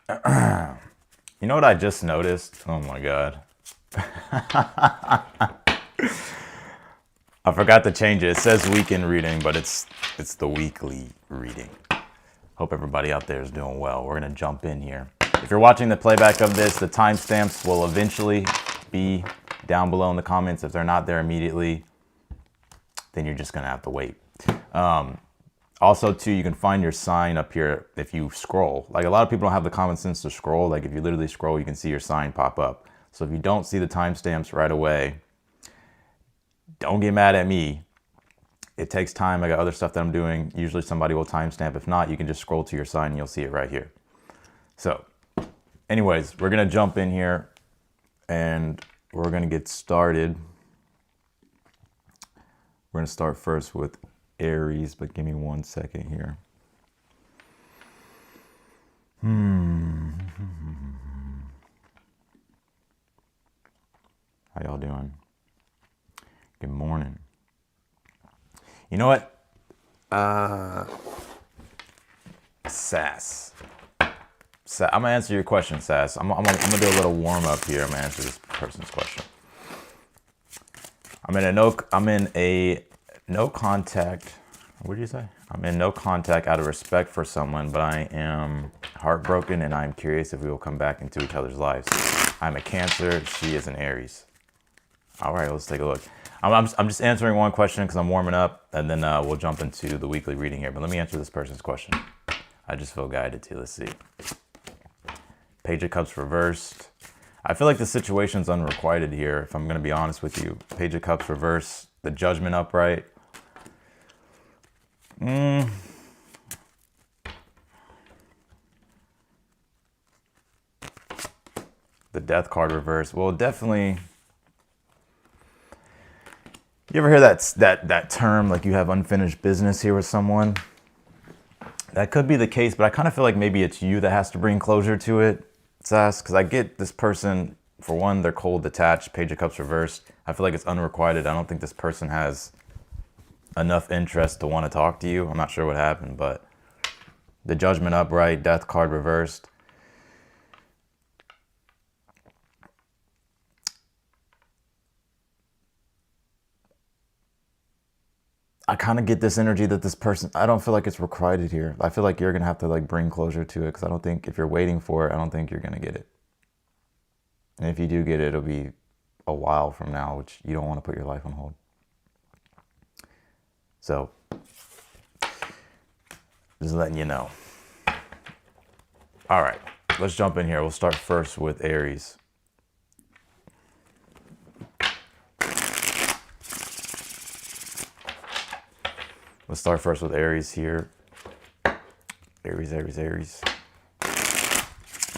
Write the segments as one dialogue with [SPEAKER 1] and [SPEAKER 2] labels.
[SPEAKER 1] You know what I just noticed? Oh my God. I forgot to change it. It says weekend reading, but it's the weekly reading. Hope everybody out there is doing well. We're going to jump in here. If you're watching the playback of this, the timestamps will eventually be down below in the comments. If they're not there immediately, then you're just going to have to wait. Also, too, you can find your sign up here if you scroll. Like, a lot of people don't have the common sense to scroll. Like, if you literally scroll, you can see your sign pop up. So if you don't see the timestamps right away, don't get mad at me. It takes time. I got other stuff that I'm doing. Usually somebody will timestamp. If not, you can just scroll to your sign and you'll see it right here. So anyways, we're going to jump in here and we're going to get started. We're going to start first with Aries, but give me 1 second here. How y'all doing? Good morning. You know what? Sass. I'm gonna answer your question, Sass. I'm gonna do a little warm up here. I'm gonna answer this person's question. I'm in a no contact. What did you say? I'm in no contact out of respect for someone, but I am heartbroken and I'm curious if we will come back into each other's lives. I'm a Cancer. She is an Aries. All right, let's take a look. I'm just answering one question because I'm warming up, and then we'll jump into the weekly reading here. But let me answer this person's question. I just feel guided to. Let's see. Page of Cups reversed. I feel like the situation's unrequited here, if I'm going to be honest with you. Page of Cups reversed. The Judgment upright. The Death card reversed. Well, definitely... You ever hear that term, like you have unfinished business here with someone? That could be the case, but I kind of feel like maybe it's you that has to bring closure to it, Sass, because I get this person, for one, they're cold, detached, Page of Cups reversed. I feel like it's unrequited. I don't think this person has enough interest to want to talk to you. I'm not sure what happened, but the Judgment upright, Death card reversed. I kind of get this energy that this person, I don't feel like it's requited here. I feel like you're going to have to like bring closure to it, because I don't think if you're waiting for it, I don't think you're going to get it. And if you do get it, it'll be a while from now, which you don't want to put your life on hold. So, just letting you know. All right, let's jump in here. We'll start first with Aries. Let's start first with Aries here. Aries. I'm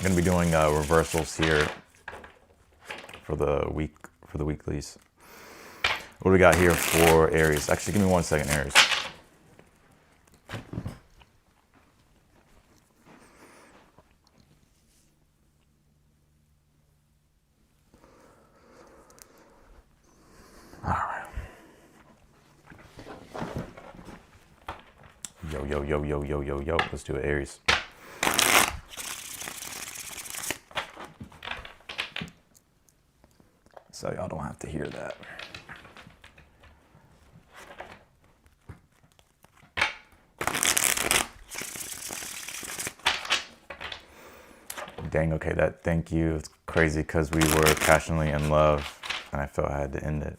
[SPEAKER 1] going to be doing reversals here for the weeklies. What do we got here for Aries? Actually, give me 1 second, Aries. All right. Yo. Let's do it, Aries. So y'all don't have to hear that. Dang, okay, thank you. It's crazy because we were passionately in love and I felt I had to end it.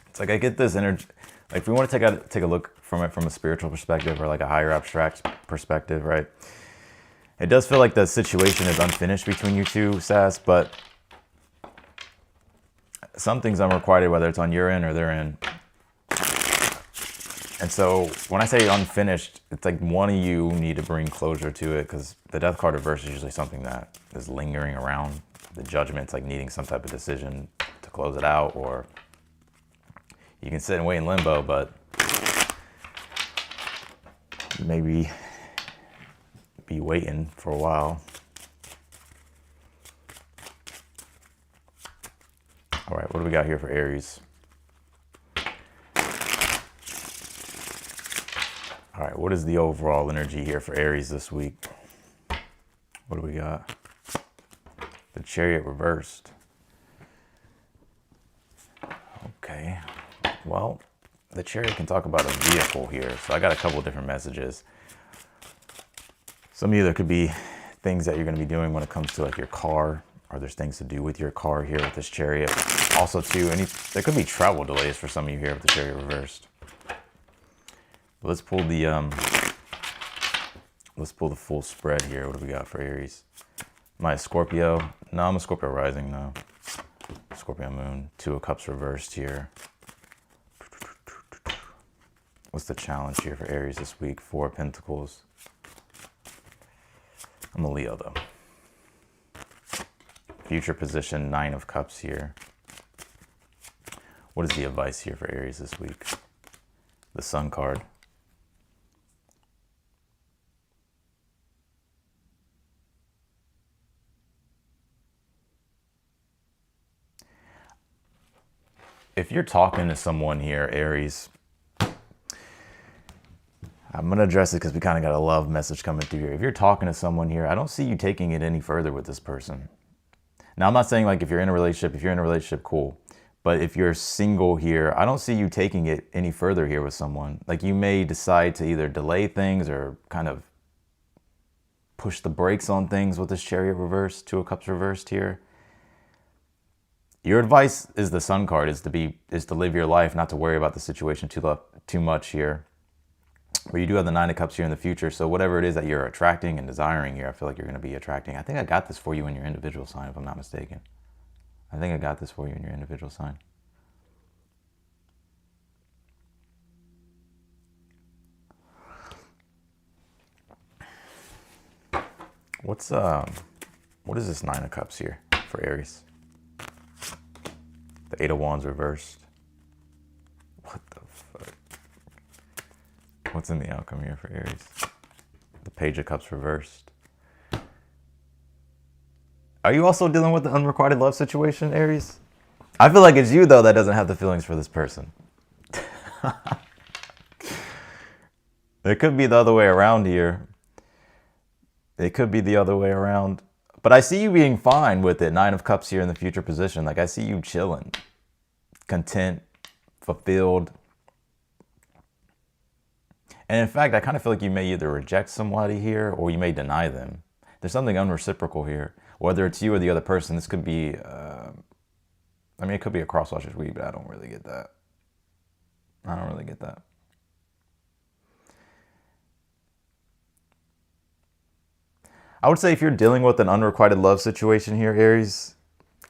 [SPEAKER 1] It's like I get this energy. Like, if we want to take a look from it from a spiritual perspective or like a higher abstract perspective, right? It does feel like the situation is unfinished between you two, Sass, but some things unrequited, whether it's on your end or their end. And so when I say unfinished, it's like one of you need to bring closure to it, because the Death card reverse is usually something that is lingering around. The Judgment's like needing some type of decision to close it out, or you can sit and wait in limbo, but maybe be waiting for a while. All right, what do we got here for Aries? All right, what is the overall energy here for Aries this week? What do we got? The Chariot reversed. Okay. Well, the Chariot can talk about a vehicle here. So I got a couple of different messages. Some of you, there could be things that you're going to be doing when it comes to like your car, or there's things to do with your car here with this Chariot. Also too, there could be travel delays for some of you here with the Chariot reversed. Let's pull the full spread here. What do we got for Aries? Am I a Scorpio? No, I'm a Scorpio rising, no. Scorpio moon. Two of Cups reversed here. What's the challenge here for Aries this week? Four of Pentacles. I'm a Leo though. Future position, Nine of Cups here. What is the advice here for Aries this week? The Sun card. If you're talking to someone here, Aries, I'm going to address it because we kind of got a love message coming through here. If you're talking to someone here, I don't see you taking it any further with this person. Now, I'm not saying like if you're in a relationship, cool. But if you're single here, I don't see you taking it any further here with someone. Like you may decide to either delay things or kind of push the brakes on things with this Chariot reversed, Two of Cups reversed here. Your advice is the Sun card, is to live your life, not to worry about the situation too much here. But you do have the Nine of Cups here in the future, so whatever it is that you're attracting and desiring here, I feel like you're going to be attracting. I think I got this for you in your individual sign, if I'm not mistaken. I think I got this for you in your individual sign. What is this Nine of Cups here for Aries? The Eight of Wands reversed. What the fuck? What's in the outcome here for Aries? The Page of Cups reversed. Are you also dealing with the unrequited love situation, Aries? I feel like it's you, though, that doesn't have the feelings for this person. It could be the other way around here. It could be the other way around. But I see you being fine with it. Nine of Cups here in the future position. Like, I see you chilling, content, fulfilled. And in fact, I kind of feel like you may either reject somebody here or you may deny them. There's something unreciprocal here. Whether it's you or the other person, this could be, I mean, it could be a crosswatcher's week, but I don't really get that. I don't really get that. I would say if you're dealing with an unrequited love situation here, Aries,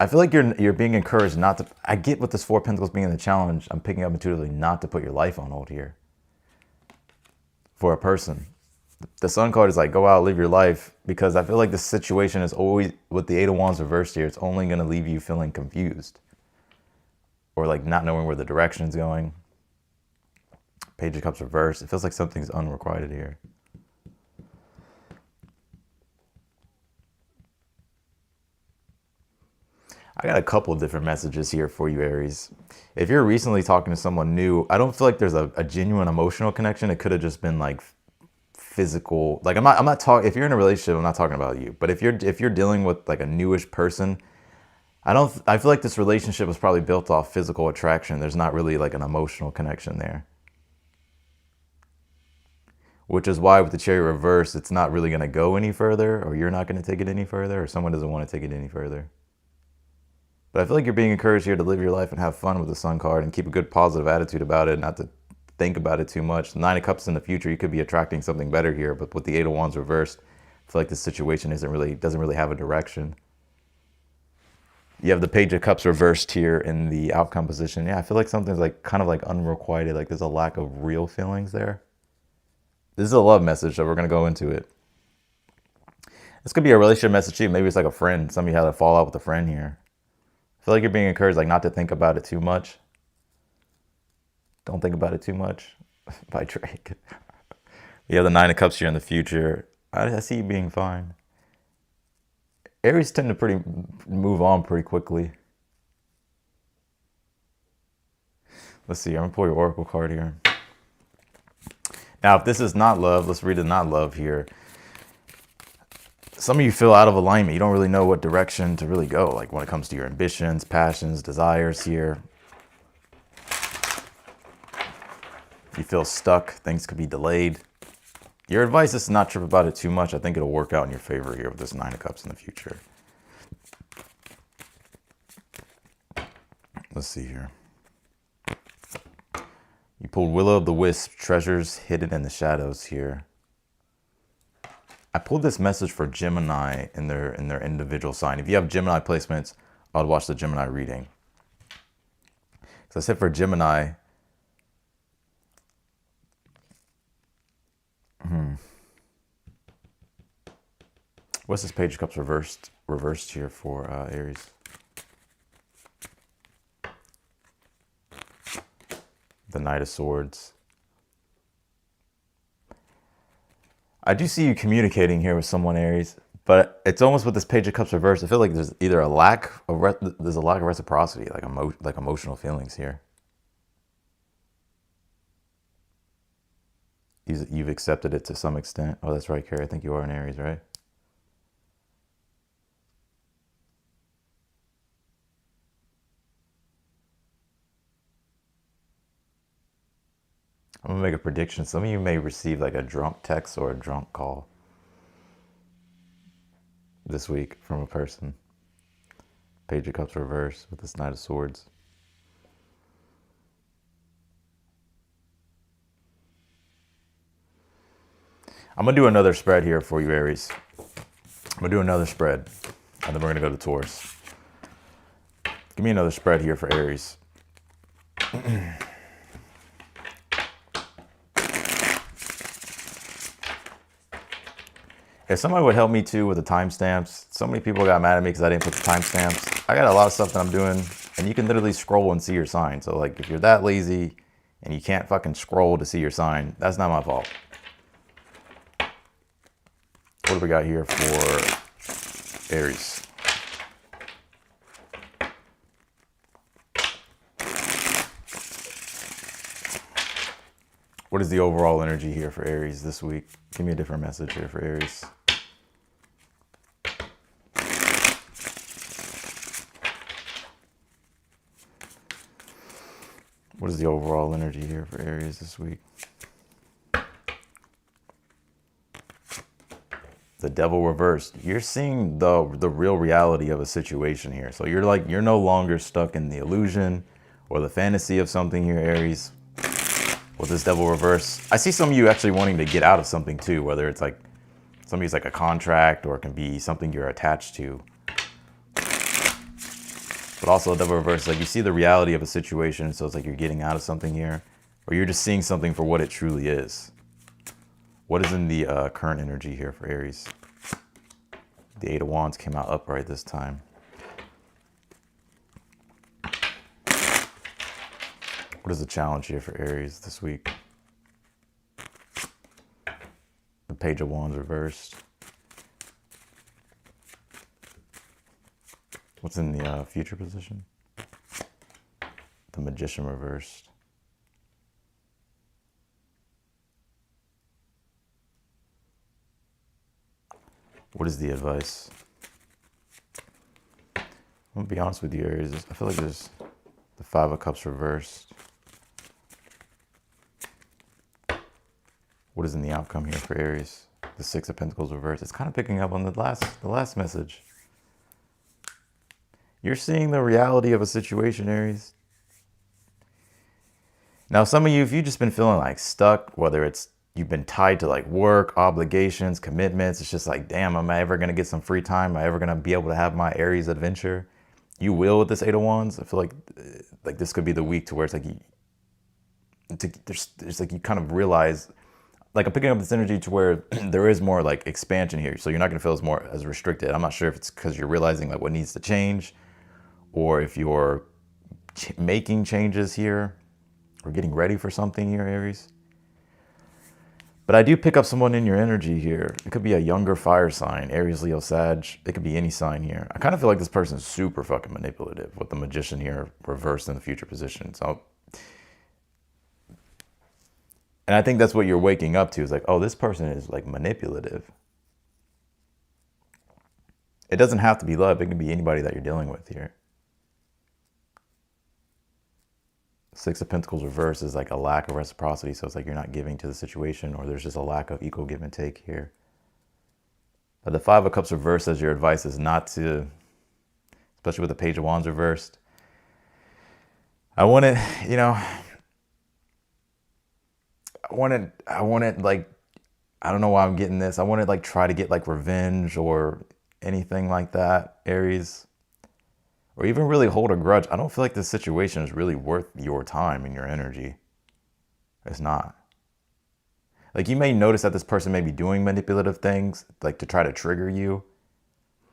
[SPEAKER 1] I feel like you're being encouraged not to, I get with this Four of Pentacles being the challenge, I'm picking up intuitively not to put your life on hold here for a person. The Sun card is like, go out, live your life, because I feel like this situation is always, with the Eight of Wands reversed here, it's only going to leave you feeling confused or like not knowing where the direction is going. Page of Cups reversed. It feels like something's unrequited here. I got a couple of different messages here for you, Aries. If you're recently talking to someone new, I don't feel like there's a genuine emotional connection. It could have just been like physical. Like I'm not talking, if you're in a relationship, I'm not talking about you. But if you're dealing with like a newish person, I feel like this relationship was probably built off physical attraction. There's not really like an emotional connection there. Which is why with the Chariot reverse, it's not really going to go any further, or you're not going to take it any further, or someone doesn't want to take it any further. But I feel like you're being encouraged here to live your life and have fun with the Sun card and keep a good positive attitude about it, not to think about it too much. Nine of Cups in the future, you could be attracting something better here, but with the Eight of Wands reversed, I feel like this situation doesn't really have a direction. You have the Page of Cups reversed here in the outcome position. Yeah, I feel like something's like kind of like unrequited, like there's a lack of real feelings there. This is a love message, so we're going to go into it. This could be a relationship message too. Maybe it's like a friend. Some of you had a fallout with a friend here. I feel like you're being encouraged like not to think about it too much. Don't think about it too much by Drake. You have the Nine of Cups here in the future. I see you being fine. Aries tend to move on pretty quickly. Let's see. I'm going to pull your Oracle card here. Now, if this is not love, let's read the not love here. some of you feel out of alignment. You don't really know what direction to really go, like when it comes to your ambitions, passions, desires here. You feel stuck. Things could be delayed. Your advice is to not trip about it too much. I think it'll work out in your favor here with this 9 of Cups in the future. Let's see here. You pulled Will of the Wisp, treasures hidden in the shadows here. I pulled this message for Gemini in their individual sign. If you have Gemini placements, I'll watch the Gemini reading. So I said for Gemini, what's this Page of Cups reversed here for Aries? The Knight of Swords. I do see you communicating here with someone, Aries, but it's almost with this Page of Cups reversed. I feel like there's either a lack of reciprocity, like emotional feelings here. You've accepted it to some extent. Oh, that's right, Carrie. I think you are an Aries, right? I'm gonna make a prediction. Some of you may receive like a drunk text or a drunk call this week from a person. Page of Cups reversed with this Knight of Swords. I'm gonna do another spread here for you, Aries. I'm gonna do another spread, and then we're gonna go to Taurus. Give me another spread here for Aries. If somebody would help me too with the timestamps. So many people got mad at me because I didn't put the timestamps. I got a lot of stuff that I'm doing, and you can literally scroll and see your sign. So like if you're that lazy and you can't fucking scroll to see your sign, that's not my fault. What do we got here for Aries? What is the overall energy here for Aries this week? Give me a different message here for Aries. What is the overall energy here for Aries this week? The Devil reversed. You're seeing the real reality of a situation here. So you're no longer stuck in the illusion or the fantasy of something here, Aries. With this Devil reverse, I see some of you actually wanting to get out of something too, whether it's like somebody's like a contract or it can be something you're attached to. But also Devil reverse, like you see the reality of a situation, so it's like you're getting out of something here, or you're just seeing something for what it truly is. What is in the current energy here for Aries? The Eight of Wands came out upright this time. What is the challenge here for Aries this week? The Page of Wands reversed. What's in the future position? The Magician reversed. What is the advice? I'm gonna be honest with you, Aries. I feel like there's the Five of Cups reversed. What is in the outcome here for Aries? The Six of Pentacles reversed. It's kind of picking up on the last message. You're seeing the reality of a situation, Aries. Now, some of you, if you've just been feeling like stuck, whether it's you've been tied to like work, obligations, commitments, it's just like, damn, am I ever going to get some free time? Am I ever going to be able to have my Aries adventure? You will with this Eight of Wands. I feel like this could be the week to where it's like there's like you kind of realize, like I'm picking up this energy to where there is more like expansion here. So you're not going to feel as restricted. I'm not sure if it's because you're realizing like what needs to change, or if you're making changes here or getting ready for something here, Aries. But I do pick up someone in your energy here. It could be a younger fire sign, Aries, Leo, Sag. It could be any sign here. I kind of feel like this person's super fucking manipulative with the Magician here reversed in the future position. So, and I think that's what you're waking up to is like, oh, this person is like manipulative. It doesn't have to be love. It can be anybody that you're dealing with here. Six of Pentacles reverse is like a lack of reciprocity. So it's like you're not giving to the situation, or there's just a lack of equal give and take here. But the Five of Cups reverse says your advice is not to, especially with the Page of Wands reversed. I want it, you know, I want it like, I don't know why I'm getting this. I want to like try to get like revenge or anything like that, Aries. Or even really hold a grudge. I don't feel like this situation is really worth your time and your energy. It's not. Like, you may notice that this person may be doing manipulative things, like to try to trigger you.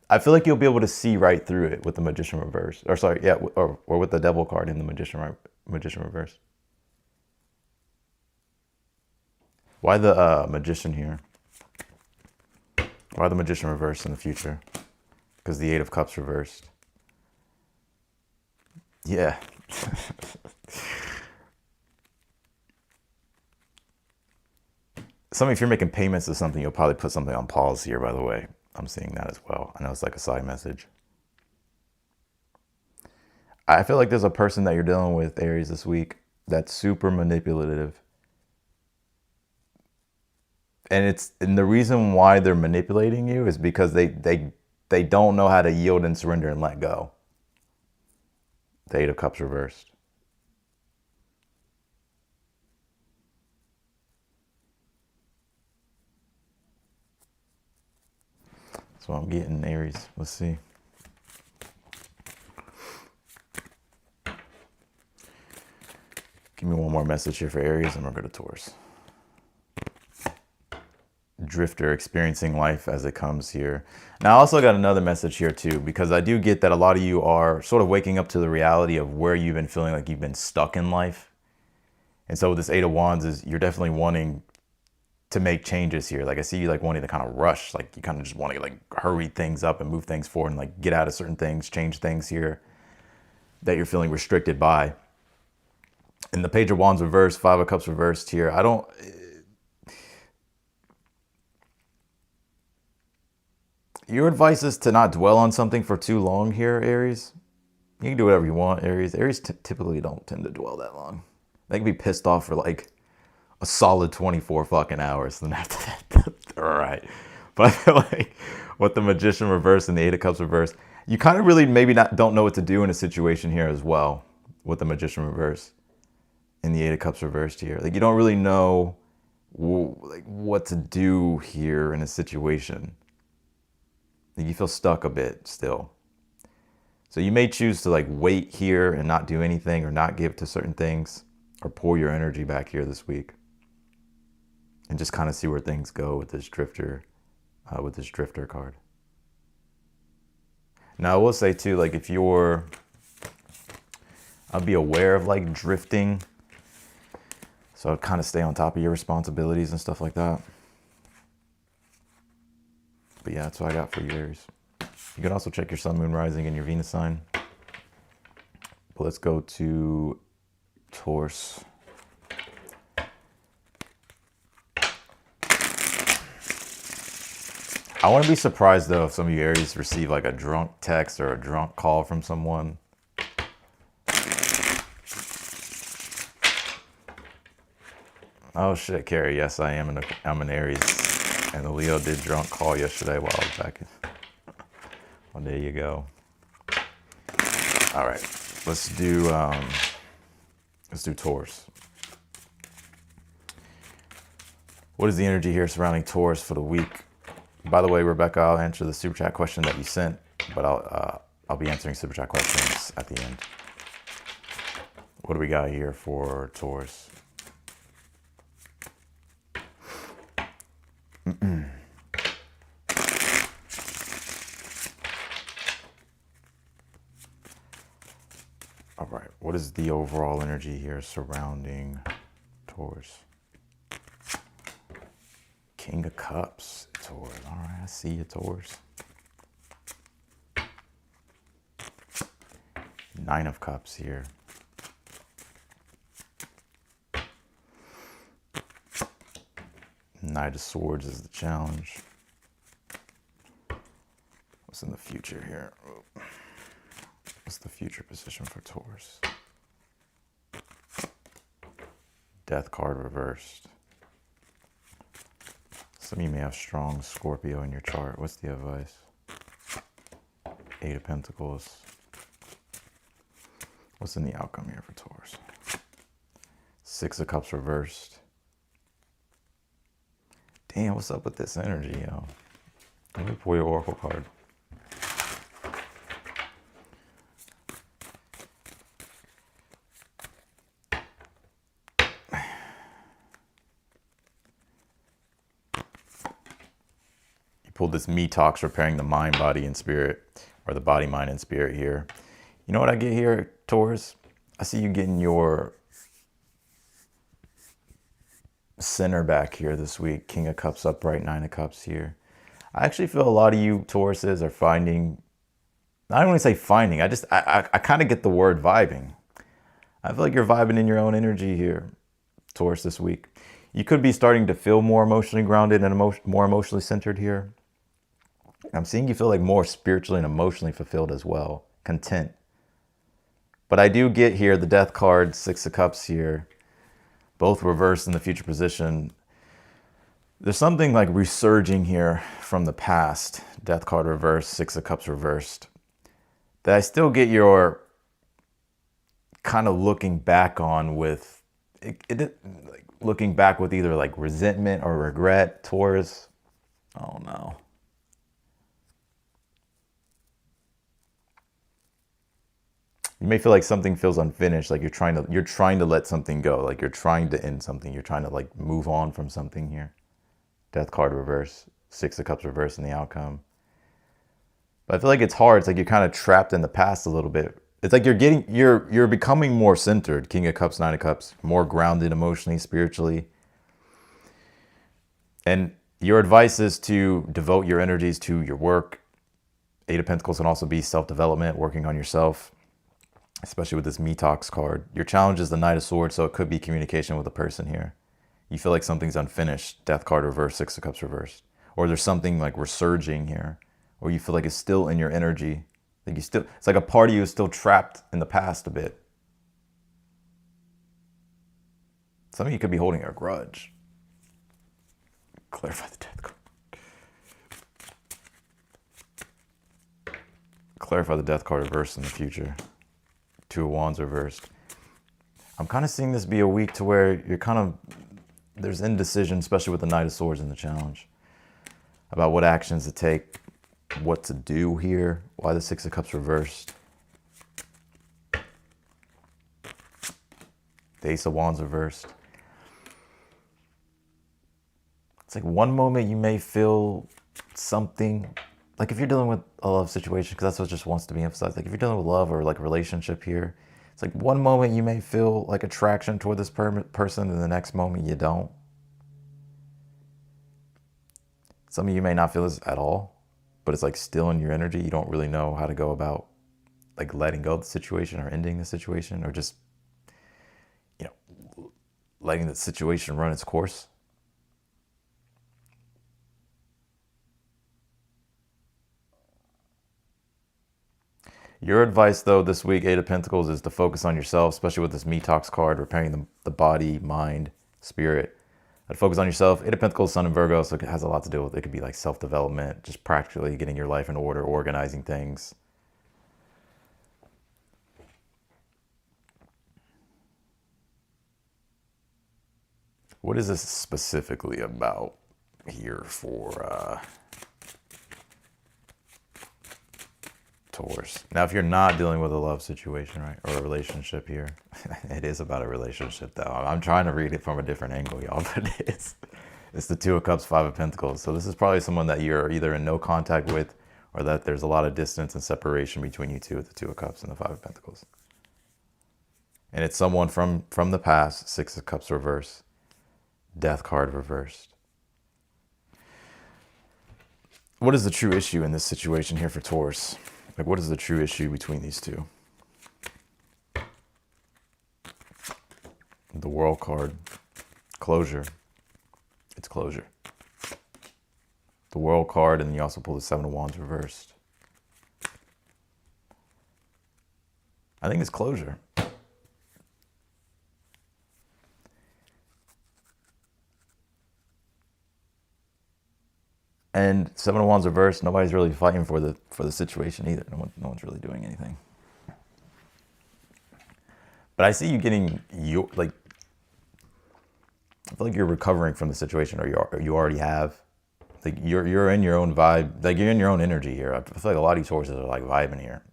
[SPEAKER 1] I feel like you'll be able to see right through it with the Magician reverse. Or sorry, yeah, or with the Devil card in the Magician reverse. Why the Magician here? Why the Magician reverse in the future? Because the Eight of Cups reversed. Yeah. If you're making payments to something, you'll probably put something on pause here, by the way. I'm seeing that as well. I know it's like a side message. I feel like there's a person that you're dealing with, Aries, this week that's super manipulative. And the reason why they're manipulating you is because they don't know how to yield and surrender and let go. The Eight of Cups reversed. That's what I'm getting, Aries. Let's see. Give me one more message here for Aries, and we'll go to Taurus. Drifter, experiencing life as it comes here. Now, I also got another message here too, because I do get that a lot of you are sort of waking up to the reality of where you've been feeling like you've been stuck in life. And so with this Eight of Wands is you're definitely wanting to make changes here. Like, I see you like wanting to kind of rush, like you kind of just want to like hurry things up and move things forward and like get out of certain things, change things here that you're feeling restricted by. And the Page of Wands reversed, Five of Cups reversed here. Your advice is to not dwell on something for too long here, Aries. You can do whatever you want, Aries. Aries typically don't tend to dwell that long. They can be pissed off for like a solid 24 fucking hours. Then after that, all right. But I feel like with the Magician reverse and the Eight of Cups reverse, you kind of really maybe don't know what to do in a situation here as well with the Magician reverse and the Eight of Cups reversed here. Like, you don't really know like what to do here in a situation. You feel stuck a bit still. So you may choose to like wait here and not do anything or not give to certain things or pour your energy back here this week and just kind of see where things go with this drifter card. Now, I will say too, like I'll be aware of like drifting. So I'd kind of stay on top of your responsibilities and stuff like that. But yeah, that's what I got for you, Aries. You can also check your sun, moon, rising, and your Venus sign. But let's go to Taurus. I wouldn't be surprised, though, if some of you Aries receive like a drunk text or a drunk call from someone. Oh, shit, Carrie. Yes, I'm an Aries. And the Leo did drunk call yesterday while I was back. Well, there you go. All right, let's do Taurus. What is the energy here surrounding Taurus for the week? By the way, Rebecca, I'll answer the super chat question that you sent, but I'll be answering super chat questions at the end. What do we got here for Taurus? All right, what is the overall energy here surrounding Taurus? King of Cups, Taurus. All right, I see you, Taurus. Nine of Cups here. Knight of Swords is the challenge. What's in the future here? What's the future position for Taurus? Death card reversed. Some of you may have strong Scorpio in your chart. What's the advice? 8 of Pentacles. What's in the outcome here for Taurus? 6 of Cups reversed. Damn, what's up with this energy, yo? Let me pull your Oracle card. Pulled this me talks, repairing the mind, body, and spirit, or the body, mind, and spirit here. You know what I get here, Taurus? I see you getting your center back here this week. King of Cups upright, 9 of Cups here. I actually feel a lot of you Tauruses are finding, I don't want to say finding, I kind of get the word vibing. I feel like you're vibing in your own energy here, Taurus, this week. You could be starting to feel more emotionally grounded and more emotionally centered here. I'm seeing you feel like more spiritually and emotionally fulfilled as well, content. But I do get here the Death card, 6 of Cups here, both reversed in the future position. There's something like resurging here from the past, Death card reversed, 6 of Cups reversed, that I still get your kind of looking back on with, like looking back with either like resentment or regret, Taurus. Oh no. You may feel like something feels unfinished, like you're trying to let something go, like you're trying to end something, you're trying to like move on from something here. Death card reverse, 6 of Cups reverse in the outcome. But I feel like it's hard. It's like you're kind of trapped in the past a little bit. It's like you're becoming more centered. King of Cups, 9 of Cups, more grounded emotionally, spiritually. And your advice is to devote your energies to your work. 8 of Pentacles can also be self-development, working on yourself, especially with this Me Talks card. Your challenge is the Knight of Swords, so it could be communication with a person here. You feel like something's unfinished. Death card reversed, 6 of Cups reversed. Or there's something like resurging here, or you feel like it's still in your energy. Like it's like a part of you is still trapped in the past a bit. Some of you could be holding a grudge. Clarify the Death card. Clarify the Death card reversed in the future. 2 of Wands reversed. I'm kind of seeing this be a week to where you're kind of, there's indecision, especially with the Knight of Swords in the challenge, about what actions to take, what to do here, why the 6 of Cups reversed. The Ace of Wands reversed. It's like one moment you may feel something, like if you're dealing with a love situation, because that's what just wants to be emphasized. Like if you're dealing with love or like a relationship here, it's like one moment you may feel like attraction toward this person and the next moment you don't. Some of you may not feel this at all, but it's like still in your energy. You don't really know how to go about like letting go of the situation or ending the situation, or just, you know, letting the situation run its course. Your advice, though, this week, 8 of Pentacles, is to focus on yourself, especially with this Me Talks card, repairing the body, mind, spirit. I'd focus on yourself. 8 of Pentacles, Sun in Virgo, so it has a lot to do with it. It could be like self-development, just practically getting your life in order, organizing things. What is this specifically about here for Taurus? Now, if you're not dealing with a love situation, right, or a relationship here, it is about a relationship, though. I'm trying to read it from a different angle, y'all, but it's the 2 of Cups, 5 of Pentacles. So this is probably someone that you're either in no contact with, or that there's a lot of distance and separation between you two with the 2 of Cups and the 5 of Pentacles. And it's someone from the past, 6 of Cups reversed, Death card reversed. What is the true issue in this situation here for Taurus? Like, what is the true issue between these two? The World card, closure. It's closure. The World card, and you also pull the 7 of Wands reversed. I think it's closure. And Seven of Wands reversed. Nobody's really fighting for the situation either. No one's really doing anything. But I see you getting like. I feel like you're recovering from the situation, or you already have. Like you're in your own vibe. Like you're in your own energy here. I feel like a lot of these horses are like vibing here,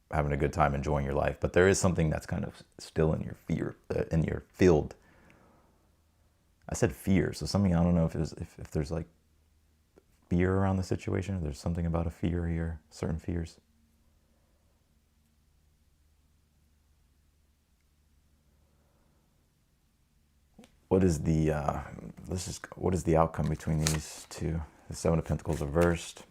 [SPEAKER 1] having a good time, enjoying your life. But there is something that's kind of still in your in your field. I said fear, so something, I don't know if there's like fear around the situation. Or there's something about a fear here, certain fears. What is the what is the outcome between these two? The Seven of Pentacles reversed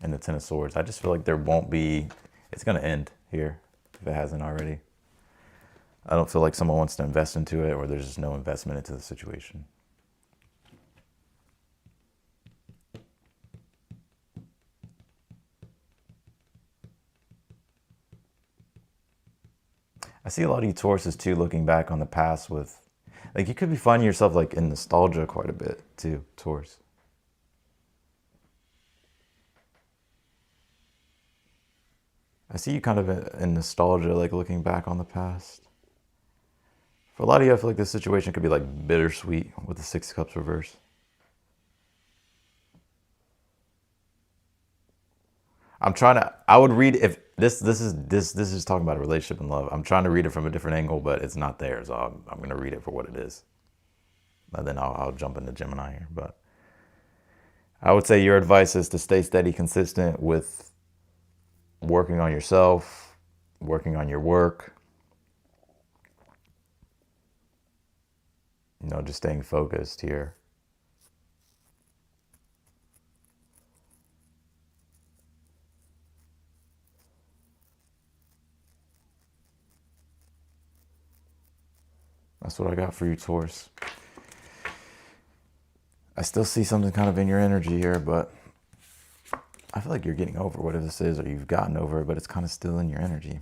[SPEAKER 1] and the Ten of Swords. I just feel like there won't be. It's going to end here if it hasn't already. I don't feel like someone wants to invest into it, or there's just no investment into the situation. I see a lot of you Tauruses too looking back on the past with, like, you could be finding yourself like in nostalgia quite a bit too, Taurus. I see you kind of in nostalgia, like looking back on the past. For a lot of you, I feel like this situation could be like bittersweet with the Six of Cups reverse. I would read, if this is talking about a relationship and love. I'm trying to read it from a different angle, but it's not there, so I'm going to read it for what it is. And then I'll jump into Gemini here. But I would say your advice is to stay steady, consistent with working on yourself, working on your work. You know, just staying focused here. That's what I got for you, Taurus. I still see something kind of in your energy here, but I feel like you're getting over whatever this is, or you've gotten over it, but it's kind of still in your energy.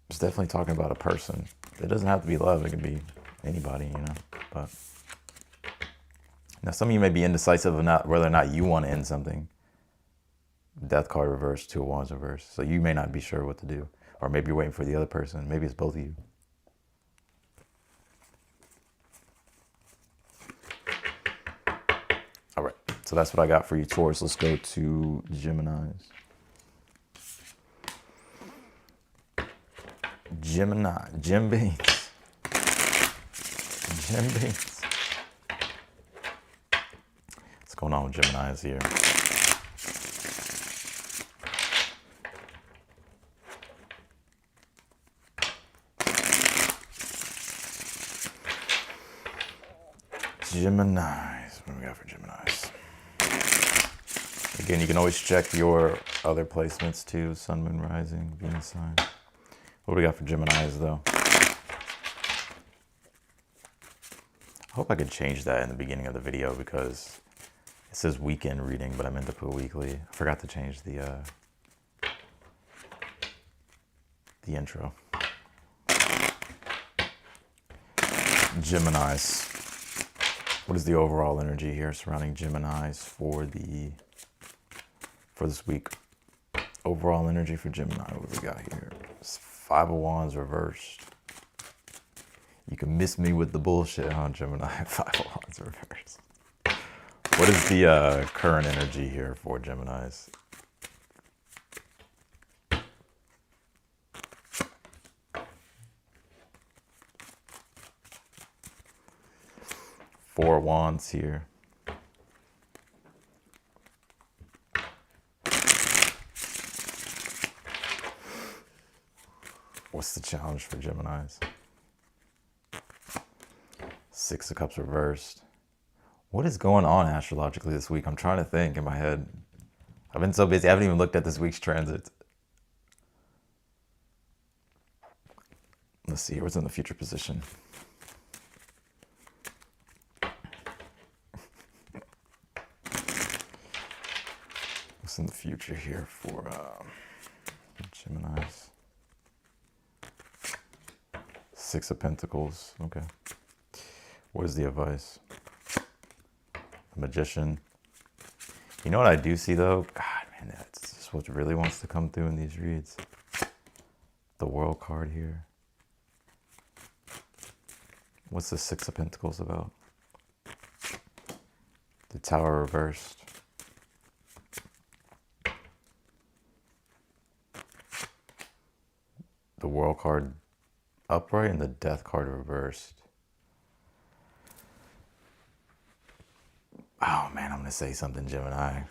[SPEAKER 1] It's definitely talking about a person. It doesn't have to be love. It can be anybody, you know. But now some of you may be indecisive of whether or not you want to end something. Death card reversed, Two of Wands reversed. So you may not be sure what to do. Or maybe you're waiting for the other person. Maybe it's both of you. All right. So that's what I got for you, Taurus. Let's go to Geminis. Gemini. Jim Beans. Jim Beans. What's going on with Geminis here? Geminis. What do we got for Geminis? Again, you can always check your other placements too. Sun, Moon, Rising, Venus sign. What do we got for Geminis though? I hope I could change that in the beginning of the video because it says weekend reading, but I meant to put weekly. I forgot to change the intro. Geminis. What is the overall energy here surrounding Geminis for this week? Overall energy for Gemini. What do we got here? It's Five of Wands reversed. You can miss me with the bullshit, huh, Gemini? Five of Wands reversed. What is the current energy here for Geminis? Four of Wands here. What's the challenge for Geminis? Six of Cups reversed. What is going on astrologically this week? I'm trying to think in my head. I've been so busy. I haven't even looked at this week's transits. Let's see. What's in the future position? What's in the future here for Geminis? Six of Pentacles. Okay. What is the advice? The Magician. You know what I do see though? God, man, that's just what really wants to come through in these reads. The World card here. What's the Six of Pentacles about? The Tower reversed. The World card upright and the Death card reversed. Oh man, I'm going to say something, Gemini.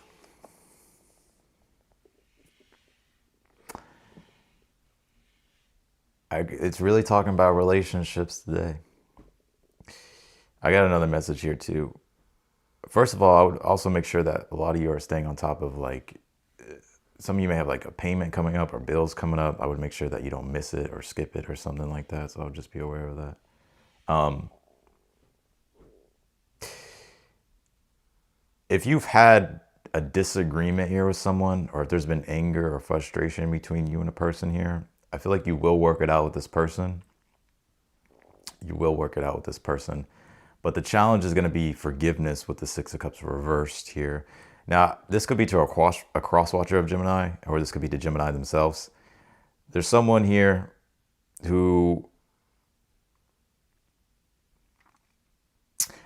[SPEAKER 1] It's really talking about relationships today. I got another message here too. First of all, I would also make sure that a lot of you are staying on top of, like, some of you may have like a payment coming up or bills coming up. I would make sure that you don't miss it or skip it or something like that. So I would just be aware of that. If you've had a disagreement here with someone, or if there's been anger or frustration between you and a person here, I feel like you will work it out with this person. You will work it out with this person. But the challenge is going to be forgiveness with the Six of Cups reversed here. Now, this could be to a cross-watcher of Gemini, or this could be to Gemini themselves. There's someone here who...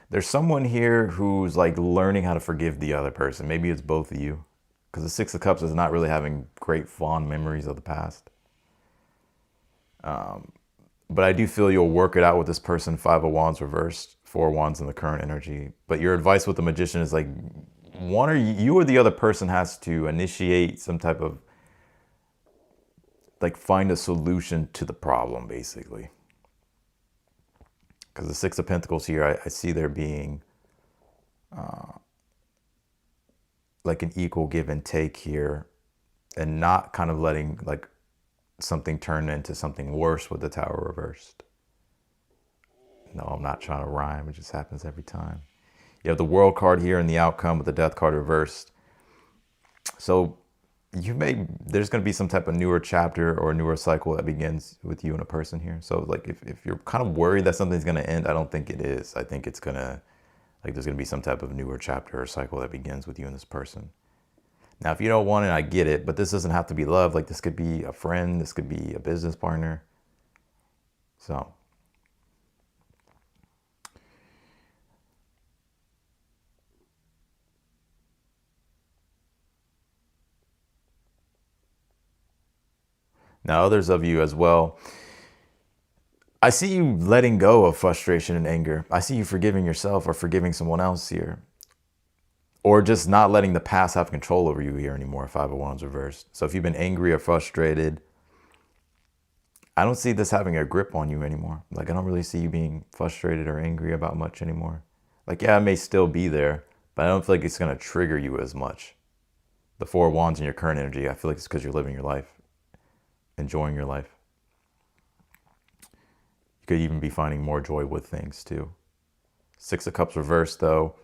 [SPEAKER 1] There's someone here who's like learning how to forgive the other person. Maybe it's both of you. Because the Six of Cups is not really having great fond memories of the past. But I do feel you'll work it out with this person. Five of Wands reversed, Four of Wands in the current energy. But your advice with the Magician is like, one or you or the other person has to initiate some type of, like, find a solution to the problem, basically. Because the Six of Pentacles here, I see there being like an equal give and take here, and not kind of letting like something turn into something worse with the Tower reversed. No, I'm not trying to rhyme. It just happens every time. You have the World card here and the outcome with the Death card reversed. So there's going to be some type of newer chapter or newer cycle that begins with you and a person here. So like if you're kind of worried that something's going to end, I don't think it is. I think it's going to, like, there's going to be some type of newer chapter or cycle that begins with you and this person. Now, if you don't want it, I get it, but this doesn't have to be love. Like, this could be a friend, this could be a business partner. So now, others of you as well, I see you letting go of frustration and anger. I see you forgiving yourself or forgiving someone else here. Or just not letting the past have control over you here anymore. Five of Wands reversed. So if you've been angry or frustrated, I don't see this having a grip on you anymore. Like, I don't really see you being frustrated or angry about much anymore. Like, yeah, it may still be there, but I don't feel like it's going to trigger you as much. The Four of Wands in your current energy, I feel like it's because you're living your life. Enjoying your life. You could even be finding more joy with things too. Six of Cups reversed though.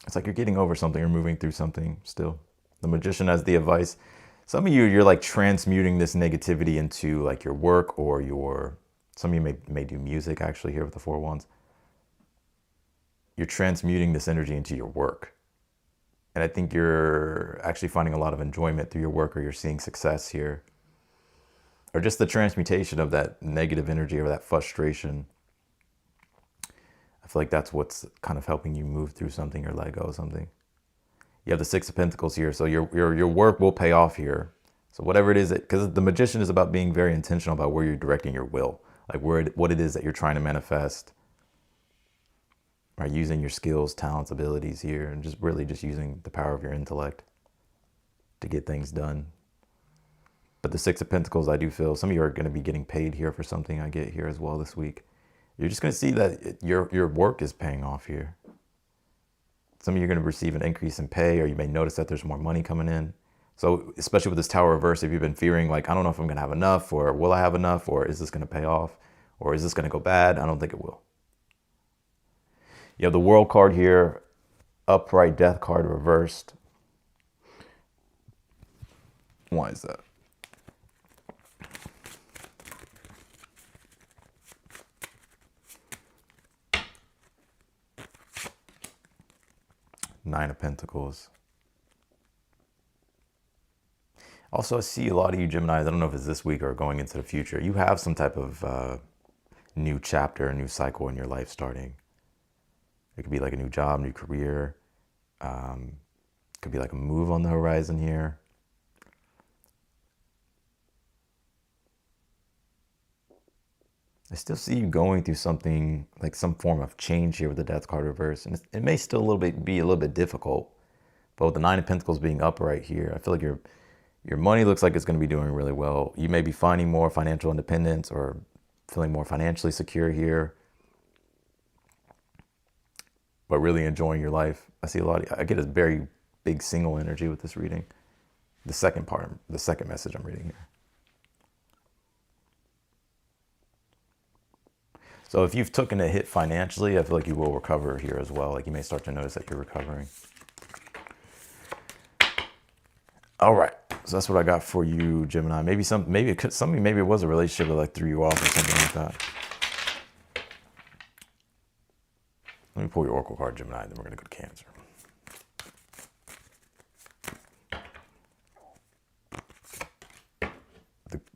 [SPEAKER 1] It's like you're getting over something or moving through something still. The Magician has the advice. Some of you're like transmuting this negativity into like your work or some of you may do music actually here with the Four of Wands. You're transmuting this energy into your work. And I think you're actually finding a lot of enjoyment through your work, or you're seeing success here. Or just the transmutation of that negative energy or that frustration. I feel like that's what's kind of helping you move through something or let go of something. You have the Six of Pentacles here, so your work will pay off here. So whatever it is, because the Magician is about being very intentional about where you're directing your will. Like what it is that you're trying to manifest. Right, using your skills, talents, abilities here, and just really just using the power of your intellect to get things done. But the Six of Pentacles, I do feel some of you are going to be getting paid here for something I get here as well this week. You're just going to see that your work is paying off here. Some of you are going to receive an increase in pay, or you may notice that there's more money coming in. So especially with this Tower reverse, if you've been fearing like, I don't know if I'm going to have enough, or will I have enough, or is this going to pay off, or is this going to go bad? I don't think it will. You have the World card here, upright, Death card reversed. Why is that? Nine of Pentacles. Also, I see a lot of you Geminis, I don't know if it's this week or going into the future, you have some type of new chapter, a new cycle in your life starting. It could be like a new job, new career. Could be like a move on the horizon here. I still see you going through something, like some form of change here with the Death card reverse. And it may still be a little bit difficult. But with the Nine of Pentacles being upright here, I feel like your money looks like it's going to be doing really well. You may be finding more financial independence or feeling more financially secure here, but really enjoying your life. I get a very big single energy with this reading. The second message I'm reading here. So if you've taken a hit financially, I feel like you will recover here as well. Like you may start to notice that you're recovering. All right, so that's what I got for you, Gemini. Maybe it was a relationship that like threw you off or something like that. Let me pull your Oracle card, Gemini, then we're gonna go to Cancer.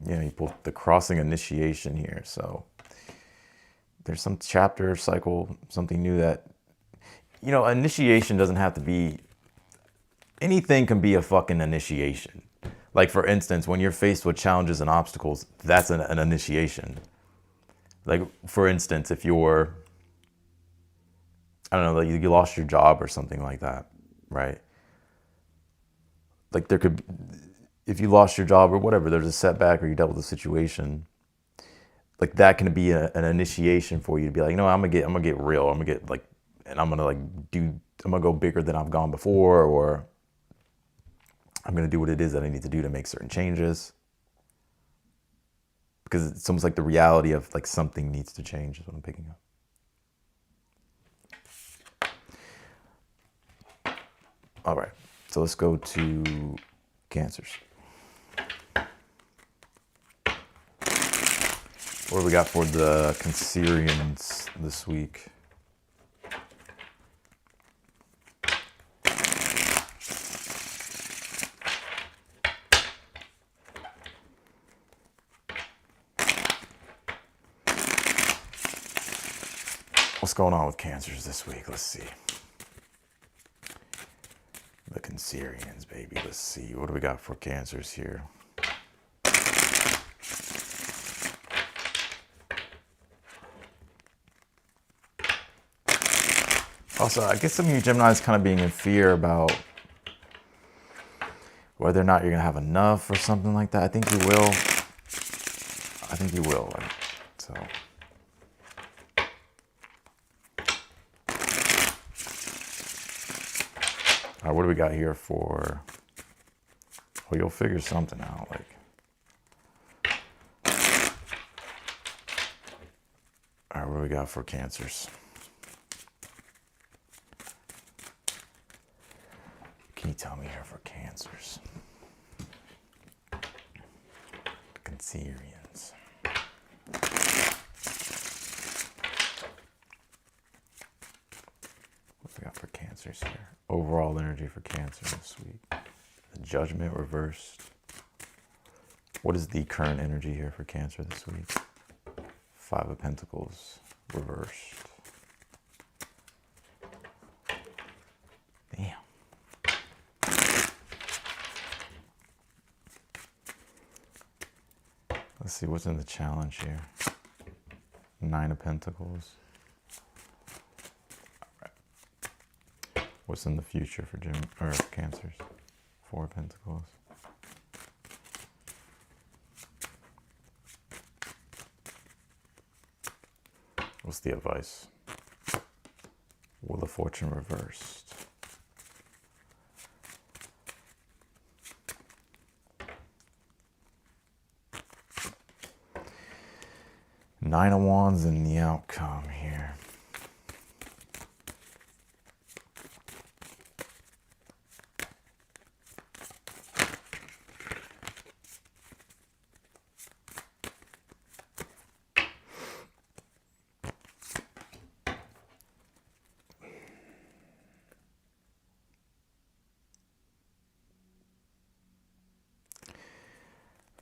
[SPEAKER 1] You pulled the crossing initiation here, so there's some chapter, cycle, something new that, initiation doesn't have to be, anything can be a fucking initiation. Like for instance, when you're faced with challenges and obstacles, that's an initiation. Like for instance, if you're, I don't know, like you lost your job or something like that, right? Like if you lost your job or whatever, there's a setback or you dealt with a situation, like that can be an initiation for you to be like, I'm gonna get real. I'm gonna go bigger than I've gone before, or I'm gonna do what it is that I need to do to make certain changes. Because it's almost like the reality of like something needs to change is what I'm picking up. All right, so let's go to Cancers. What do we got for the Cancerians this week? What's going on with Cancers this week? Let's see. The Cancerians, baby. Let's see. What do we got for Cancers here? Also, I guess some of you Geminis kind of being in fear about whether or not you're going to have enough or something like that. I think you will. Like, so. All right, what do we got here for, well, you'll figure something out. Like, all right, what do we got for Cancers? Can you tell me here for Cancers? Cancerians. What we got for Cancers here? Overall energy for Cancer this week. The Judgment reversed. What is the current energy here for Cancer this week? Five of Pentacles reversed. Damn. Let's see what's in the challenge here. Nine of Pentacles. What's in the future for Cancers? Four of Pentacles. What's the advice? Wheel of Fortune reversed. Nine of Wands and the outcome here.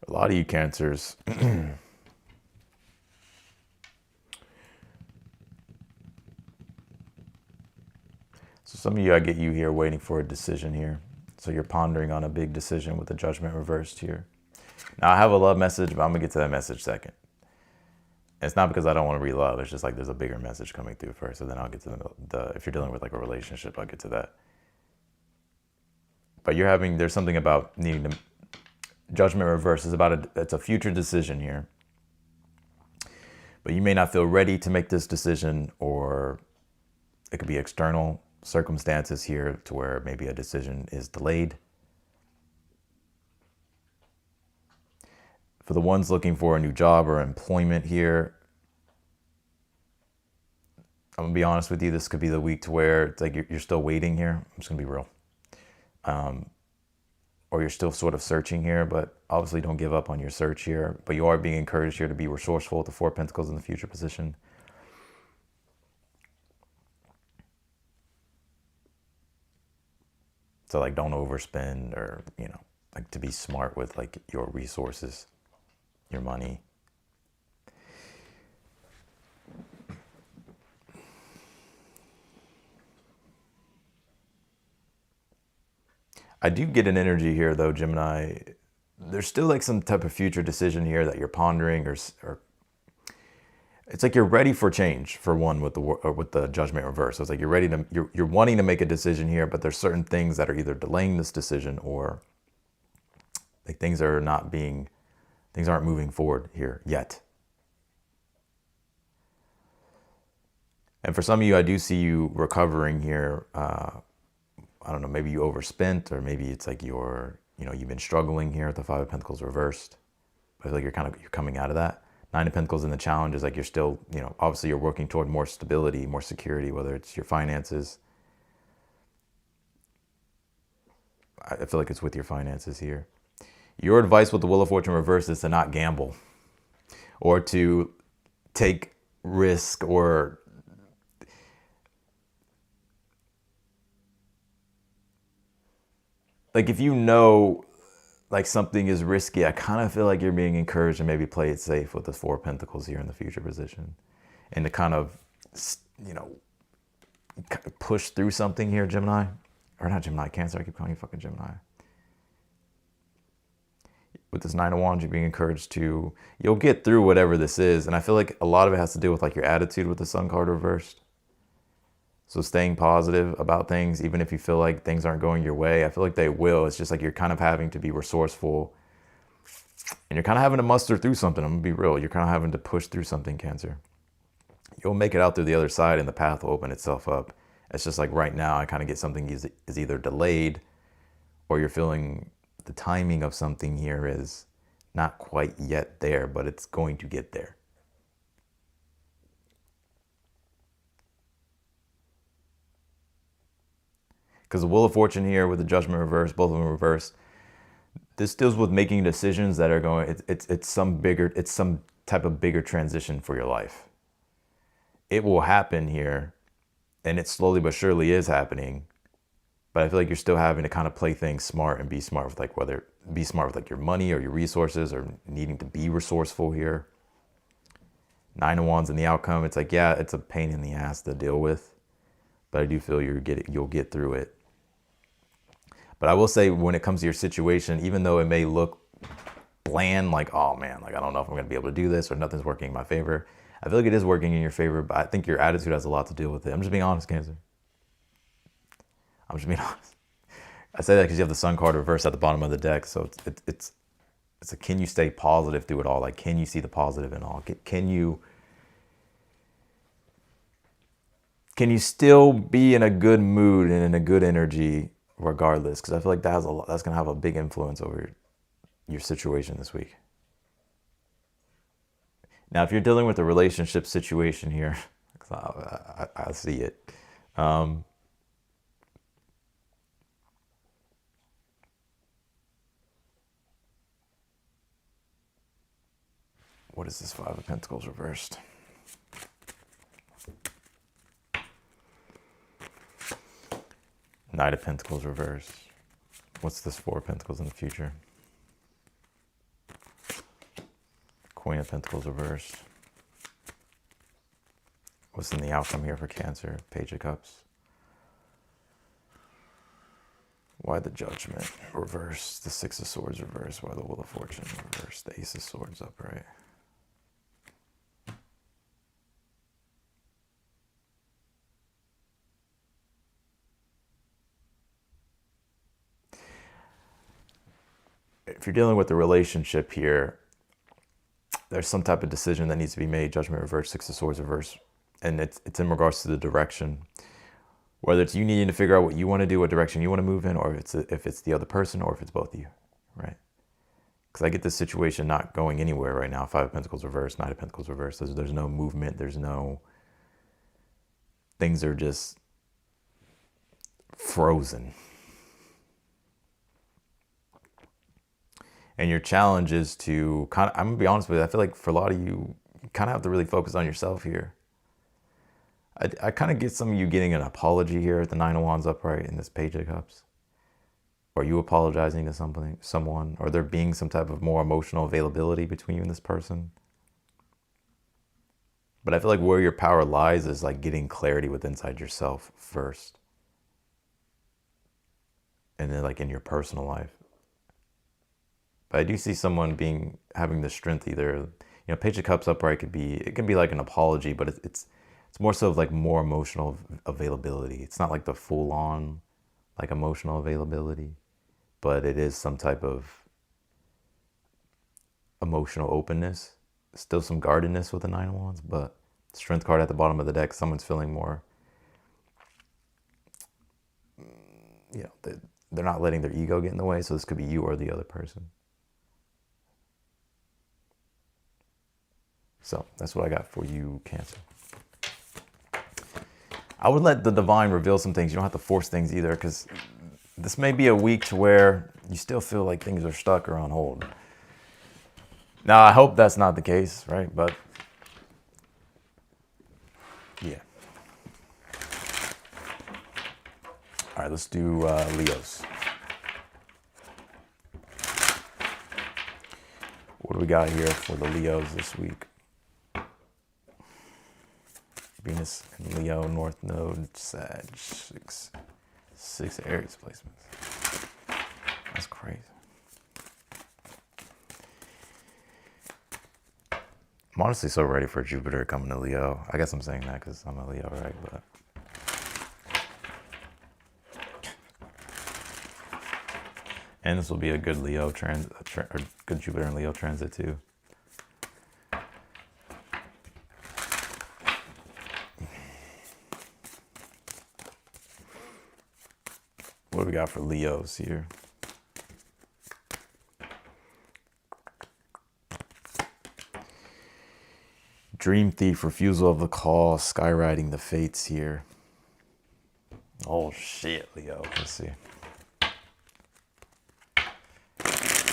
[SPEAKER 1] A lot of you Cancers. So some of you, I get you here waiting for a decision here. So you're pondering on a big decision with the Judgment reversed here. Now I have a love message, but I'm gonna get to that message second. It's not because I don't want to read love. It's just like there's a bigger message coming through first, so then I'll get to the if you're dealing with like a relationship, I'll get to that. But there's something about needing to, Judgment reverse is about it's a future decision here. But you may not feel ready to make this decision, or it could be external circumstances here to where maybe a decision is delayed. For the ones looking for a new job or employment here, I'm gonna be honest with you, this could be the week to where it's like you're still waiting here. I'm just gonna be real. Or you're still sort of searching here, but obviously don't give up on your search here. But you are being encouraged here to be resourceful with the Four of Pentacles in the future position. So like don't overspend, or, you know, like to be smart with like your resources, your money. I do get an energy here though, Gemini. There's still like some type of future decision here that you're pondering, or it's like you're ready for change, for one, with the Judgment reverse. So it's like you're ready to, you're wanting to make a decision here, but there's certain things that are either delaying this decision, or like things aren't moving forward here yet. And for some of you, I do see you recovering here. I don't know, maybe you overspent, or maybe it's like you've been struggling here at the Five of Pentacles reversed. But I feel like you're coming out of that. Nine of Pentacles in the challenge is like you're still, obviously you're working toward more stability, more security, whether it's your finances. I feel like it's with your finances here. Your advice with the Wheel of Fortune reversed is to not gamble, or to take risk, or like if like something is risky, I kind of feel like you're being encouraged to maybe play it safe with the Four of Pentacles here in the future position, and to kind of, push through something here, Gemini. Or not Gemini, Cancer, I keep calling you fucking Gemini. With this Nine of Wands, you're being encouraged to, you'll get through whatever this is. And I feel like a lot of it has to do with like your attitude with the Sun card reversed. So staying positive about things, even if you feel like things aren't going your way, I feel like they will. It's just like you're kind of having to be resourceful, and you're kind of having to muster through something. I'm gonna be real. You're kind of having to push through something, Cancer. You'll make it out through the other side, and the path will open itself up. It's just like right now, I kind of get something is either delayed, or you're feeling the timing of something here is not quite yet there, but it's going to get there. Because the Wheel of Fortune here with the Judgment reverse, both of them reversed, this deals with making decisions that are going, it's some type of bigger transition for your life. It will happen here, and it slowly but surely is happening. But I feel like you're still having to kind of play things smart, and be smart with like your money or your resources, or needing to be resourceful here. Nine of Wands in the outcome, it's like, yeah, it's a pain in the ass to deal with, but I do feel you'll get through it. But I will say, when it comes to your situation, even though it may look bland, like, oh man, like I don't know if I'm gonna be able to do this, or nothing's working in my favor, I feel like it is working in your favor, but I think your attitude has a lot to do with it. I'm just being honest, Cancer. I'm just being honest. I say that because you have the Sun card reversed at the bottom of the deck. So it's a, can you stay positive through it all? Like, can you see the positive in all? Can you still be in a good mood and in a good energy regardless? Because I feel like that's going to have a big influence over your situation this week. Now, if you're dealing with a relationship situation here, I see it. What is this Five of Pentacles reversed? Knight of Pentacles reversed. What's this Four of Pentacles in the future? Queen of Pentacles reversed. What's in the outcome here for Cancer? Page of Cups. Why the Judgment reversed? The Six of Swords reversed. Why the Wheel of Fortune reversed? The Ace of Swords upright. If you're dealing with the relationship here, there's some type of decision that needs to be made. Judgment reversed, Six of Swords reversed. And it's in regards to the direction. Whether it's you needing to figure out what you want to do, what direction you want to move in, or if it's the other person, or if it's both of you, right? Because I get this situation not going anywhere right now. Five of Pentacles reversed, Knight of Pentacles reversed. There's no movement. There's no... Things are just frozen. And your challenge is to kind of, I'm going to be honest with you, I feel like for a lot of you, you kind of have to really focus on yourself here. I kind of get some of you getting an apology here at the Nine of Wands upright in this Page of Cups. Or you apologizing to someone, or there being some type of more emotional availability between you and this person. But I feel like where your power lies is like getting clarity with inside yourself first. And then like in your personal life. But I do see someone having the strength either, Page of Cups upright it can be like an apology, but it's more so of like more emotional availability. It's not like the full on like emotional availability, but it is some type of emotional openness. Still some guardedness with the Nine of Wands, but Strength card at the bottom of the deck, someone's feeling more, they're not letting their ego get in the way, so this could be you or the other person. So that's what I got for you, Cancer. I would let the divine reveal some things. You don't have to force things either, because this may be a week to where you still feel like things are stuck or on hold. Now, I hope that's not the case, right? But yeah. All right, let's do Leos. What do we got here for the Leos this week? Venus and Leo, North Node, Sag, six Aries placements. That's crazy. I'm honestly so ready for Jupiter coming to Leo. I guess I'm saying that because I'm a Leo, right? But and this will be a good Leo transit, or good Jupiter and Leo transit too. What do we got for Leos here? Dream Thief, refusal of the call, skywriting the fates here. Oh shit, Leo. Let's see.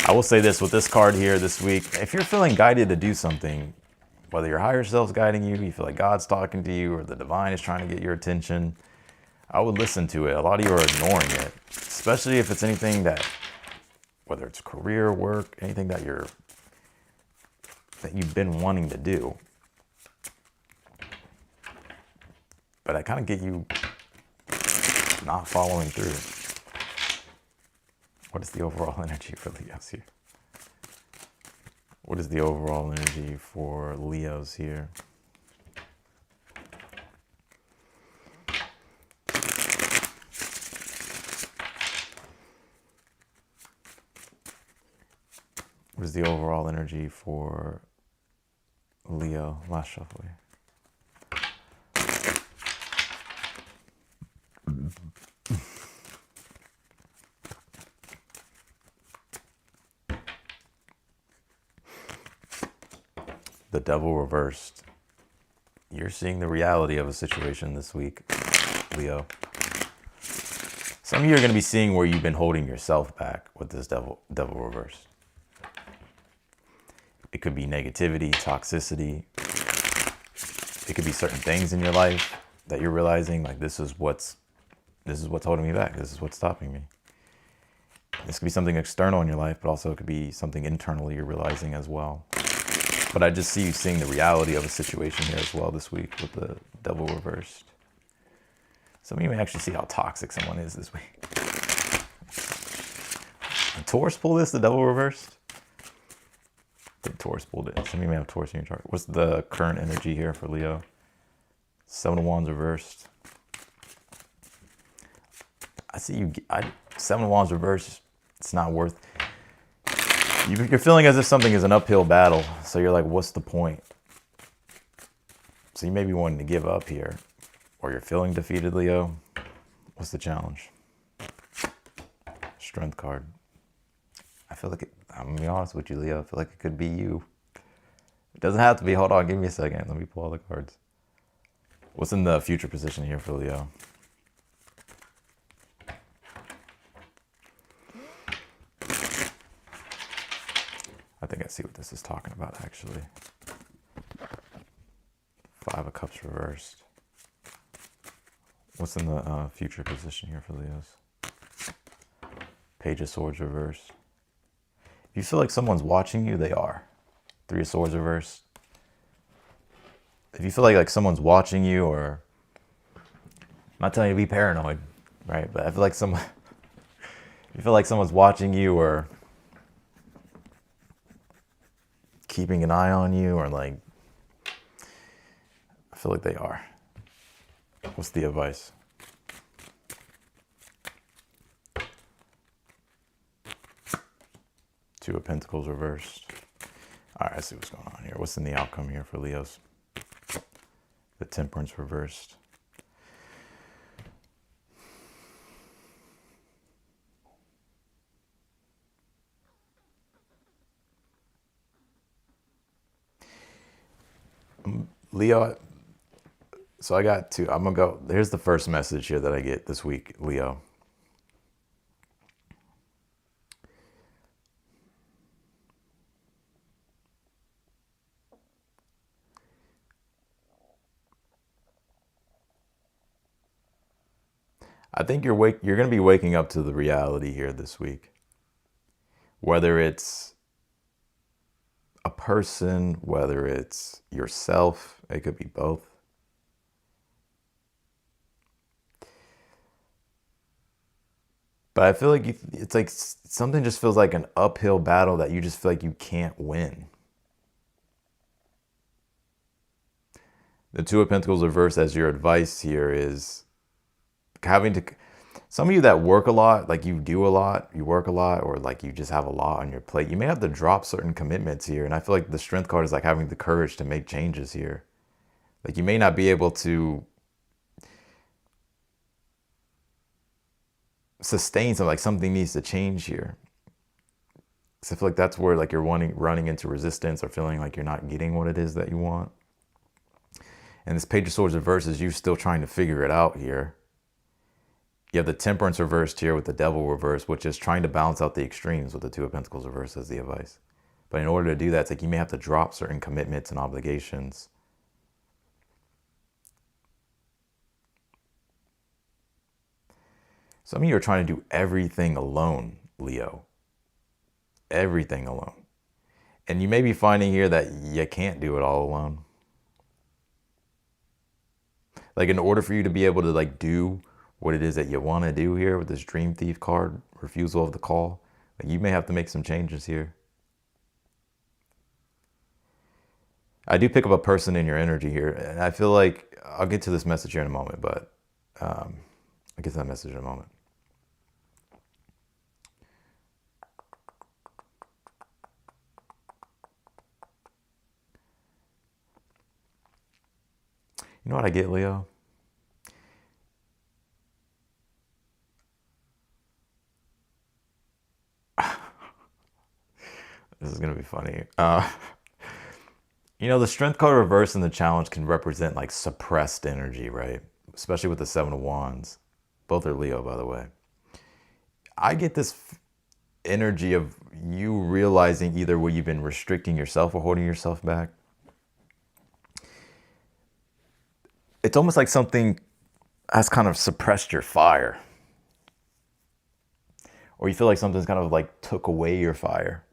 [SPEAKER 1] I will say this with this card here this week. If you're feeling guided to do something, whether your higher self's guiding you, you feel like God's talking to you, or the divine is trying to get your attention, I would listen to it. A lot of you are ignoring it, especially if it's anything that, whether it's career, work, anything that you've been wanting to do. But I kind of get you not following through. What is the overall energy for Leos here? What is the overall energy for Leos here? What is the overall energy for Leo? Last shuffle here. The Devil reversed. You're seeing the reality of a situation this week, Leo. Some of you are going to be seeing where you've been holding yourself back with this devil reversed. It could be negativity, toxicity. It could be certain things in your life that you're realizing, like this is what's holding me back. This is what's stopping me. This could be something external in your life, but also it could be something internally you're realizing as well. But I just see you seeing the reality of a situation here as well this week with the devil reversed. Some of you may actually see how toxic someone is this week. Did Taurus pull this, the devil reversed? I think Taurus pulled it. Some of you may have Taurus in your chart. What's the current energy here for Leo? 7 of Wands reversed. I see you. 7 of Wands reversed. It's not worth. You're feeling as if something is an uphill battle. So you're like, what's the point? So you may be wanting to give up here. Or you're feeling defeated, Leo. What's the challenge? Strength card. I feel like I'm going to be honest with you, Leo. I feel like it could be you. It doesn't have to be. Hold on. Give me a second. Let me pull all the cards. What's in the future position here for Leo? I think I see what this is talking about, actually. 5 of Cups reversed. What's in the future position here for Leos? Page of Swords reversed. If you feel like someone's watching you, they are. 3 of Swords reversed. If you feel like someone's watching you, or I'm not telling you to be paranoid, right? But I feel like you feel like someone's watching you or keeping an eye on you, or like, I feel like they are. What's the advice? Two of Pentacles reversed. All right, I see what's going on here. What's in the outcome here for Leos? The Temperance reversed. Leo, so I got two. I'm going to go. Here's the first message here that I get this week, Leo. I think you're going to be waking up to the reality here this week. Whether it's a person, whether it's yourself, it could be both. But I feel like it's like something just feels like an uphill battle that you just feel like you can't win. The Two of Pentacles reversed as your advice here is having to, some of you that work a lot, like you do a lot, you work a lot, or like you just have a lot on your plate, you may have to drop certain commitments here. And I feel like the Strength card is like having the courage to make changes here. Like you may not be able to sustain something, like something needs to change here. So I feel like that's where like you're running into resistance or feeling like you're not getting what it is that you want. And this Page of Swords reversed is you still trying to figure it out here. You have the Temperance reversed here with the Devil reversed, which is trying to balance out the extremes with the Two of Pentacles reversed as the advice. But in order to do that, it's like you may have to drop certain commitments and obligations. Some of you are trying to do everything alone, Leo. Everything alone. And you may be finding here that you can't do it all alone. Like in order for you to be able to like do what it is that you want to do here with this Dream Thief card, refusal of the call, like you may have to make some changes here. I do pick up a person in your energy here, and I feel like I'll get to this message here in a moment, but I'll get to that message in a moment. You know what I get, Leo? This is going to be funny. You know, the Strength card reverse and the challenge can represent like suppressed energy, right? Especially with the Seven of Wands. Both are Leo, by the way. I get this energy of you realizing either where you've been restricting yourself or holding yourself back. It's almost like something has kind of suppressed your fire. Or you feel like something's kind of like took away your fire.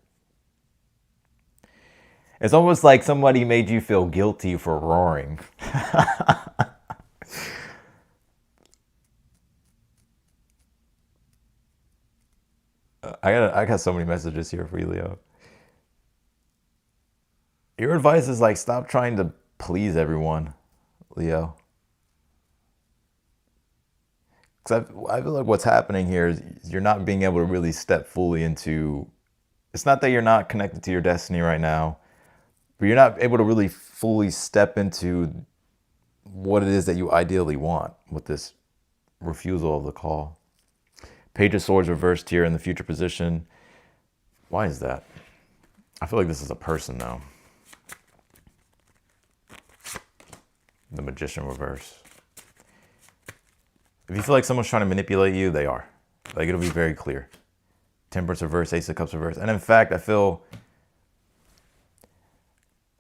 [SPEAKER 1] It's almost like somebody made you feel guilty for roaring. I got so many messages here for you, Leo. Your advice is like, stop trying to please everyone, Leo. Because I feel like what's happening here is you're not being able to really step fully into. It's not that you're not connected to your destiny right now, but you're not able to really fully step into what it is that you ideally want with this refusal of the call. Page of Swords reversed here in the future position. Why is that? I feel like this is a person though. The Magician reverse. If you feel like someone's trying to manipulate you, they are. Like, it'll be very clear. Temperance reverse, Ace of Cups reverse. And in fact, I feel,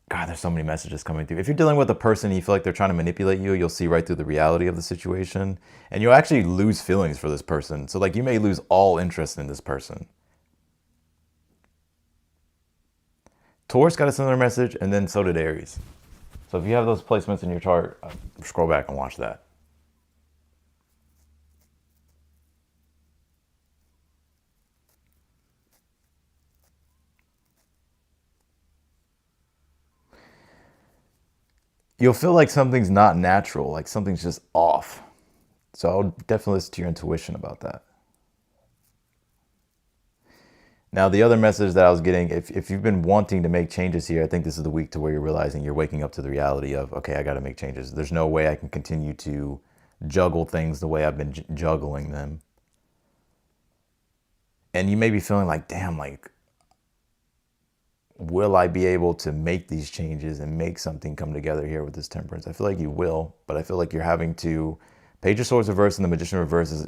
[SPEAKER 1] God, there's so many messages coming through. If you're dealing with a person and you feel like they're trying to manipulate you, you'll see right through the reality of the situation. And you'll actually lose feelings for this person. So like, you may lose all interest in this person. Taurus got a similar message, and then so did Aries. So if you have those placements in your chart, scroll back and watch that. You'll feel like something's not natural, like something's just off. So I'll definitely listen to your intuition about that. Now, the other message that I was getting, if you've been wanting to make changes here, I think this is the week to where you're realizing you're waking up to the reality of, okay, I got to make changes. There's no way I can continue to juggle things the way I've been juggling them. And you may be feeling like, damn, like, will I be able to make these changes and make something come together here with this Temperance? I feel like you will, but I feel like you're having to. Page of Swords reverse and the Magician reverse is,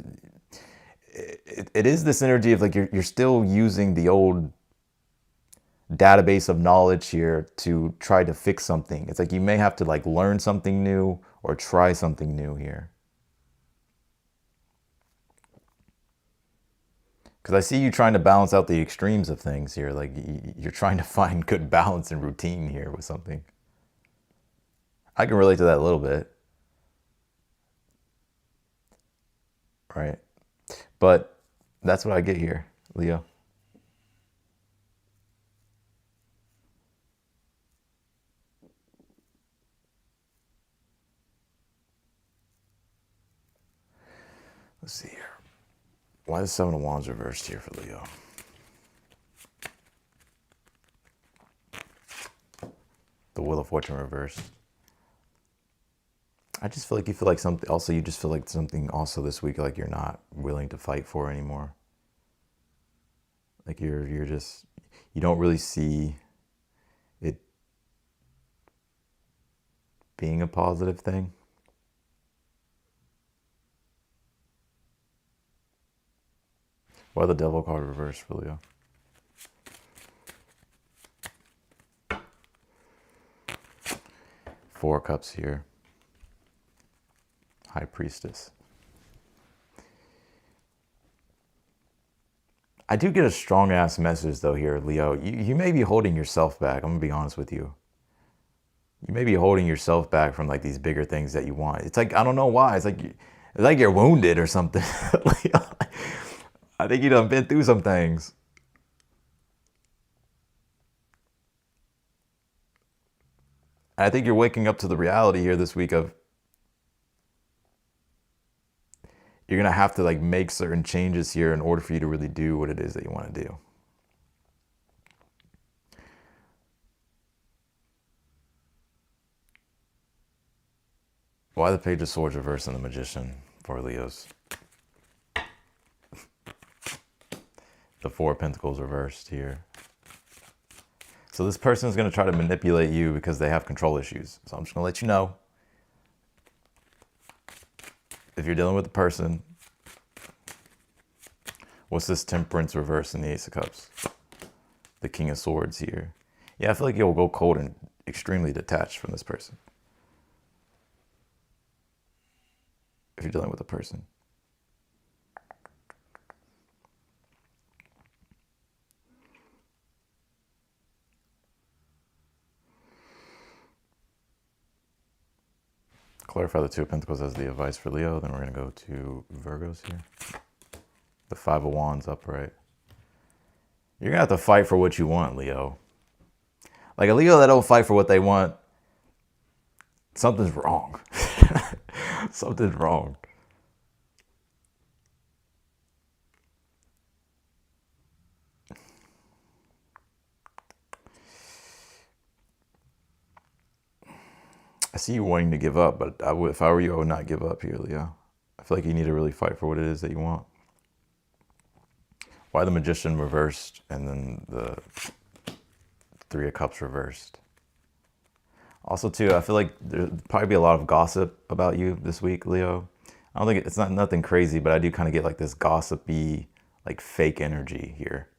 [SPEAKER 1] it is this energy of like you're still using the old database of knowledge here to try to fix something. It's like you may have to like learn something new or try something new here. Because I see you trying to balance out the extremes of things here. Like you're trying to find good balance and routine here with something. I can relate to that a little bit. Right? But that's what I get here, Leo. Let's see here. Why is 7 of Wands reversed here for Leo? The Wheel of Fortune reversed. I just feel like you feel like something. Also, you just feel like something also this week, like you're not willing to fight for anymore. Like you're just, you don't really see it being a positive thing. Why the Devil card reversed for Leo? Four of Cups here. High Priestess. I do get a strong ass message though here, Leo. You may be holding yourself back. I'm gonna be honest with you. You may be holding yourself back from like these bigger things that you want. It's like, I don't know why. It's like you're wounded or something. Leo, I think you done been through some things. I think you're waking up to the reality here this week of you're going to have to like make certain changes here in order for you to really do what it is that you want to do. Why the Page of Swords reversed and the Magician for Leos? The Four of Pentacles reversed here. So this person is going to try to manipulate you because they have control issues. So I'm just going to let you know. If you're dealing with a person, what's this Temperance reverse in the Ace of Cups? The King of Swords here. Yeah, I feel like you'll go cold and extremely detached from this person. If you're dealing with a person. clarify the Two of Pentacles as the advice for Leo. Then we're going to go to Virgos here. The Five of Wands upright. You're going to have to fight for what you want, Leo. Like a Leo that don't fight for what they want, something's wrong. Something's wrong. I see you wanting to give up, but if I were you, I would not give up here, Leo. I feel like you need to really fight for what it is that you want. Why the Magician reversed and then the Three of Cups reversed? Also, too, I feel like there'll probably be a lot of gossip about you this week, Leo. I don't think it's not nothing crazy, but I do kind of get like this gossipy, like fake energy here.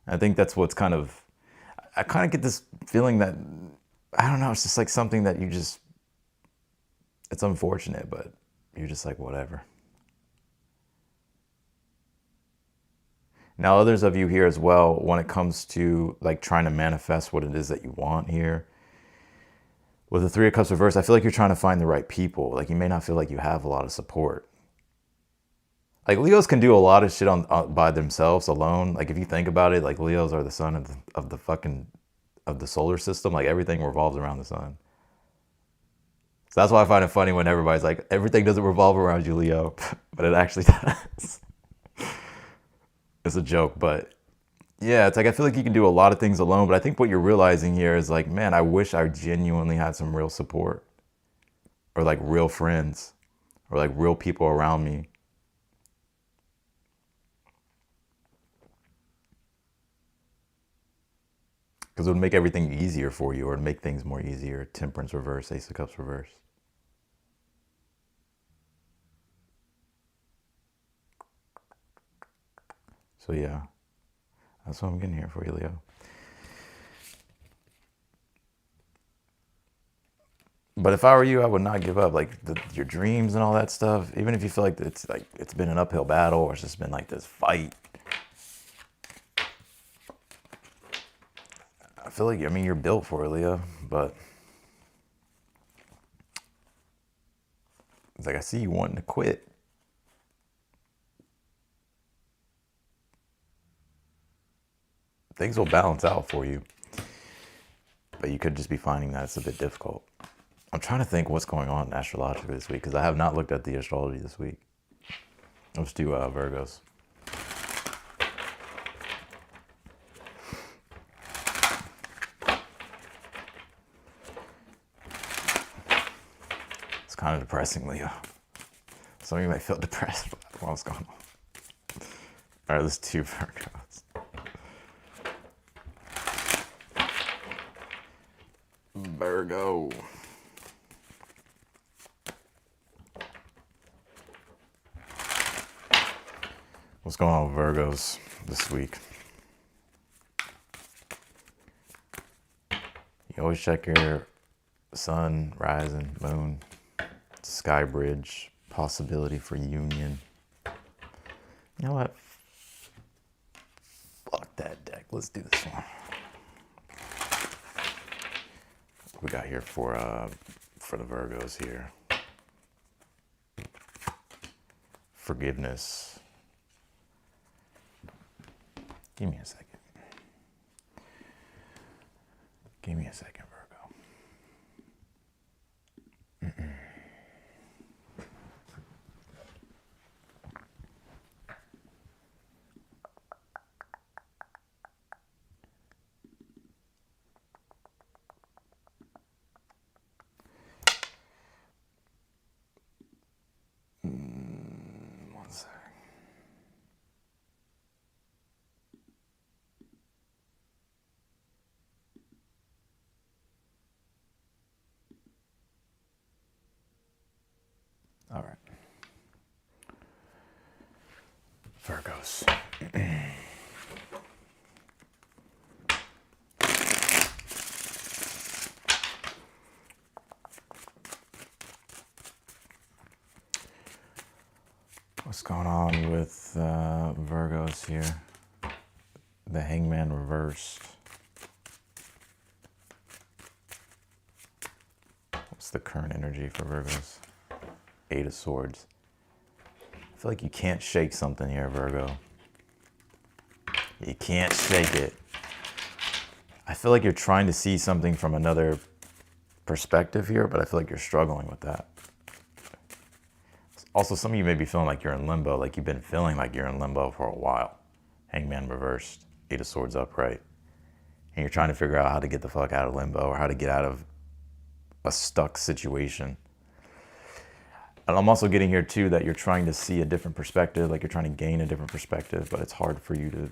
[SPEAKER 1] I think that's what's kind of, I kind of get this feeling that, I don't know, it's just like something that you just, it's unfortunate, but you're just like, whatever. Now, others of you here as well, when it comes to like trying to manifest what it is that you want here, with the Three of Cups reversed, I feel like you're trying to find the right people. Like you may not feel like you have a lot of support. Like Leos can do a lot of shit by themselves alone. Like if you think about it, like Leos are the sun of the solar system. Like everything revolves around the sun. So that's why I find it funny when everybody's like, everything doesn't revolve around you, Leo, but it actually does. It's a joke, but yeah, it's like I feel like you can do a lot of things alone, but I think what you're realizing here is like, man, I wish I genuinely had some real support or like real friends or like real people around me. Because it would make everything easier for you or make things more easier. Temperance reverse, Ace of Cups reverse. So yeah, that's what I'm getting here for you, Leo. But if I were you, I would not give up. Like your dreams and all that stuff, even if you feel like it's been an uphill battle or it's just been like this fight. I feel like, I mean, you're built for it, Leo, but it's like I see you wanting to quit. Things will balance out for you, but you could just be finding that it's a bit difficult. I'm trying to think what's going on astrologically this week because I have not looked at the astrology this week. Let's do Virgos. It's kind of depressing, Leo. Some of you might feel depressed by what's going on. All right, let's do Virgos. Virgo. What's going on with Virgos this week? You always check your sun, rising, moon, sky bridge, possibility for union. You know what? Fuck that deck. Let's do this one. We got here for the Virgos here. Forgiveness. Give me a second. Give me a second, Virgo. One sec. All right. Virgos. What's going on with Virgos here? The Hangman reversed. What's the current energy for Virgos? 8 of Swords. I feel like you can't shake something here, Virgo. You can't shake it. I feel like you're trying to see something from another perspective here, but I feel like you're struggling with that. Also, some of you may be feeling like you're in limbo, like you've been feeling like you're in limbo for a while. Hangman reversed, 8 of Swords upright. And you're trying to figure out how to get the fuck out of limbo or how to get out of a stuck situation. And I'm also getting here too that you're trying to see a different perspective, like you're trying to gain a different perspective, but it's hard for you to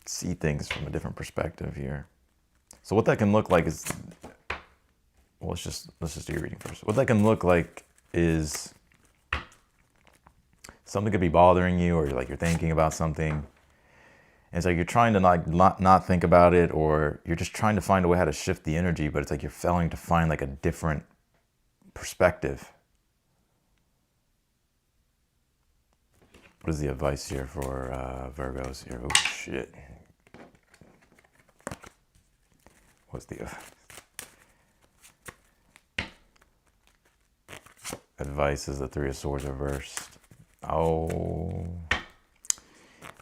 [SPEAKER 1] see things from a different perspective here. So what that can look like is, well, let's just do your reading first. What that can look like is something could be bothering you, or like you're thinking about something. And it's like you're trying to not think about it, or you're just trying to find a way how to shift the energy, but it's like you're failing to find like a different perspective. What is the advice here for Virgos here? Oh, shit. What's the advice is the 3 of Swords reversed. Oh,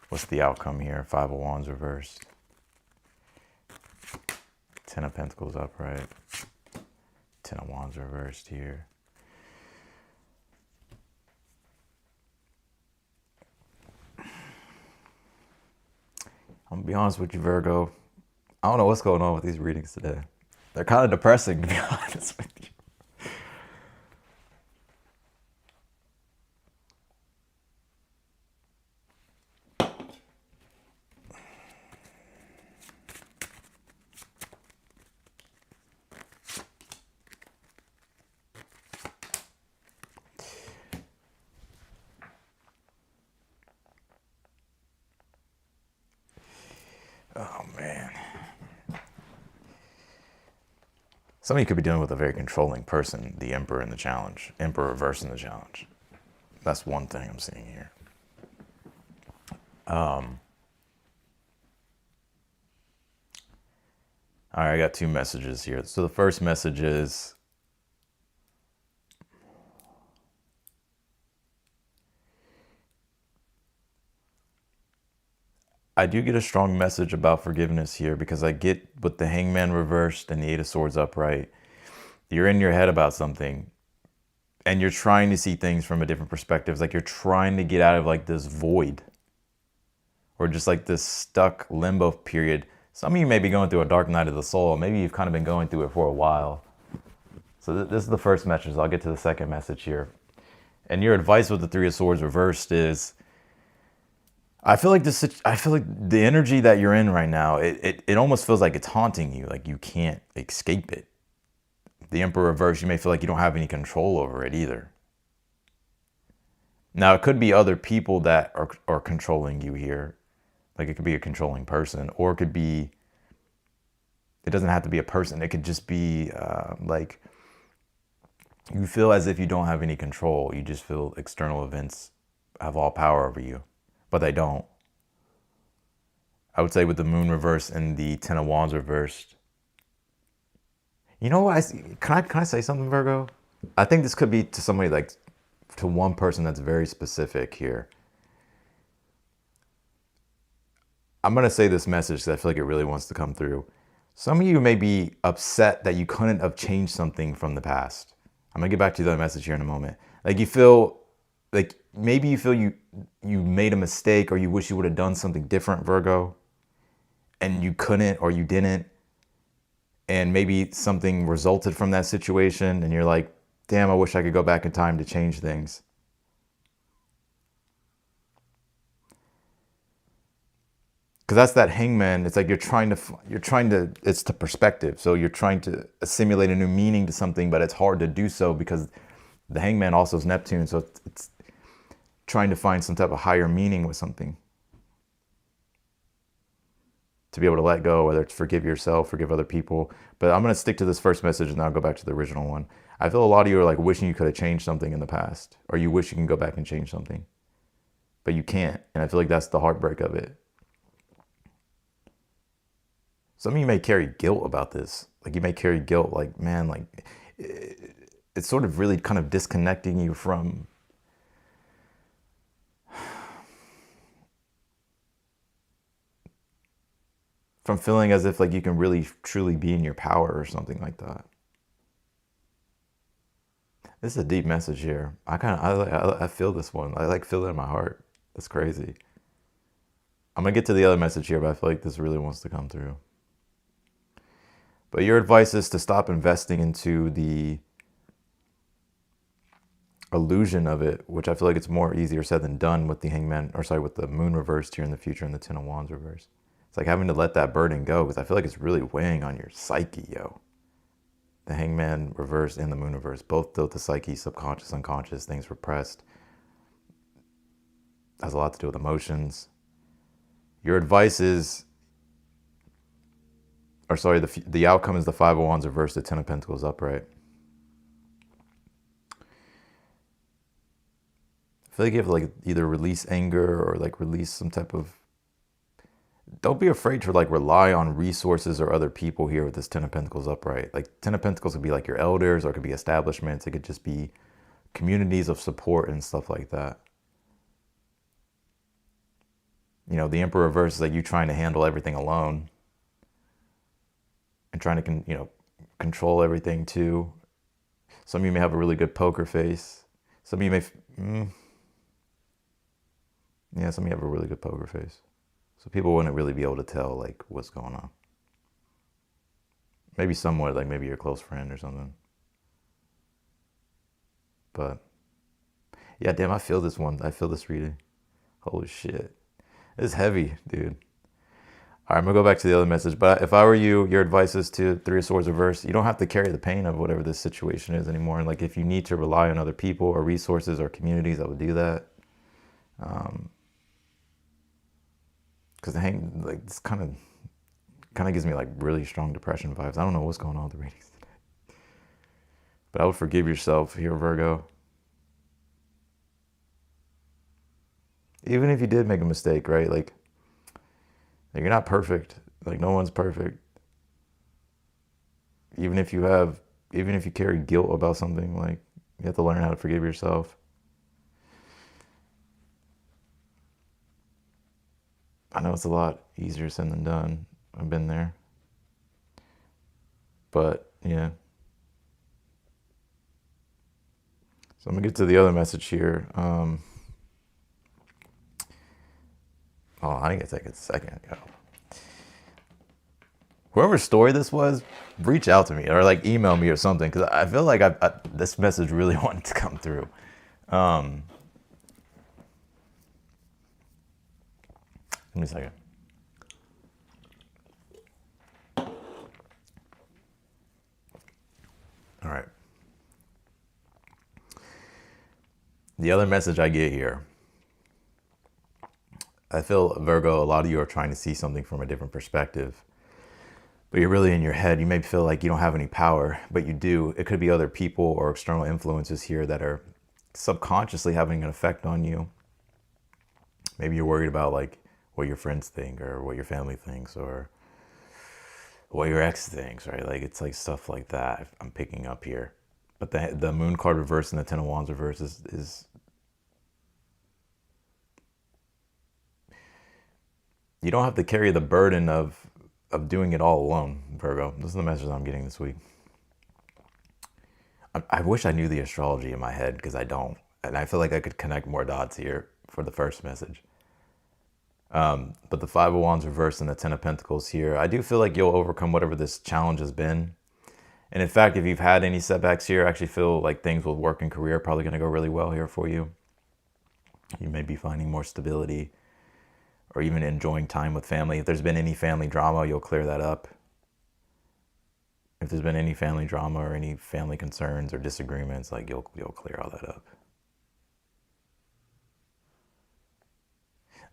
[SPEAKER 1] what's the outcome here? 5 of Wands reversed. 10 of Pentacles upright. 10 of Wands reversed here. I'm gonna be honest with you, Virgo. I don't know what's going on with these readings today. They're kind of depressing, to be honest with you. Oh, man. Some of you could be dealing with a very controlling person, the Emperor in the challenge. Emperor reversing the challenge. That's one thing I'm seeing here. All right, I got 2 messages here. So the first message is, I do get a strong message about forgiveness here, because I get with the Hangman reversed and the 8 of Swords upright, you're in your head about something and you're trying to see things from a different perspective. It's like you're trying to get out of like this void, or just like this stuck limbo period. Some of you may be going through a dark night of the soul. Maybe you've kind of been going through it for a while. So this is the first message. I'll get to the second message here. And your advice with the 3 of Swords reversed is, I feel like the energy that you're in right now, it almost feels like it's haunting you, like you can't escape it. The Emperor reverse, you may feel like you don't have any control over it either. Now, it could be other people that are controlling you here. Like it could be a controlling person, or it could be, it doesn't have to be a person. It could just be like you feel as if you don't have any control. You just feel external events have all power over you. But they don't. I would say with the Moon reversed and the 10 of Wands reversed. You know what? Can I say something, Virgo? I think this could be to somebody, like to one person that's very specific here. I'm going to say this message because I feel like it really wants to come through. Some of you may be upset that you couldn't have changed something from the past. I'm going to get back to the message here in a moment. Like you feel like maybe you feel you made a mistake, or you wish you would have done something different, Virgo, and you couldn't, or you didn't, and maybe something resulted from that situation, and you're like, damn, I wish I could go back in time to change things. Because that's that Hangman. It's like you're trying to, it's the perspective. So you're trying to assimilate a new meaning to something, but it's hard to do so because the Hangman also is Neptune. So it's trying to find some type of higher meaning with something. To be able to let go, whether it's forgive yourself, forgive other people. But I'm going to stick to this first message and then I'll go back to the original one. I feel a lot of you are like wishing you could have changed something in the past, or you wish you can go back and change something, but you can't. And I feel like that's the heartbreak of it. Some of you may carry guilt about this. Like you may carry guilt, like, man, like it's sort of really kind of disconnecting you from feeling as if like you can really truly be in your power or something like that. This is a deep message here. I feel this one. I like feel it in my heart. That's crazy. I'm gonna get to the other message here, but I feel like this really wants to come through. But your advice is to stop investing into the illusion of it, which I feel like it's more easier said than done with the Hangman, or sorry, with the Moon reversed here in the future and the Ten of Wands reversed. It's like having to let that burden go, because I feel like it's really weighing on your psyche, yo. The Hangman reversed and the Moon reversed both deal with the psyche, subconscious, unconscious, things repressed. Has a lot to do with emotions. Your advice is, or sorry, the outcome is the Five of Wands reversed, the Ten of Pentacles upright. I feel like you have to like either release anger or like release some type of, don't be afraid to like rely on resources or other people here with this Ten of Pentacles upright. Like Ten of Pentacles could be like your elders, or it could be establishments. It could just be communities of support and stuff like that. You know, the Emperor reverse is like you trying to handle everything alone and trying to, you know, control everything too. Some of you may have a really good poker face. Some of you may, yeah, some of you have a really good poker face. So people wouldn't really be able to tell like what's going on. Maybe somewhat, like maybe your close friend or something. But yeah, damn, I feel this one. I feel this reading. Holy shit. It's heavy, dude. All right, I'm gonna go back to the other message. But if I were you, your advice is to Three of Swords reverse. You don't have to carry the pain of whatever this situation is anymore. And like if you need to rely on other people or resources or communities, I would do that. Because like this kind of gives me like really strong depression vibes. I don't know what's going on with the readings today. But I would forgive yourself here, Virgo. Even if you did make a mistake, right? Like you're not perfect. Like no one's perfect. Even if you carry guilt about something, like you have to learn how to forgive yourself. I know it's a lot easier said than done. I've been there. But yeah. So I'm gonna get to the other message here. Oh, I think it's like a second ago. Whoever's story this was, reach out to me or like email me or something, because I feel like this message really wanted to come through. Give me a second. All right. The other message I get here, I feel, Virgo, a lot of you are trying to see something from a different perspective, but you're really in your head. You may feel like you don't have any power, but you do. It could be other people or external influences here that are subconsciously having an effect on you. Maybe you're worried about like what your friends think or what your family thinks or what your ex thinks, right? Like it's like stuff like that I'm picking up here. But the Moon card reverse and the Ten of Wands reverse is you don't have to carry the burden of doing it all alone, Virgo. This is the message I'm getting this week. I wish I knew the astrology in my head, because I don't. And I feel like I could connect more dots here for the first message. But the Five of Wands reversed and the Ten of Pentacles here, I do feel like you'll overcome whatever this challenge has been. And in fact, if you've had any setbacks here, I actually feel like things with work and career are probably going to go really well here for you. You may be finding more stability or even enjoying time with family. If there's been any family drama, you'll clear that up. If there's been any family drama or any family concerns or disagreements, like you'll clear all that up.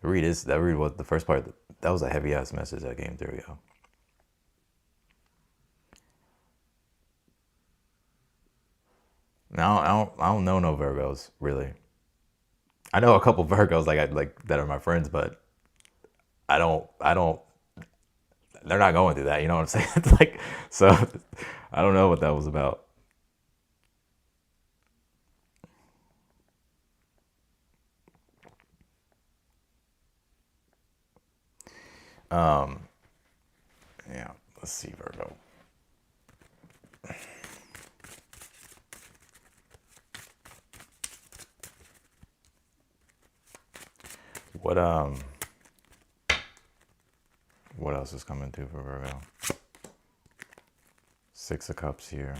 [SPEAKER 1] That read was the first part. That was a heavy ass message that came through, yo. Now I don't know no Virgos really. I know a couple Virgos like that are my friends, but I don't. They're not going through that. You know what I'm saying? It's like, so I don't know what that was about. Yeah, let's see, Virgo. What else is coming through for Virgo? Six of Cups here.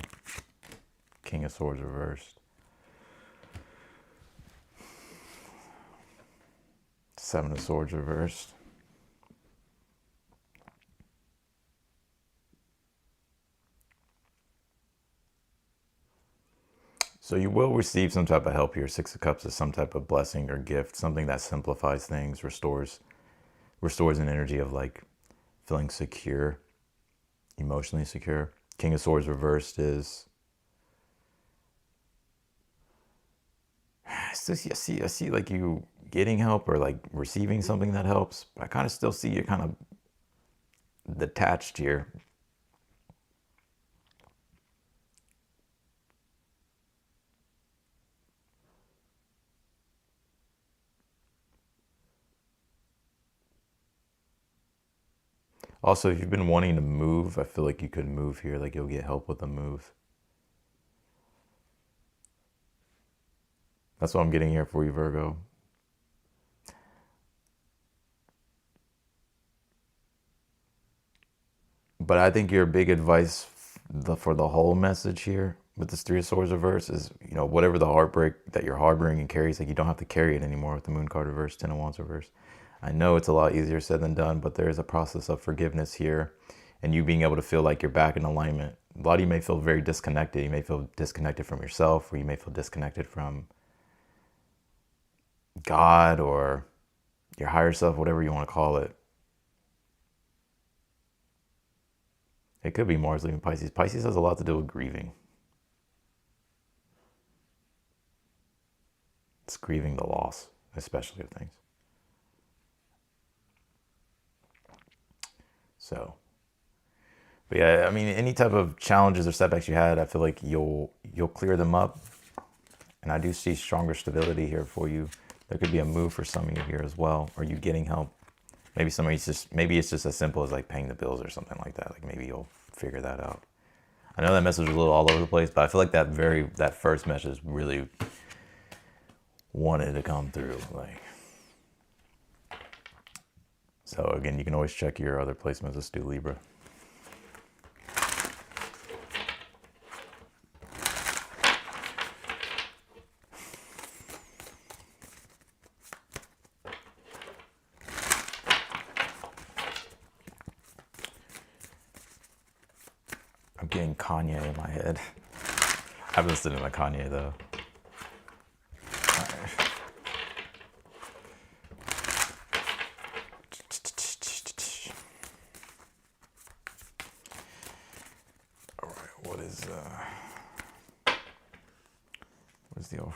[SPEAKER 1] King of Swords reversed. Seven of Swords reversed. So you will receive some type of help here. Six of Cups is some type of blessing or gift, something that simplifies things, restores an energy of like feeling secure, emotionally secure. King of Swords reversed is, I see like you getting help or like receiving something that helps. But I kind of still see you kind of detached here. Also, if you've been wanting to move, I feel like you could move here. Like you'll get help with the move. That's what I'm getting here for you, Virgo. But I think your big advice for the whole message here with this Three of Swords reverse is, you know, whatever the heartbreak that you're harboring and carries, like you don't have to carry it anymore with the Moon card reverse, Ten of Wands reverse. I know it's a lot easier said than done, but there is a process of forgiveness here and you being able to feel like you're back in alignment. A lot of you may feel very disconnected. You may feel disconnected from yourself, or you may feel disconnected from God or your higher self, whatever you want to call it. It could be Mars leaving Pisces. Pisces has a lot to do with grieving. It's grieving the loss, especially of things. So, but yeah, I mean, any type of challenges or setbacks you had, I feel like you'll clear them up. And I do see stronger stability here for you. There could be a move for some of you here as well. Or you getting help. Maybe it's just as simple as like paying the bills or something like that. Like maybe you'll figure that out. I know that message was a little all over the place, but I feel like that first message really wanted to come through. Like, so again, you can always check your other placements. Let's do Libra. I'm getting Kanye in my head. I've been listening to Kanye though. What is the overall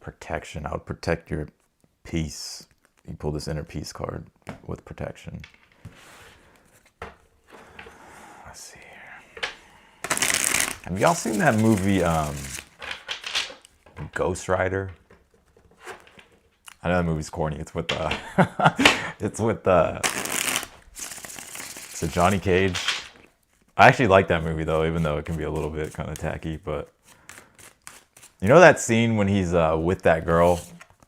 [SPEAKER 1] protection? I would protect your peace. You pull this inner peace card with protection. Let's see here. Have y'all seen that movie Ghost Rider? I know that movie's corny. It's with so Johnny Cage. I actually like that movie though, even though it can be a little bit kind of tacky. But you know that scene when he's with that girl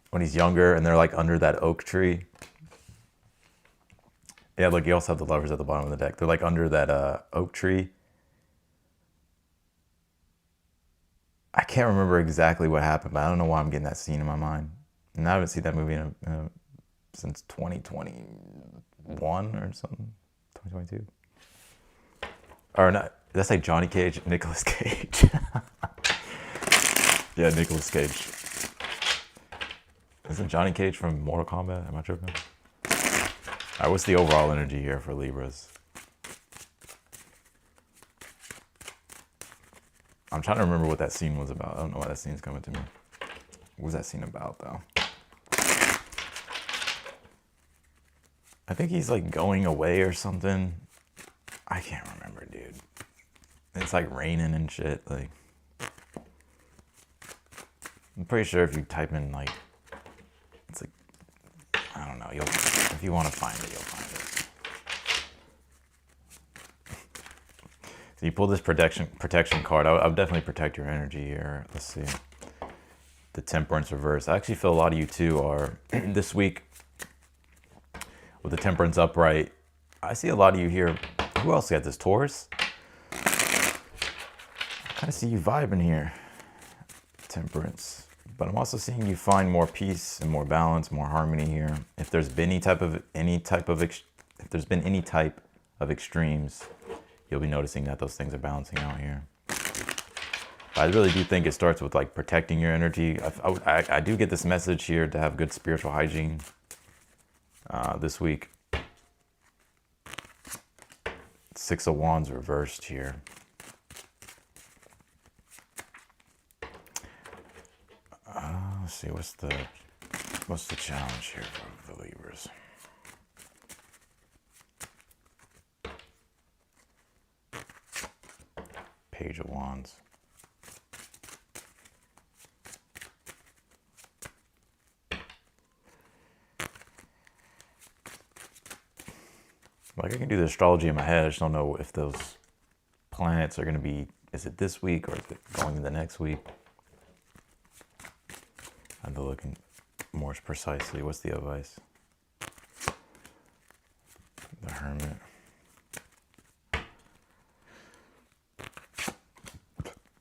[SPEAKER 1] when he's younger and they're like under that oak tree? Yeah, look, you also have the lovers at the bottom of the deck. They're like under that oak tree. I can't remember exactly what happened, but I don't know why I'm getting that scene in my mind. And I haven't seen that movie since 2021 or something, 2022. Or not, did I say Johnny Cage? Nicolas Cage. Yeah, Nicolas Cage. Isn't Johnny Cage from Mortal Kombat? Am I tripping? All right, what's the overall energy here for Libras? I'm trying to remember what that scene was about. I don't know why that scene's coming to me. What was that scene about, though? I think he's like going away or something. I can't remember, dude. It's like raining and shit. Like, I'm pretty sure if you type in like, it's like, I don't know. If you want to find it, you'll find it. So you pull this protection card. I would definitely protect your energy here. Let's see. The Temperance reverse. I actually feel a lot of you too are this week with the Temperance upright. I see a lot of you here. Who else got this? Taurus? I kind of see you vibing here. Temperance. But I'm also seeing you find more peace and more balance, more harmony here. If there's been any type of extremes, you'll be noticing that those things are balancing out here. But I really do think it starts with like protecting your energy. I do get this message here to have good spiritual hygiene this week. Six of Wands reversed here. Let's see, what's the challenge here for the Libras? Page of Wands. Like I can do the astrology in my head. I just don't know if those planets are going to be, is it this week or is it going into next week? I'm looking more precisely. What's the advice? The Hermit.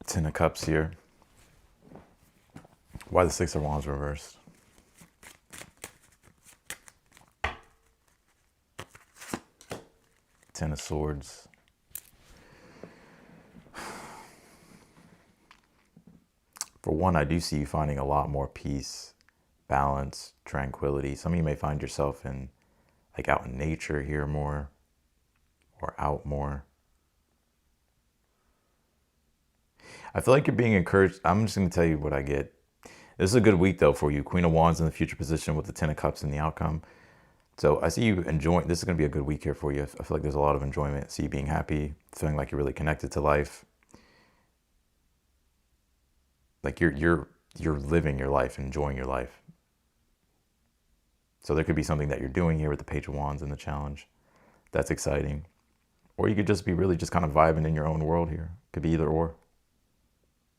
[SPEAKER 1] Ten of Cups here. Why the Six of Wands reversed? Ten of Swords. For one, I do see you finding a lot more peace, balance, tranquility. Some of you may find yourself in, like out in nature here more, or out more. I feel like you're being encouraged. I'm just going to tell you what I get. This is a good week though for you. Queen of Wands in the future position with the Ten of Cups in the outcome. So I see you enjoying, this is going to be a good week here for you. I feel like there's a lot of enjoyment. I see you being happy, feeling like you're really connected to life. Like you're living your life, enjoying your life. So there could be something that you're doing here with the Page of Wands and the challenge. That's exciting. Or you could just be really just kind of vibing in your own world here. Could be either or.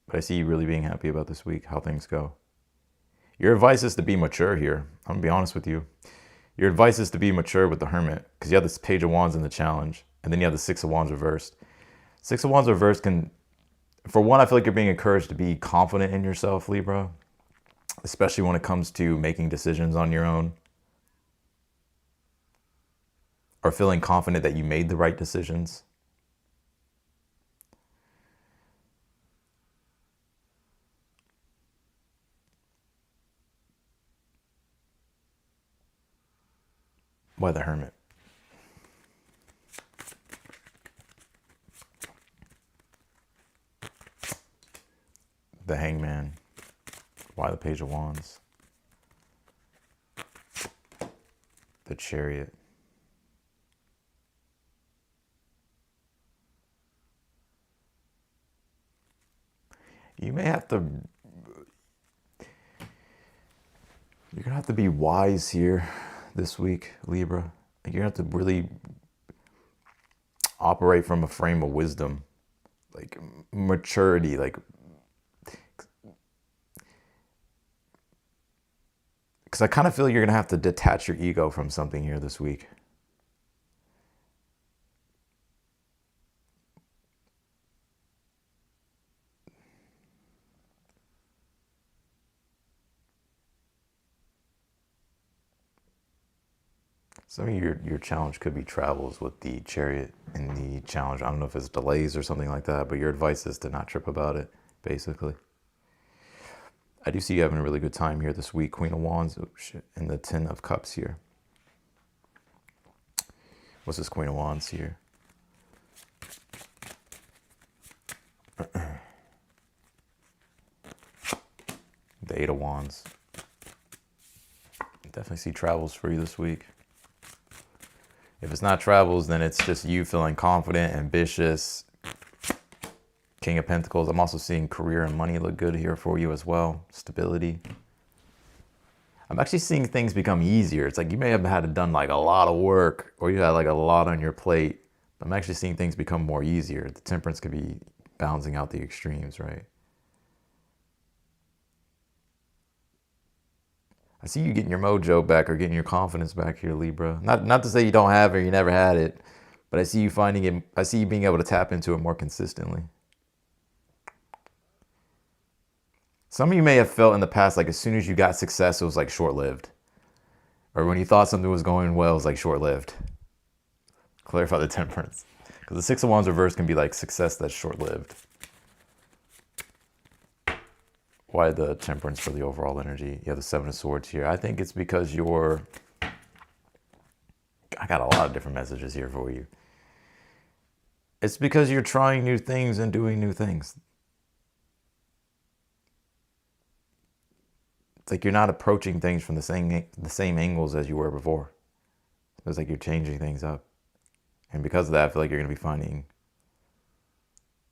[SPEAKER 1] But I see you really being happy about this week, how things go. Your advice is to be mature here. I'm going to be honest with you. Your advice is to be mature with the Hermit, because you have this Page of Wands in the challenge, and then you have the Six of Wands reversed. Six of Wands reversed can, for one, I feel like you're being encouraged to be confident in yourself, Libra, especially when it comes to making decisions on your own, or feeling confident that you made the right decisions. Why the Hermit? The Hangman. Why the Page of Wands? The Chariot. You may have to, you're gonna have to be wise here this week, Libra. You're gonna have to really operate from a frame of wisdom, like maturity, like, because I kind of feel you're gonna have to detach your ego from something here this week. Some of your challenge could be travels with the Chariot in the challenge. I don't know if it's delays or something like that, but your advice is to not trip about it, basically. I do see you having a really good time here this week. Queen of Wands, oh shit, and the Ten of Cups here. What's this Queen of Wands here? The Eight of Wands. Definitely see travels for you this week. If it's not travels, then it's just you feeling confident, ambitious. King of Pentacles. I'm also seeing career and money look good here for you as well. Stability. I'm actually seeing things become easier. It's like you may have had done like a lot of work or you had like a lot on your plate. But I'm actually seeing things become more easier. The temperance could be balancing out the extremes, right? I see you getting your mojo back or getting your confidence back here, Libra. Not to say you don't have it or you never had it, but I see you finding it. I see you being able to tap into it more consistently. Some of you may have felt in the past like as soon as you got success, it was like short-lived. Or when you thought something was going well, it was like short-lived. Clarify the temperance. Because the Six of Wands reverse can be like success that's short-lived. Why the temperance for the overall energy? You have the Seven of Swords here. I think it's because you're... I got a lot of different messages here for you. It's because you're trying new things and doing new things. It's like you're not approaching things from the same angles as you were before. It's like you're changing things up. And because of that, I feel like you're going to be finding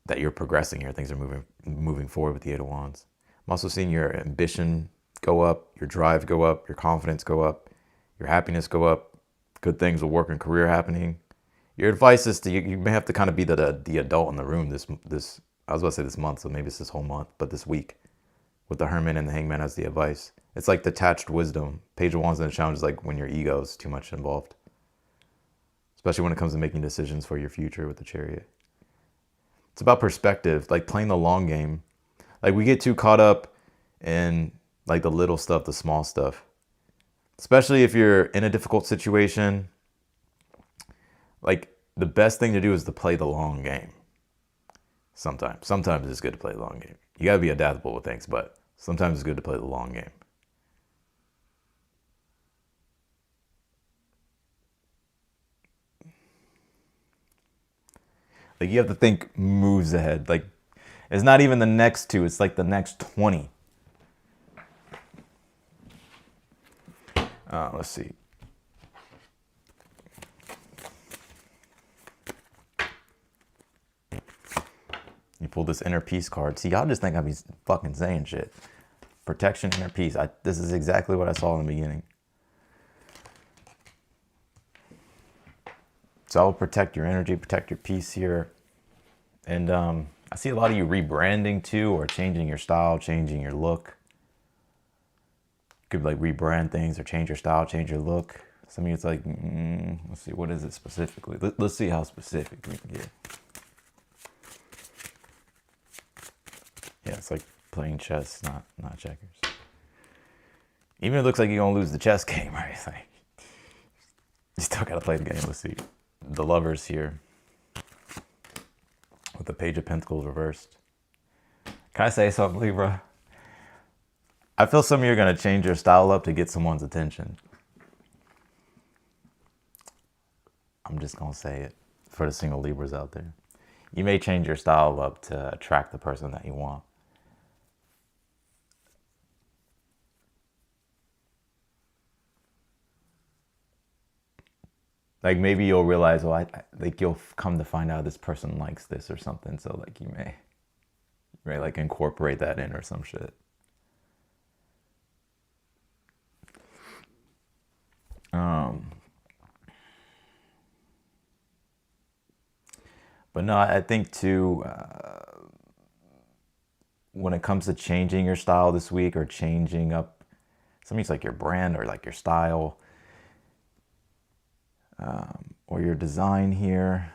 [SPEAKER 1] that you're progressing here. Things are moving forward with the Eight of Wands. I'm also seeing your ambition go up, your drive go up, your confidence go up, your happiness go up. Good things will work in career happening. Your advice is to, you may have to kind of be the adult in the room this, I was about to say this month, so maybe it's this whole month, but this week. With the Hermit and the Hangman as the advice. It's like detached wisdom. Page of Wands in the challenge is like when your ego is too much involved. Especially when it comes to making decisions for your future with the Chariot. It's about perspective, like playing the long game. Like we get too caught up in like the little stuff, the small stuff. Especially if you're in a difficult situation. Like the best thing to do is to play the long game. Sometimes it's good to play the long game. You gotta be adaptable with things, but sometimes it's good to play the long game. Like you have to think moves ahead. Like it's not even the next two, it's like the next 20. Let's see. You pulled this inner peace card. See, y'all just think I be fucking saying shit. Protection, inner peace. This is exactly what I saw in the beginning. So I will protect your energy, protect your peace here. And I see a lot of you rebranding too, or changing your style, changing your look. You could like rebrand things or change your style, change your look. Some of you it's like, let's see, what is it specifically? Let's see how specific we can get. Yeah, it's like playing chess, not checkers. Even it looks like you're gonna lose the chess game, right? It's like, you still gotta play the game. Let's see. The Lovers here. With the Page of Pentacles reversed. Can I say something, Libra? I feel some of you are gonna change your style up to get someone's attention. I'm just gonna say it for the single Libras out there. You may change your style up to attract the person that you want. Like maybe you'll realize, well, like you'll come to find out this person likes this or something. So like you may like incorporate that in or some shit. But no, I think too, when it comes to changing your style this week or changing up, something's like your brand or like your style, or your design here.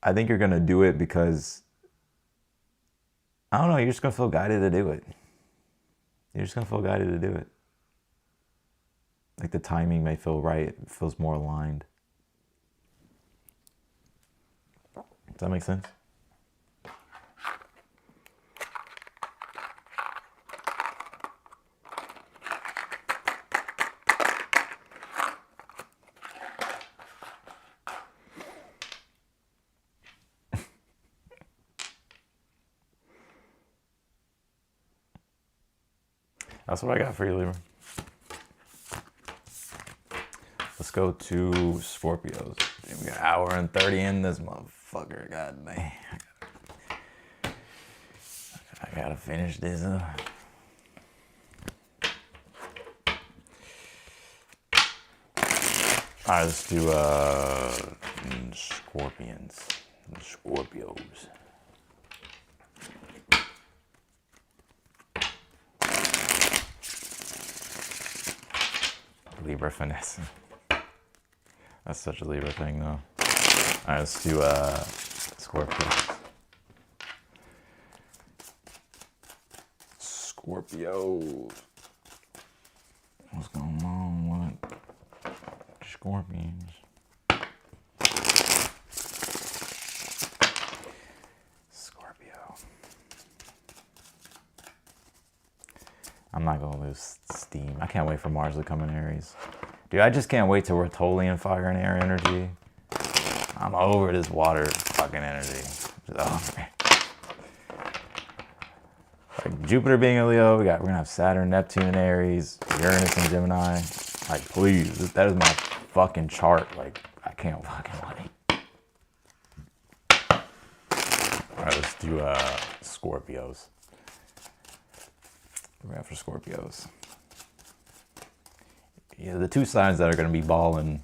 [SPEAKER 1] I think you're going to do it because, I don't know, you're just going to feel guided to do it. You're just going to feel guided to do it. Like the timing may feel right. It feels more aligned. Does that make sense? That's what I got for you, Libra. Let's go to Scorpios. We got an hour and 30 in this motherfucker. God damn. I gotta finish this up. All right, let's do Scorpions, Scorpios. Libra finesse. That's such a Libra thing, though. All right, let's do Scorpios. Scorpios. What's going on with Scorpions? Scorpio. I'm not gonna lose steam. I can't wait for Mars to come in Aries. Dude, I just can't wait till we're totally in fire and air energy. I'm over this water fucking energy. Oh, man. Like Jupiter being a Leo, we're gonna have Saturn, Neptune in Aries, Uranus and Gemini. Like, please, that is my fucking chart. Like, I can't fucking wait. All right, let's do Scorpios. We're going for Scorpios. Yeah, the two signs that are going to be balling.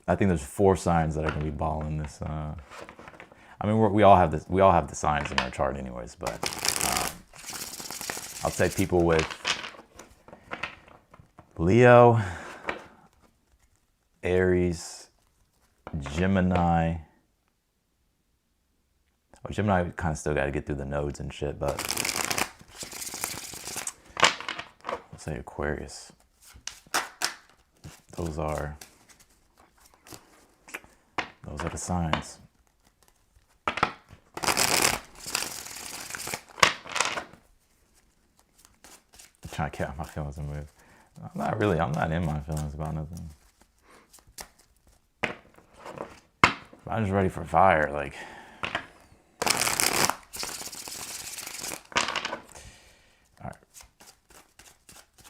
[SPEAKER 1] I think there's 4 signs that are going to be balling this. I mean, we all have this. We all have the signs in our chart, anyways. But I'll say people with Leo, Aries, Gemini. Well, Gemini kind of still got to get through the nodes and shit, but I'll say Aquarius. Those are the signs. I'm trying to get out my feelings and move. I'm not in my feelings about nothing. I'm just ready for fire, like. Alright.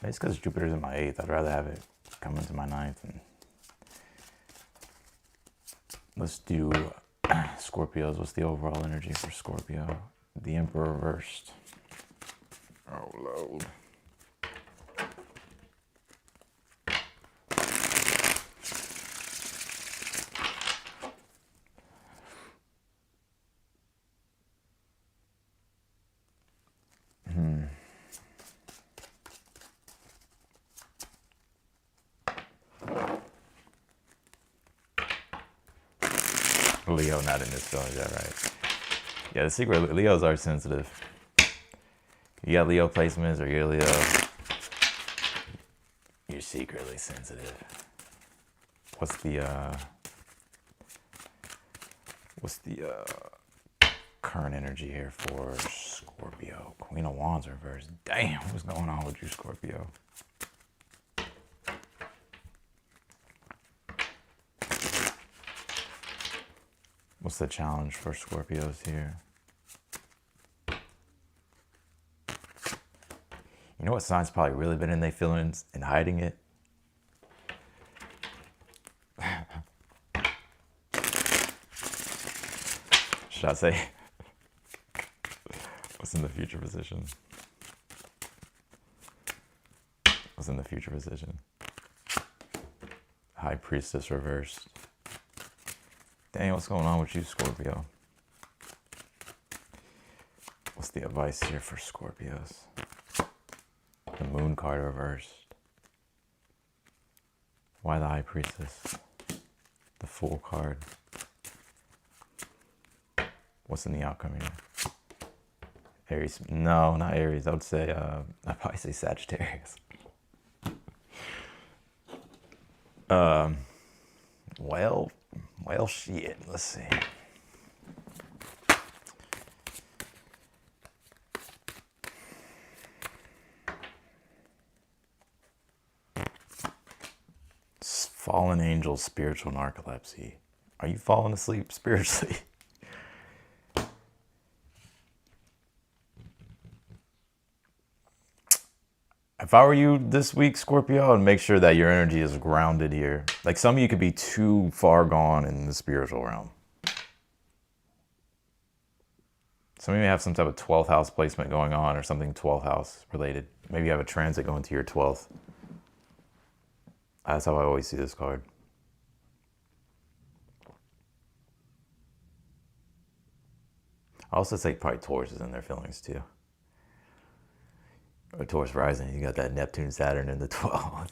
[SPEAKER 1] Maybe it's because Jupiter's in my 8th. I'd rather have it come into my 9th. And let's do Scorpios. What's the overall energy for Scorpio? The Emperor reversed. Oh, Lord. Leo not in this film, is that right? Yeah, the secret, Leos are sensitive. You got Leo placements or you're Leo, you're secretly sensitive. What's the current energy here for Scorpio? Queen of Wands reversed. Damn, what's going on with you, Scorpio? What's the challenge for Scorpios here? You know what sign's probably really been in their feelings and hiding it? Should I say? What's in the future position? What's in the future position? High Priestess reversed. Dang, what's going on with you, Scorpio? What's the advice here for Scorpios? The Moon card reversed. Why the High Priestess? The Fool card. What's in the outcome here? Aries. No, not Aries. I would say, I'd probably say Sagittarius. Well, shit. Let's see. Fallen angel, spiritual narcolepsy. Are you falling asleep spiritually? If I were you this week, Scorpio, I'd make sure that your energy is grounded here. Like some of you could be too far gone in the spiritual realm. Some of you may have some type of 12th house placement going on or something 12th house related. Maybe you have a transit going to your 12th. That's how I always see this card. I also say probably Taurus is in their feelings too. Or Taurus rising, you got that Neptune, Saturn in the 12th.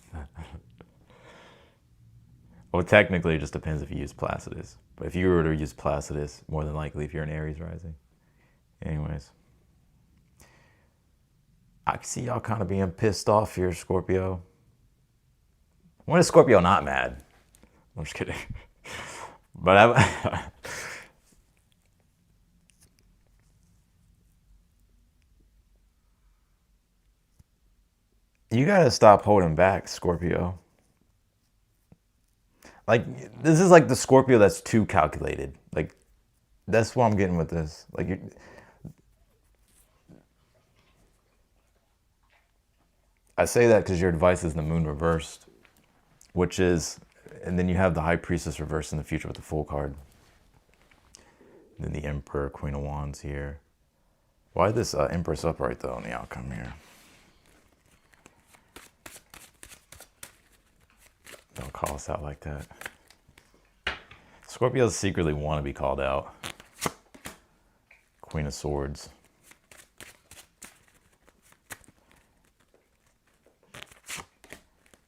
[SPEAKER 1] Well, technically it just depends if you use Placidus. But if you were to use Placidus, more than likely if you're an Aries rising. Anyways. I can see y'all kind of being pissed off here, Scorpio. When is Scorpio not mad? I'm just kidding. But you gotta stop holding back, Scorpio. Like, this is like the Scorpio that's too calculated. Like, that's what I'm getting with this. Like, I say that because your advice is the moon reversed, which is, and then you have the high priestess reversed in the future with the full card. Then the emperor, queen of wands here. Why this empress upright though in the outcome here? Don't call us out like that. Scorpios secretly want to be called out. Queen of Swords.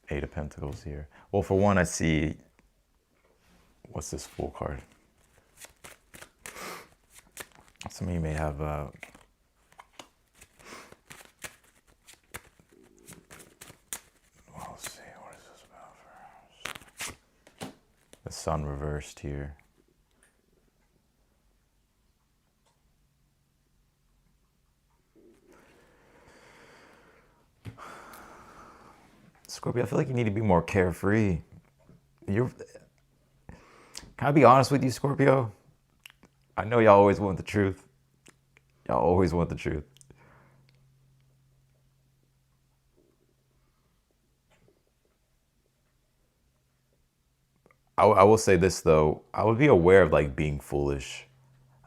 [SPEAKER 1] Eight of Pentacles here. Well, for one, I see, what's this full card? Some of you may have let's see, what is this about for the sun reversed here. Scorpio, I feel like you need to be more carefree. Can I be honest with you, Scorpio? I know y'all always want the truth. Y'all always want the truth. I will say this though, I would be aware of like being foolish.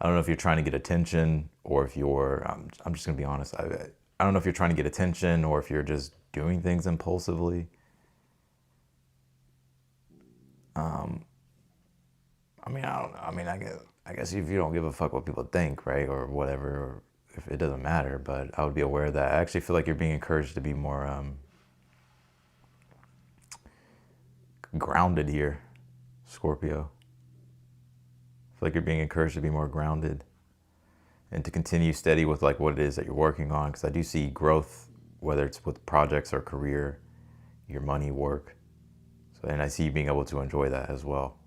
[SPEAKER 1] I don't know if you're trying to get attention or if you're, I'm just gonna be honest. I don't know if you're trying to get attention or if you're just doing things impulsively. I guess if you don't give a fuck what people think, right, or whatever, or if it doesn't matter, but I would be aware of that. I actually feel like you're being encouraged to be more grounded here, Scorpio. I feel like you're being encouraged to be more grounded and to continue steady with like what it is that you're working on, because I do see growth, whether it's with projects or career, your money, work. So, and I see you being able to enjoy that as well.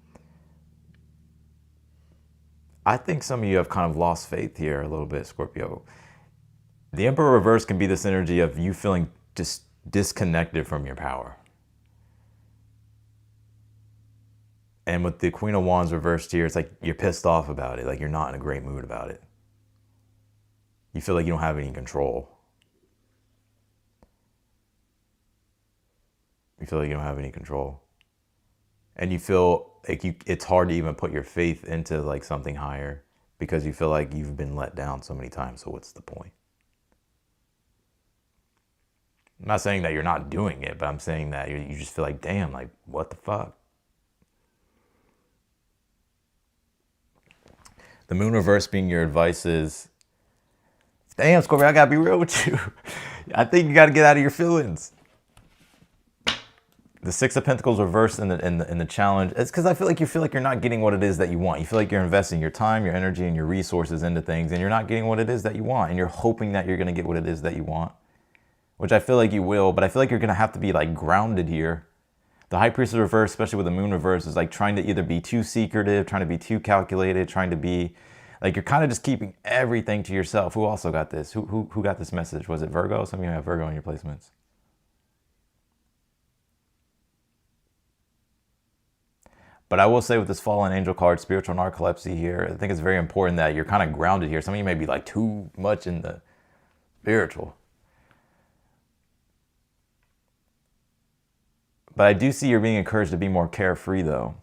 [SPEAKER 1] I think some of you have kind of lost faith here a little bit, Scorpio. The Emperor reverse can be this energy of you feeling just disconnected from your power. And with the Queen of Wands reversed here, it's like you're pissed off about it. Like you're not in a great mood about it. You feel like you don't have any control. You feel like you don't have any control. And you feel like it's hard to even put your faith into like something higher because you feel like you've been let down so many times. So what's the point? I'm not saying that you're not doing it, but I'm saying that you just feel like, damn, like what the fuck? The moon reverse being your advice is, damn, Scorpio, I gotta be real with you. I think you gotta get out of your feelings. The Six of Pentacles reversed in the challenge. It's because I feel like you're not getting what it is that you want. You feel like you're investing your time, your energy, and your resources into things, and you're not getting what it is that you want. And you're hoping that you're going to get what it is that you want, which I feel like you will. But I feel like you're going to have to be like grounded here. The High Priestess reverse, especially with the Moon reverse, is like trying to either be too secretive, trying to be too calculated, trying to be like you're kind of just keeping everything to yourself. Who also got this? Who got this message? Was it Virgo? Some of you have Virgo in your placements. But I will say with this fallen angel card, spiritual narcolepsy here, I think it's very important that you're kind of grounded here. Some of you may be like too much in the spiritual. But I do see you're being encouraged to be more carefree though.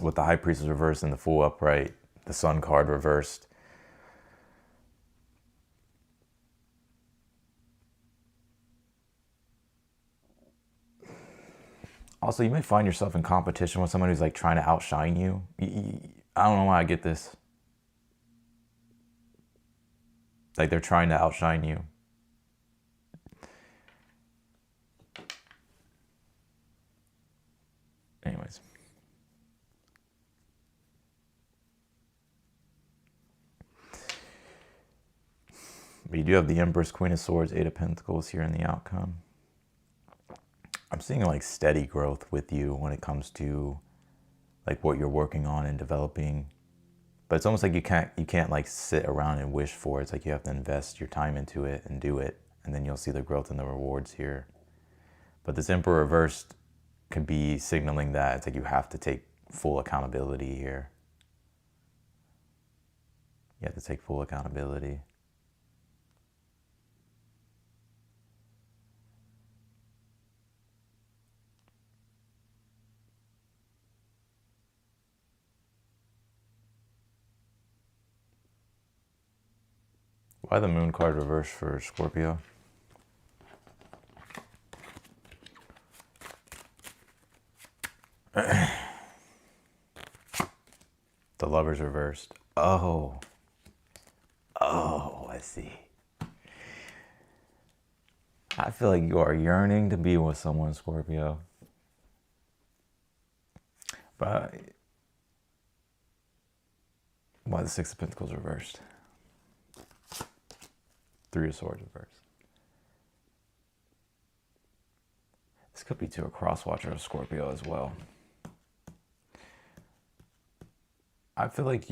[SPEAKER 1] With the High Priestess reversed and the Fool upright, the Sun card reversed. Also, you may find yourself in competition with someone who's like trying to outshine you. I don't know why I get this. Like they're trying to outshine you. Anyways. But you do have the Empress, Queen of Swords, Eight of Pentacles here in the outcome. I'm seeing like steady growth with you when it comes to like what you're working on and developing. But it's almost like you can't like sit around and wish for it. It's like you have to invest your time into it and do it, and then you'll see the growth and the rewards here. But this Emperor reversed could be signaling that it's like you have to take full accountability here. You have to take full accountability. Why the Moon card reversed for Scorpio? The Lovers reversed. Oh, I see. I feel like you are yearning to be with someone, Scorpio. But why the Six of Pentacles reversed? Three of Swords reversed. This could be to a cross-watcher of Scorpio as well. I feel like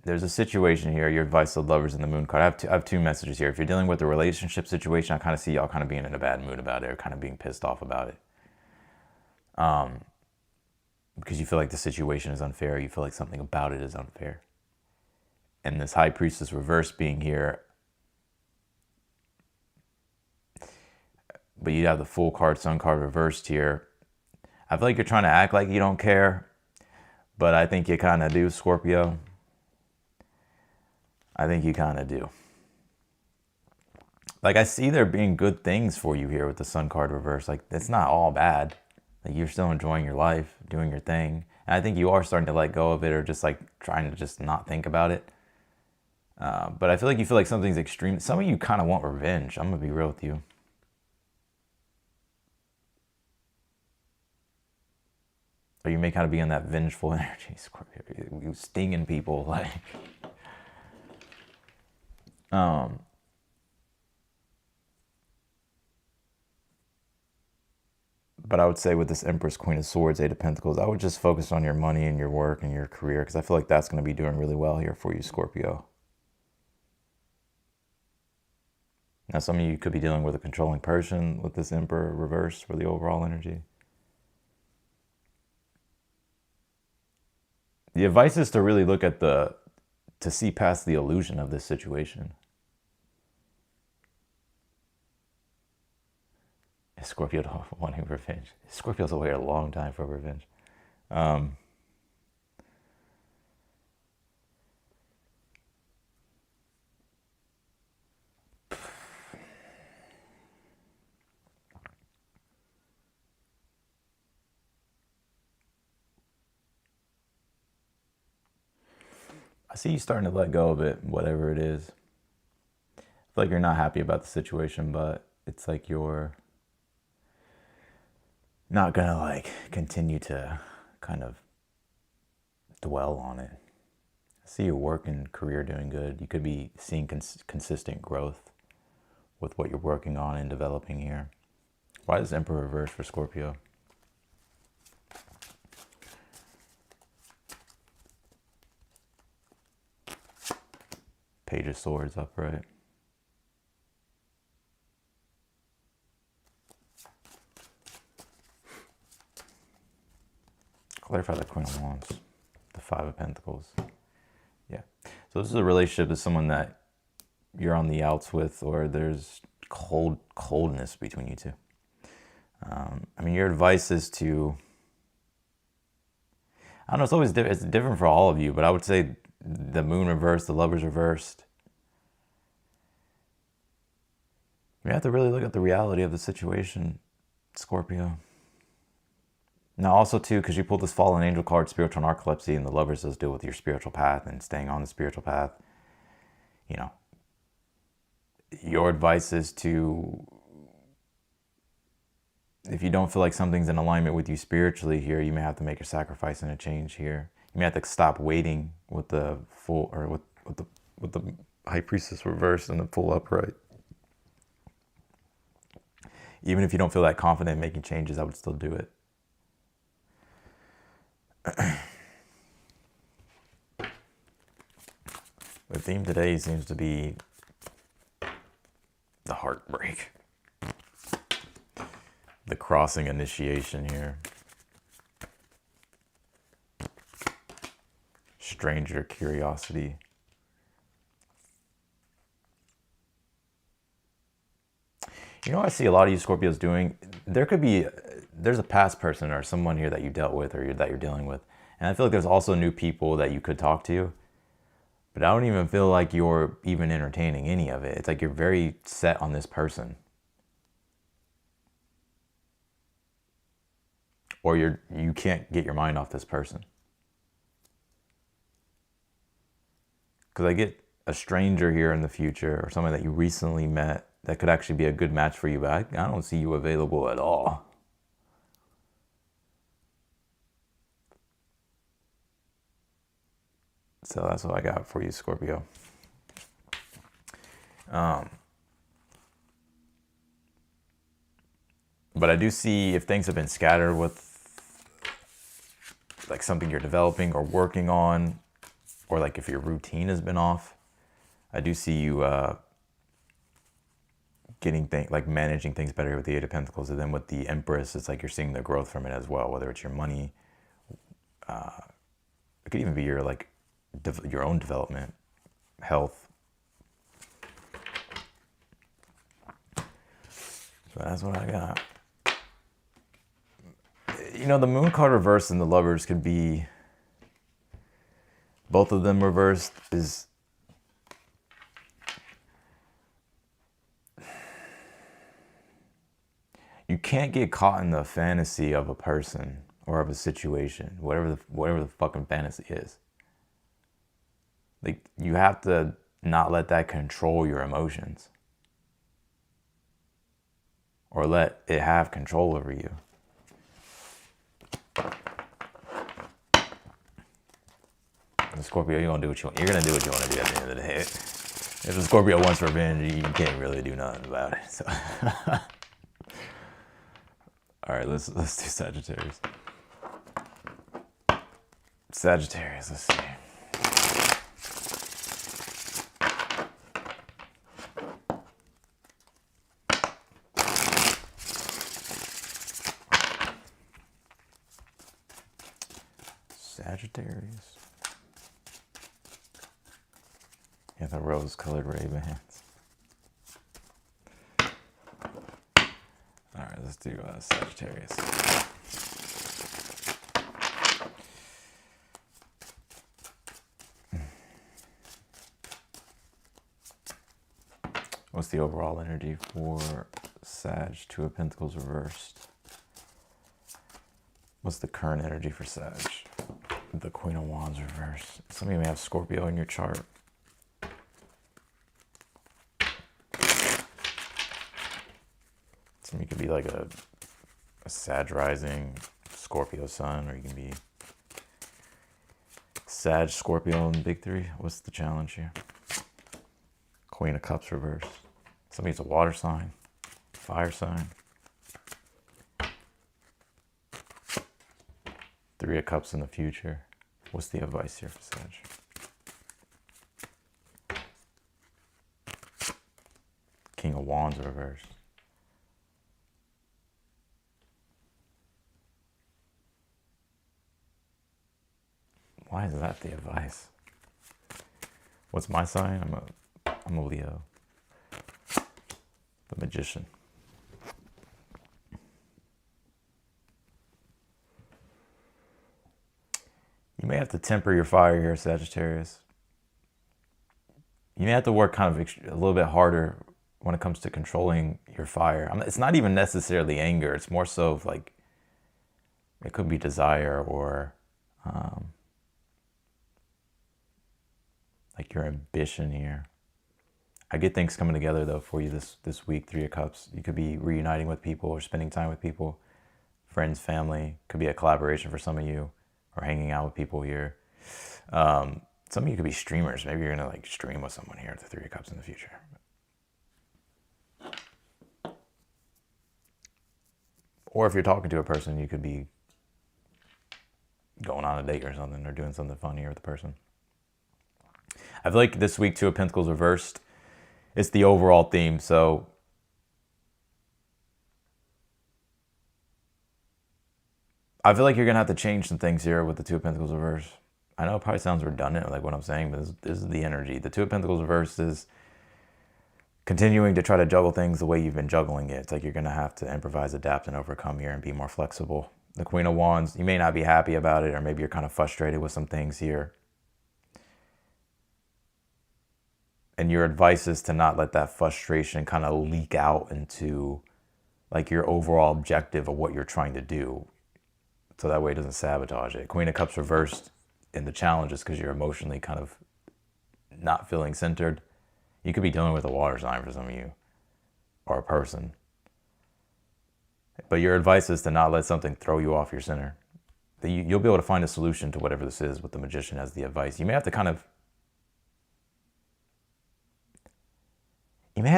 [SPEAKER 1] there's a situation here, your advice to lovers in the Moon card. I have two messages here. If you're dealing with a relationship situation, I kind of see y'all kind of being in a bad mood about it or kind of being pissed off about it. Because you feel like the situation is unfair. You feel like something about it is unfair. And this High Priestess reverse being here, but you have the Fool card, Sun card reversed here. I feel like you're trying to act like you don't care, but I think you kind of do, Scorpio. I think you kind of do. Like, I see there being good things for you here with the Sun card reverse. Like, it's not all bad. Like, you're still enjoying your life, doing your thing. And I think you are starting to let go of it, or just like trying to just not think about it. But I feel like you feel like something's extreme. Some of you kind of want revenge. I'm going to be real with you. Or you may kind of be in that vengeful energy, Scorpio. You stinging people, like. But I would say with this Empress, Queen of Swords, Eight of Pentacles, I would just focus on your money and your work and your career, because I feel like that's going to be doing really well here for you, Scorpio. Now, some of you could be dealing with a controlling person with this Emperor reversed for the overall energy. The advice is to really look at to see past the illusion of this situation. Scorpio wanting revenge. Scorpio's waited a long time for revenge. I see you starting to let go of it, whatever it is. I feel like you're not happy about the situation, but it's like you're not gonna like continue to kind of dwell on it. I see your work and career doing good. You could be seeing consistent growth with what you're working on and developing here. Why is Emperor reverse for Scorpio? Page of Swords upright. Clarify the Queen of Wands. The Five of Pentacles. Yeah. So this is a relationship with someone that you're on the outs with, or there's coldness between you two. I mean, your advice is to, I don't know, it's always it's different for all of you, but I would say the Moon reversed, the Lovers reversed. You have to really look at the reality of the situation, Scorpio. Now also too, because you pulled this fallen angel card, spiritual narcolepsy, and the Lovers does deal with your spiritual path and staying on the spiritual path. You know, your advice is to, if you don't feel like something's in alignment with you spiritually here, you may have to make a sacrifice and a change here. You may have to stop waiting with the full, or with the High Priestess reversed and the full upright. Even if you don't feel that confident in making changes, I would still do it. The theme today seems to be the heartbreak. The crossing initiation here. Stranger curiosity. You know what I see a lot of you Scorpios doing? There's a past person or someone here that you dealt with or that you're dealing with. And I feel like there's also new people that you could talk to. But I don't even feel like you're even entertaining any of it. It's like you're very set on this person. Or you can't get your mind off this person. Because I get a stranger here in the future or someone that you recently met that could actually be a good match for you, but I don't see you available at all. So that's what I got for you, Scorpio. But I do see if things have been scattered with like something you're developing or working on, or like if your routine has been off, I do see you getting things, like managing things better with the Eight of Pentacles. And then with the Empress, it's like you're seeing the growth from it as well, whether it's your money, it could even be your like your own development, health. So that's what I got. You know, the Moon card reversed and the Lovers could be, both of them reversed is, you can't get caught in the fantasy of a person or of a situation, whatever the fucking fantasy is. Like, you have to not let that control your emotions. Or let it have control over you. And Scorpio, you're gonna do what you want. You're gonna do what you want to do at the end of the day. If the Scorpio wants revenge, you can't really do nothing about it. So. All right, let's do Sagittarius. Sagittarius, let's see. Sagittarius. Yeah, the rose-colored Ray-Bans. All right, let's do Sagittarius. What's the overall energy for Sag? Two of Pentacles reversed. What's the current energy for Sag? The Queen of Wands reversed. Some of you may have Scorpio in your chart. Some of you could be like a Sag rising, Scorpio sun, or you can be Sag, Scorpio, and big three. What's the challenge here? Queen of Cups reversed. Somebody's a water sign, fire sign. Three of Cups in the future. What's the advice here for Sag? King of Wands reversed. Why is that the advice? What's my sign? I'm a Leo. The Magician. You may have to temper your fire here, Sagittarius. You may have to work kind of a little bit harder when it comes to controlling your fire. It's not even necessarily anger. It's more so of like It could be desire or like your ambition here. I get things coming together though for you this week. 3 of Cups. You could be reuniting with people or spending time with people, friends, family. Could be a collaboration for some of you, or hanging out with people here. Some of you could be streamers. Maybe you're gonna like stream with someone here at the 3 of Cups in the future. Or if you're talking to a person, you could be going on a date or something, or doing something fun here with the person. I feel like this week 2 of Pentacles reversed. It's the overall theme. So I feel like you're gonna have to change some things here with the 2 of Pentacles reversed. I know it probably sounds redundant, like what I'm saying, but this is the energy. The 2 of Pentacles reversed is continuing to try to juggle things the way you've been juggling it. It's like you're going to have to improvise, adapt, and overcome here and be more flexible. The Queen of Wands, you may not be happy about it, or maybe you're kind of frustrated with some things here. And your advice is to not let that frustration kind of leak out into like your overall objective of what you're trying to do. So that way it doesn't sabotage it. Queen of Cups reversed in the challenges because you're emotionally kind of not feeling centered. You could be dealing with a water sign for some of you, or a person. But your advice is to not let something throw you off your center. You'll be able to find a solution to whatever this is with the Magician as the advice. You may have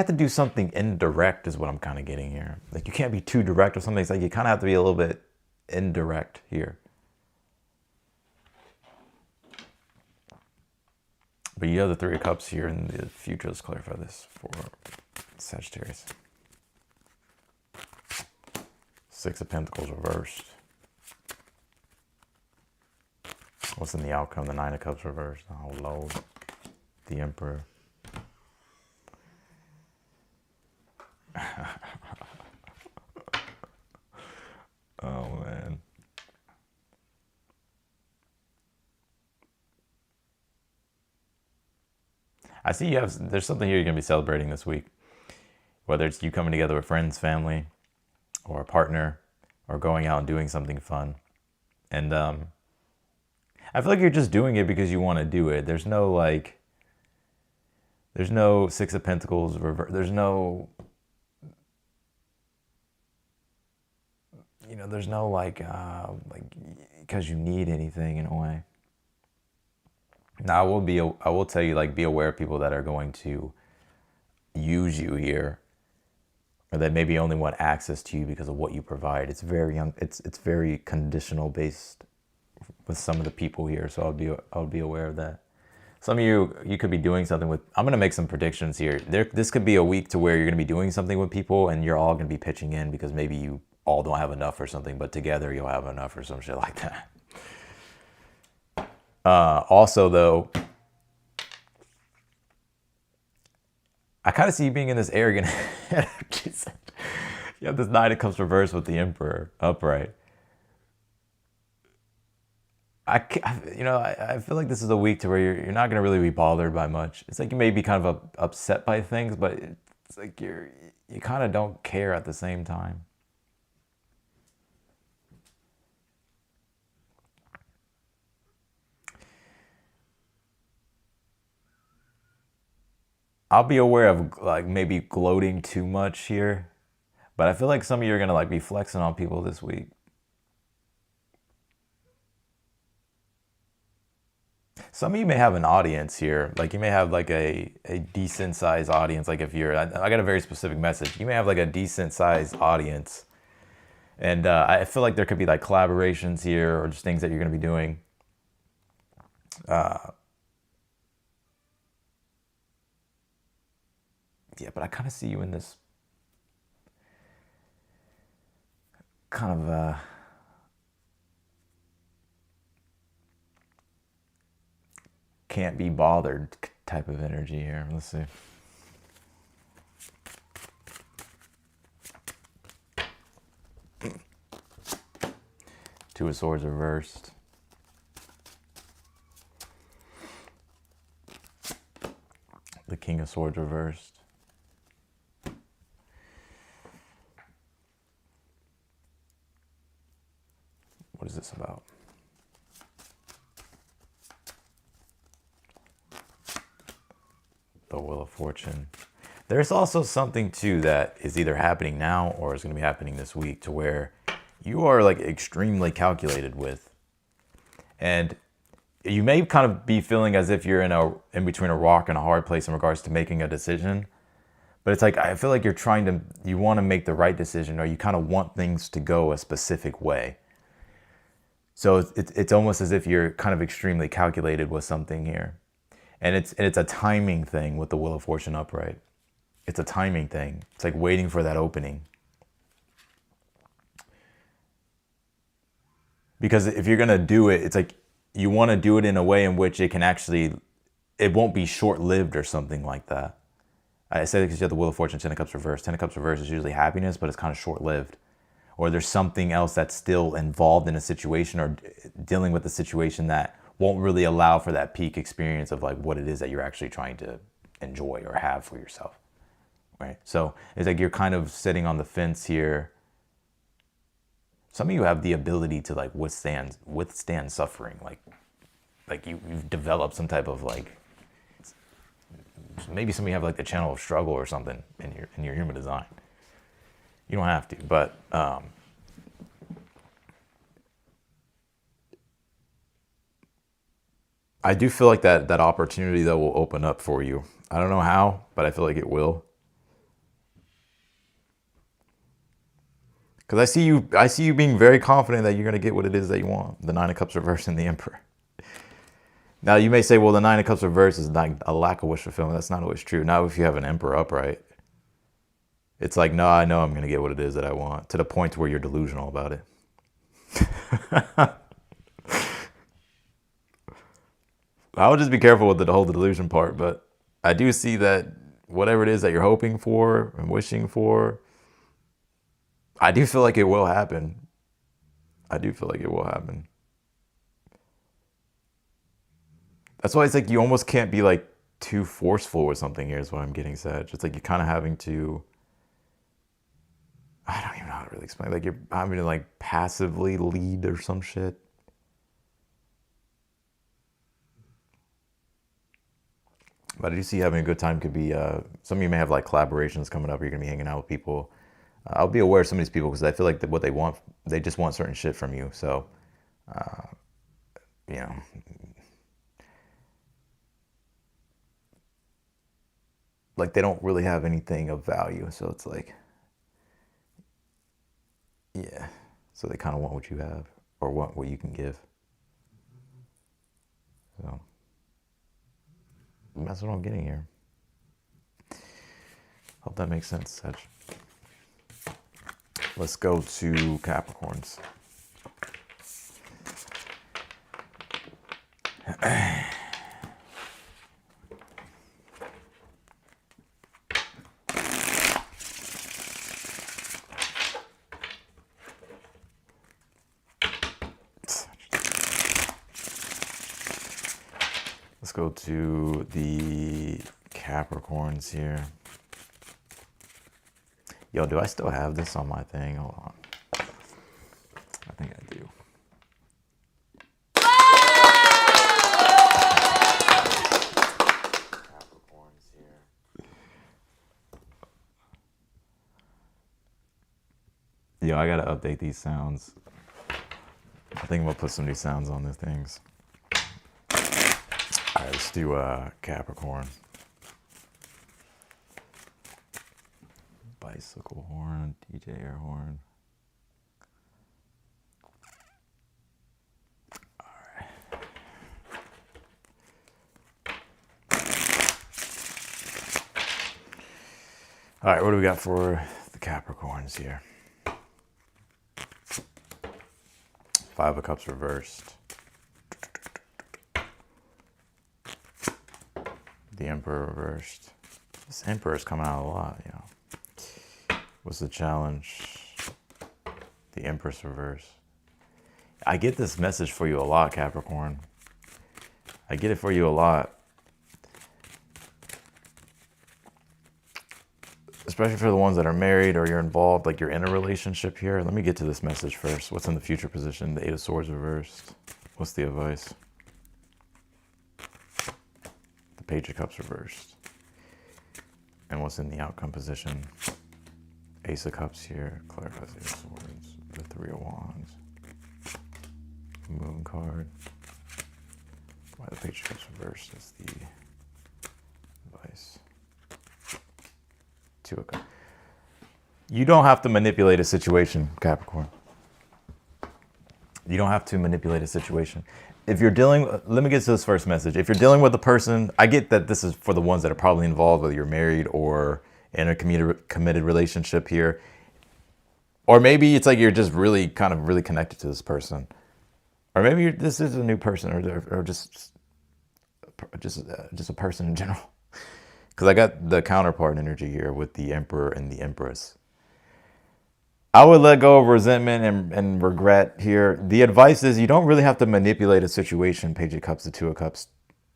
[SPEAKER 1] to do something indirect is what I'm kind of getting here. Like you can't be too direct or something. It's like you kind of have to be a little bit indirect here. But you have the 3 of Cups here in the future. Let's clarify this for Sagittarius. 6 of Pentacles reversed. What's in the outcome? The 9 of Cups reversed. Oh, Lord. The Emperor. Oh, man. I see there's something here you're going to be celebrating this week. Whether it's you coming together with friends, family, or a partner, or going out and doing something fun. And I feel like you're just doing it because you want to do it. There's no 6 of Pentacles reverse. There's no because you need anything in a way. Now, I will tell you, like, be aware of people that are going to use you here, or that maybe only want access to you because of what you provide. It's very conditional based with some of the people here, so I'll be aware of that. Some of you could be doing something with. I'm going to make some predictions here. This could be a week to where you're going to be doing something with people, and you're all going to be pitching in because maybe you all don't have enough or something, but together you'll have enough or some shit like that. Also, though, I kind of see you being in this arrogant energy. You have this 9 of Cups reversed with the Emperor upright. I feel like this is a week to where you're not going to really be bothered by much. It's like you may be kind of upset by things, but it's like you kind of don't care at the same time. I'll be aware of like maybe gloating too much here, but I feel like some of you are gonna like be flexing on people this week. Some of you may have an audience here. Like you may have like a decent sized audience. Like if you're, I got a very specific message. You may have like a decent sized audience. And I feel like there could be like collaborations here or just things that you're going to be doing. Yeah, but I kind of see you in this kind of can't be bothered type of energy here. Let's see. Two of Swords reversed. The King of Swords reversed. is this about? The Wheel of Fortune. There's also something too that is either happening now or is going to be happening this week to where you are like extremely calculated with, and you may kind of be feeling as if you're in between a rock and a hard place in regards to making a decision. But it's like, I feel like you want to make the right decision, or you kind of want things to go a specific way. So it's almost as if you're kind of extremely calculated with something here. And it's a timing thing with the Wheel of Fortune upright. It's a timing thing. It's like waiting for that opening. Because if you're going to do it, it's like you want to do it in a way in which it won't be short-lived or something like that. I said it because you have the Wheel of Fortune, 10 of Cups reversed. 10 of Cups reversed is usually happiness, but it's kind of short-lived. Or there's something else that's still involved in a situation or dealing with the situation that won't really allow for that peak experience of like what it is that you're actually trying to enjoy or have for yourself, right? So it's like you're kind of sitting on the fence here. Some of you have the ability to like withstand suffering. Like you've developed some type of like, maybe some of you have like the channel of struggle or something in your human design. You don't have to, but I do feel like that opportunity though will open up for you. I don't know how, but I feel like it will. Because I see you being very confident that you're going to get what it is that you want. The 9 of Cups reversed and the Emperor. Now you may say, well, the 9 of Cups reversed is like a lack of wish fulfillment. That's not always true. Not if you have an Emperor upright. It's like, no, I know I'm going to get what it is that I want, to the point where you're delusional about it. I would just be careful with the whole delusion part, but I do see that whatever it is that you're hoping for and wishing for, I do feel like it will happen. I do feel like it will happen. That's why it's like you almost can't be like too forceful with something here is what I'm getting, Sag. It's like you're kind of having to, I don't even know how to really explain. Like you're having to like passively lead or some shit. But I do see having a good time could be, some of you may have like collaborations coming up. You're going to be hanging out with people. I'll be aware of some of these people because I feel like what they want, they just want certain shit from you. So, you know, like they don't really have anything of value. So it's like, yeah. So they kind of want what you have or want what you can give. So that's what I'm getting here. Hope that makes sense, Sag. Let's go to Capricorns. Let's go to the Capricorns here. Yo, do I still have this on my thing? Hold on. I think I do. Capricorns here. Yo, I gotta update these sounds. I think I'm gonna put some of these sounds on these things. All right, let's do Capricorn. Bicycle horn, DJ air horn. All right. All right, what do we got for the Capricorns here? 5 of Cups reversed. The Emperor reversed. This Emperor is coming out a lot, you know. What's the challenge? The Empress reverse. I get this message for you a lot, Capricorn. I get it for you a lot. especially for the ones that are married or you're involved, like you're in a relationship here. Let me get to this message first. What's in the future position? The Eight of Swords reversed. What's the advice? The Page of Cups reversed. And what's in the outcome position? Ace of Cups here, clarifies the Eight of Swords, the Three of Wands, Moon card. Why the Page of Cups reversed is the advice. Two of Cups. You don't have to manipulate a situation, Capricorn. You don't have to manipulate a situation. If you're dealing, let me get to this first message. If you're dealing with a person, I get that this is for the ones that are probably involved, whether you're married or in a committed relationship here. Or maybe it's like you're just really connected to this person. Or maybe this is a new person or just a person in general. Because I got the counterpart energy here with the Emperor and the Empress. I would let go of resentment and regret here. The advice is you don't really have to manipulate a situation, Page of Cups, the Two of Cups,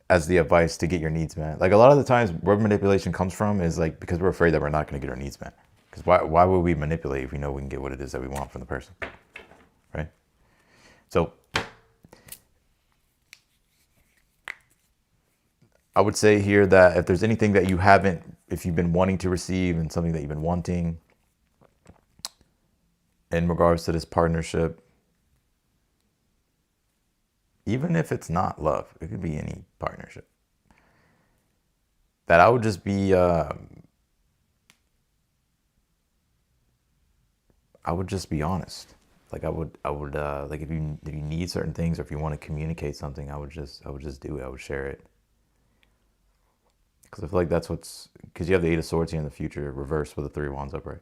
[SPEAKER 1] as the advice to get your needs met. Like a lot of the times where manipulation comes from is like because we're afraid that we're not going to get our needs met. Because why would we manipulate if we know we can get what it is that we want from the person, right? So I would say here that if there's anything that you haven't, if you've been wanting to receive and something that you've been wanting in regards to this partnership, even if it's not love, it could be any partnership, that I would just be, I would just be honest. Like I would like if you need certain things or if you want to communicate something, I would just do it. I would share it. Because I feel like that's because you have the Eight of Swords here in the future, reversed with the Three of Wands upright.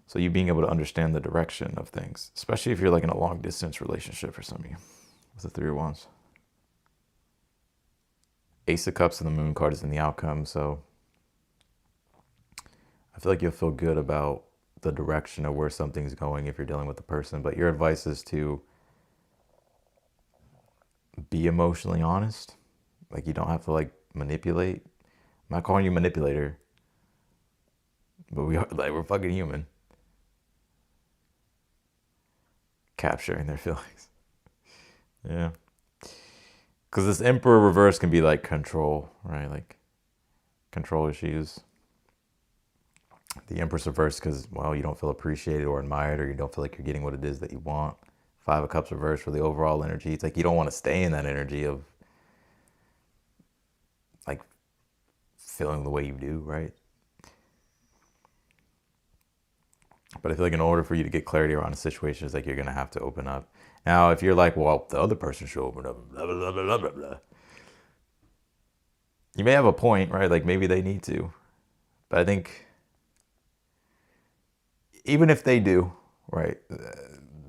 [SPEAKER 1] So you being able to understand the direction of things, especially if you're like in a long distance relationship for some of you, with the Three of Wands. Ace of Cups and the Moon card is in the outcome. So I feel like you'll feel good about the direction of where something's going if you're dealing with the person. But your advice is to be emotionally honest. Like you don't have to like manipulate. I'm not calling you manipulator, but we're fucking human. Capturing their feelings. Yeah. Because this Emperor reverse can be like control, right? Like control issues. The Empress reverse because, well, you don't feel appreciated or admired, or you don't feel like you're getting what it is that you want. Five of Cups reverse for the overall energy. It's like you don't want to stay in that energy of like feeling the way you do, right? But I feel like in order for you to get clarity around a situation, it's like you're going to have to open up. Now, if you're like, well, the other person should open up, blah, blah, blah, blah, blah, blah. You may have a point, right? Like maybe they need to. But I think even if they do, right,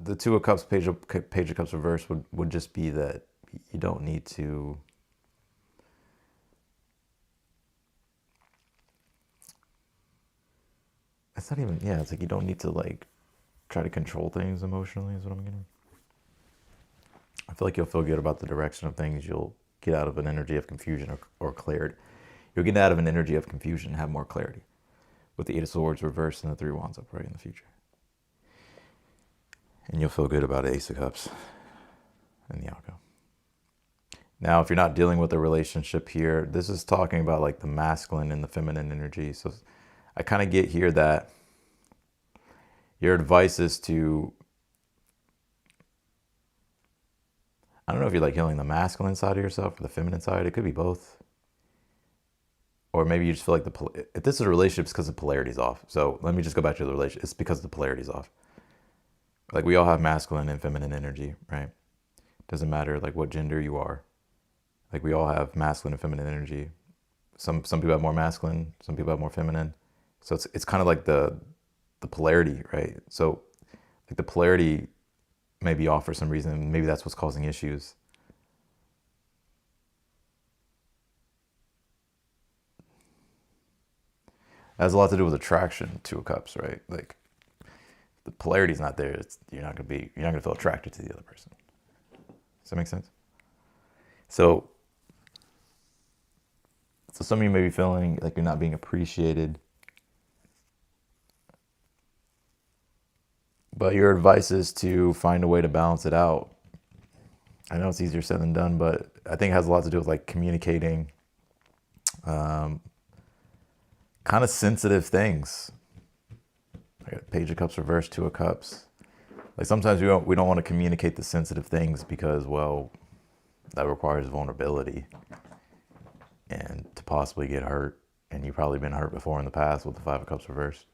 [SPEAKER 1] the Two of Cups, Page of Cups reverse would just be that you don't need to. It's not even, yeah, it's like you don't need to like try to control things emotionally is what I'm getting. I feel like you'll feel good about the direction of things. You'll get out of an energy of confusion or clarity. You'll get out of an energy of confusion and have more clarity with the Eight of Swords reversed and the Three of Wands upright in the future. And you'll feel good about Ace of Cups and the outcome. Now, if you're not dealing with a relationship here, this is talking about like the masculine and the feminine energy. So I kind of get here that your advice is to, I don't know if you're like healing the masculine side of yourself or the feminine side. It could be both. Or maybe you just feel like if this is a relationship, it's because the polarity's off. So let me just go back to the relationship. It's because the polarity's off. Like we all have masculine and feminine energy, right? Doesn't matter like what gender you are. Like we all have masculine and feminine energy. Some people have more masculine, some people have more feminine. So it's kind of like the polarity, right? So like the polarity may be off for some reason. Maybe that's what's causing issues. It has a lot to do with attraction, Two of Cups, right? Like the polarity's not there. You're not gonna feel attracted to the other person. Does that make sense? So some of you may be feeling like you're not being appreciated But your advice is to find a way to balance it out. I know it's easier said than done, but I think it has a lot to do with like communicating kind of sensitive things. I got Page of Cups reversed, Two of Cups. Like sometimes we don't want to communicate the sensitive things because, well, that requires vulnerability and to possibly get hurt. And you've probably been hurt before in the past with the Five of Cups reversed.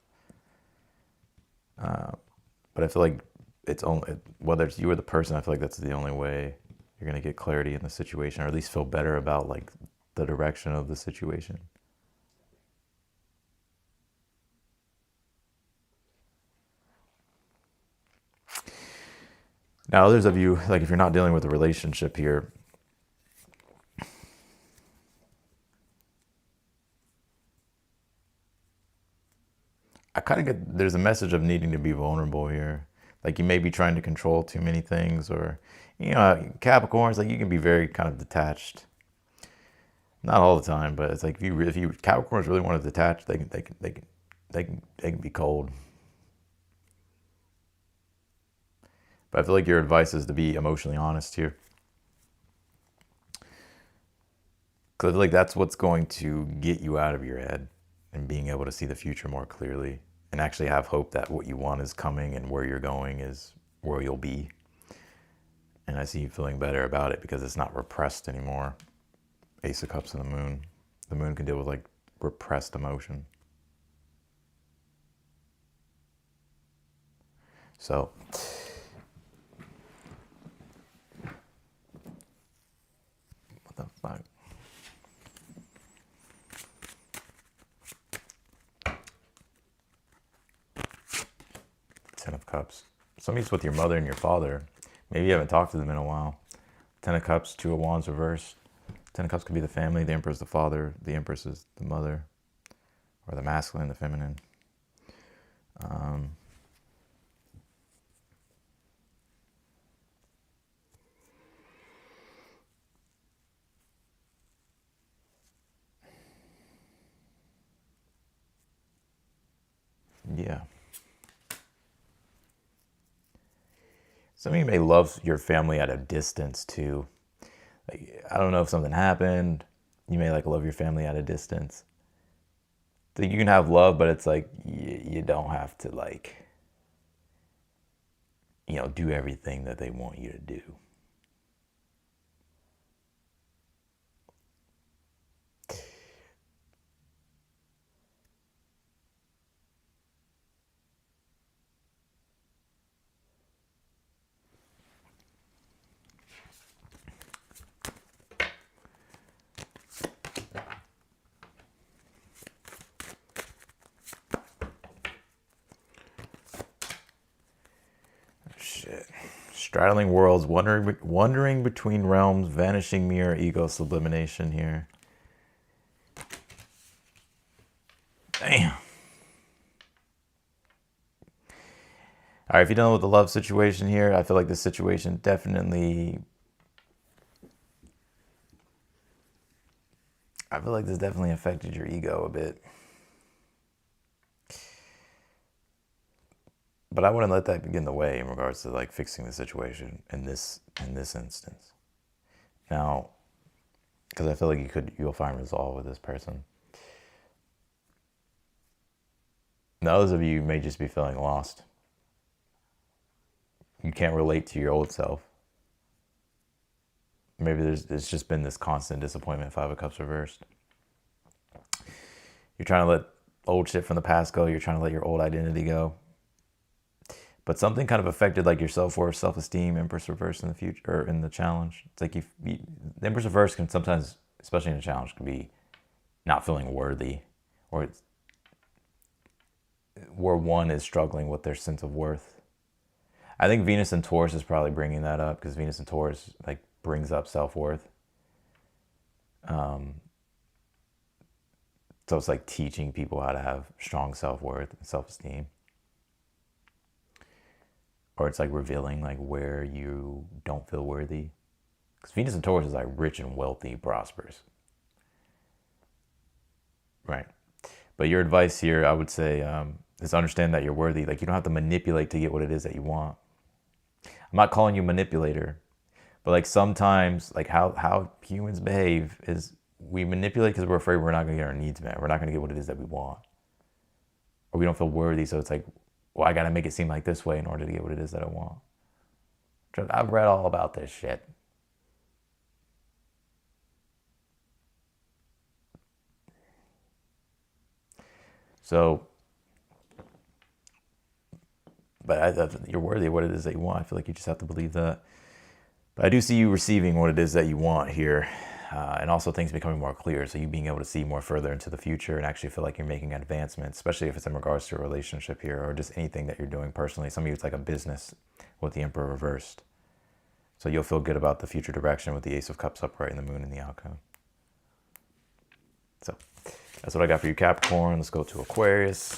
[SPEAKER 1] But I feel like it's only, whether it's you or the person, I feel like that's the only way you're going to get clarity in the situation, or at least feel better about like the direction of the situation. Now, others of you, like if you're not dealing with a relationship here, I kind of get, there's a message of needing to be vulnerable here. Like you may be trying to control too many things, or, you know, Capricorns, like you can be very kind of detached. Not all the time, but it's like if you Capricorns really want to detach, they can be cold. But I feel like your advice is to be emotionally honest here. Because I feel like that's what's going to get you out of your head and being able to see the future more clearly and actually have hope that what you want is coming and where you're going is where you'll be. And I see you feeling better about it because it's not repressed anymore. Ace of Cups and the Moon. The Moon can deal with like repressed emotion. So what the fuck? Ten of Cups. Somebody's with your mother and your father. Maybe you haven't talked to them in a while. Ten of Cups, Two of Wands reversed. Ten of Cups could be the family. The Emperor is the father. The Empress is the mother. Or the masculine, the feminine. Yeah. Some of you may love your family at a distance too. Like, I don't know if something happened. You may like love your family at a distance. So you can have love, but it's like you don't have to like, you know, do everything that they want you to do. Straddling worlds, wandering between realms, vanishing mirror, ego sublimation here. Damn. All right, if you're dealing with the love situation here, I feel like this situation definitely, I feel like this definitely affected your ego a bit. But I wouldn't let that get in the way in regards to like fixing the situation in this instance. Now, because I feel like you'll find resolve with this person. Now, others of you may just be feeling lost. You can't relate to your old self. Maybe it's just been this constant disappointment, Five of Cups reversed. You're trying to let old shit from the past go. You're trying to let your old identity go. But something kind of affected like your self-worth, self-esteem, Empress reverse in the future, or in the challenge. It's like the Empress reverse can sometimes, especially in a challenge, can be not feeling worthy, or it's where one is struggling with their sense of worth. I think Venus and Taurus is probably bringing that up because Venus and Taurus like brings up self-worth. So it's like teaching people how to have strong self-worth and self-esteem. Or it's like revealing like where you don't feel worthy. Because Venus and Taurus is like rich and wealthy, prosperous. Right. But your advice here, I would say, is understand that you're worthy. Like, you don't have to manipulate to get what it is that you want. I'm not calling you manipulator, but like sometimes, like how humans behave is we manipulate because we're afraid we're not going to get our needs met. We're not going to get what it is that we want. Or we don't feel worthy, so it's like, well, I got to make it seem like this way in order to get what it is that I want. I've read all about this shit. So, but you're worthy of what it is that you want. I feel like you just have to believe that. But I do see you receiving what it is that you want here. And also things becoming more clear. So you being able to see more further into the future and actually feel like you're making advancements, especially if it's in regards to a relationship here or just anything that you're doing personally. Some of you, it's like a business with the Emperor reversed. So you'll feel good about the future direction with the Ace of Cups upright and the Moon in the outcome. So that's what I got for you, Capricorn. Let's go to Aquarius.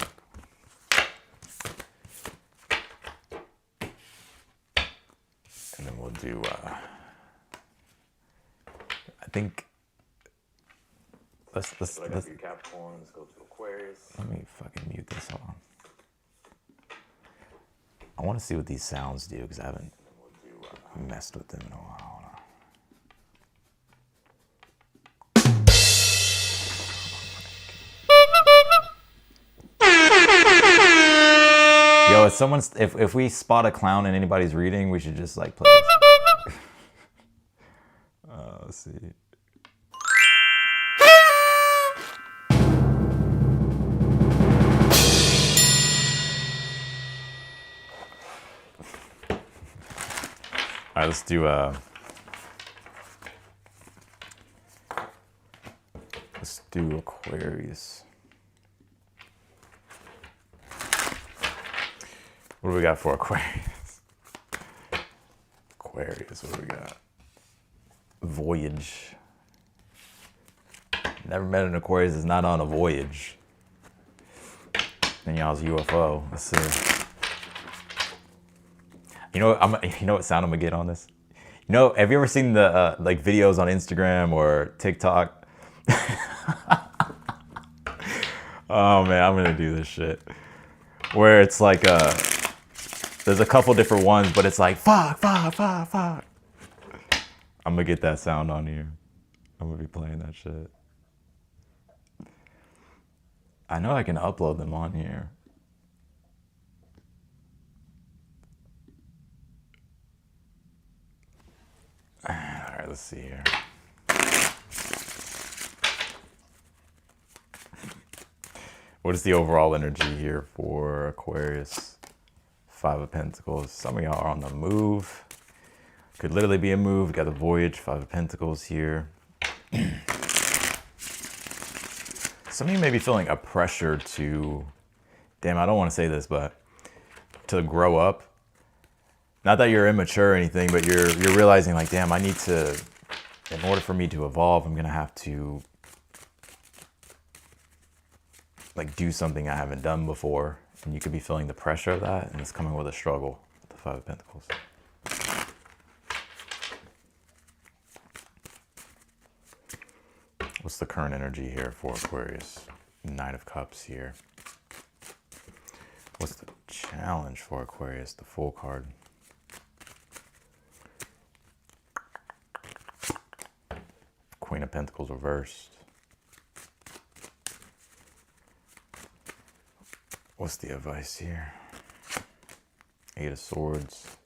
[SPEAKER 1] And then we'll do, I think, let's do Capricorn. Let's go to Aquarius. Let me fucking mute this. Hold on. I want to see what these sounds do because I haven't messed with them in a while. Yo, if we spot a clown in anybody's reading, we should just like play this. Let's see. All right, let's do Aquarius. What do we got for Aquarius? Aquarius, what do we got? Voyage. Never met an Aquarius that's not on a voyage. And y'all's UFO. Let's see. You know what sound I'm gonna get on this? You know, have you ever seen the like videos on Instagram or TikTok? Oh man, I'm gonna do this shit. Where it's like there's a couple different ones, but it's like fuck. I'm gonna get that sound on here. I'm gonna be playing that shit. I know I can upload them on here. All right, let's see here. What is the overall energy here for Aquarius? 5 of Pentacles. Some of y'all are on the move. Could literally be a move. Got the voyage, 5 of Pentacles here. Some of you may be feeling a pressure to, damn, I don't want to say this, but to grow up. Not that you're immature or anything, but you're realizing like, damn, I need to, in order for me to evolve, I'm going to have to like do something I haven't done before. And you could be feeling the pressure of that, and it's coming with a struggle with the 5 of Pentacles. What's the current energy here for Aquarius? 9 of Cups here. What's the challenge for Aquarius? The Fool card. Queen of Pentacles reversed. What's the advice here? 8 of Swords.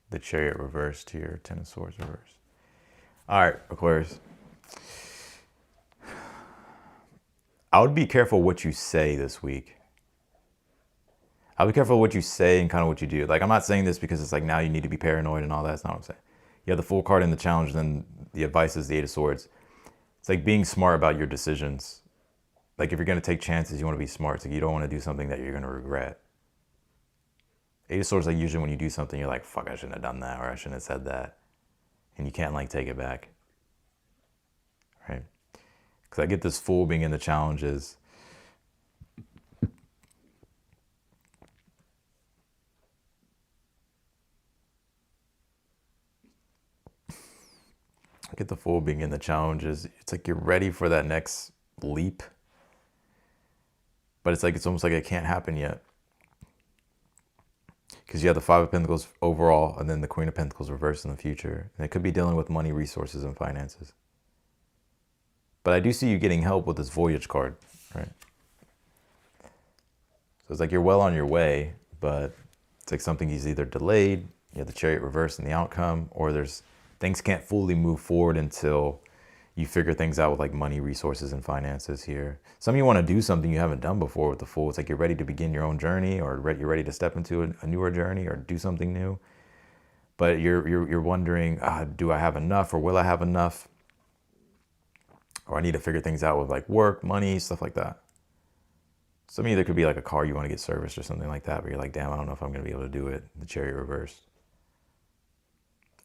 [SPEAKER 1] The Chariot reversed here. 10 of Swords reversed. All right, Aquarius. I would be careful what you say this week. I'll be careful what you say and kind of what you do. Like, I'm not saying this because it's like now you need to be paranoid and all that. That's not what I'm saying. You have the Fool card in the challenge, then the advice is the 8 of Swords. It's like being smart about your decisions. Like, if you're going to take chances, you want to be smart. It's like you don't want to do something that you're going to regret. 8 of Swords, like usually when you do something, you're like, fuck, I shouldn't have done that, or I shouldn't have said that. And you can't like take it back. Right? Because I get this Fool being in the challenges. Get the Fool being in the challenges. It's like you're ready for that next leap. But it's like, it's almost like it can't happen yet. Because you have the Five of Pentacles overall, and then the Queen of Pentacles reversed in the future. And it could be dealing with money, resources, and finances. But I do see you getting help with this Voyage card, right? So it's like you're well on your way, but it's like something is either delayed, you have the Chariot reversed in the outcome, or there's things can't fully move forward until you figure things out with like money, resources, and finances here. Some of you want to do something you haven't done before with the Fool. It's like you're ready to begin your own journey, or you're ready to step into a newer journey or do something new. But you're wondering, do I have enough, or will I have enough? Or I need to figure things out with like work, money, stuff like that. Some of you, there could be like a car you want to get serviced or something like that, but you're like, damn, I don't know if I'm going to be able to do it. The Chariot reversed.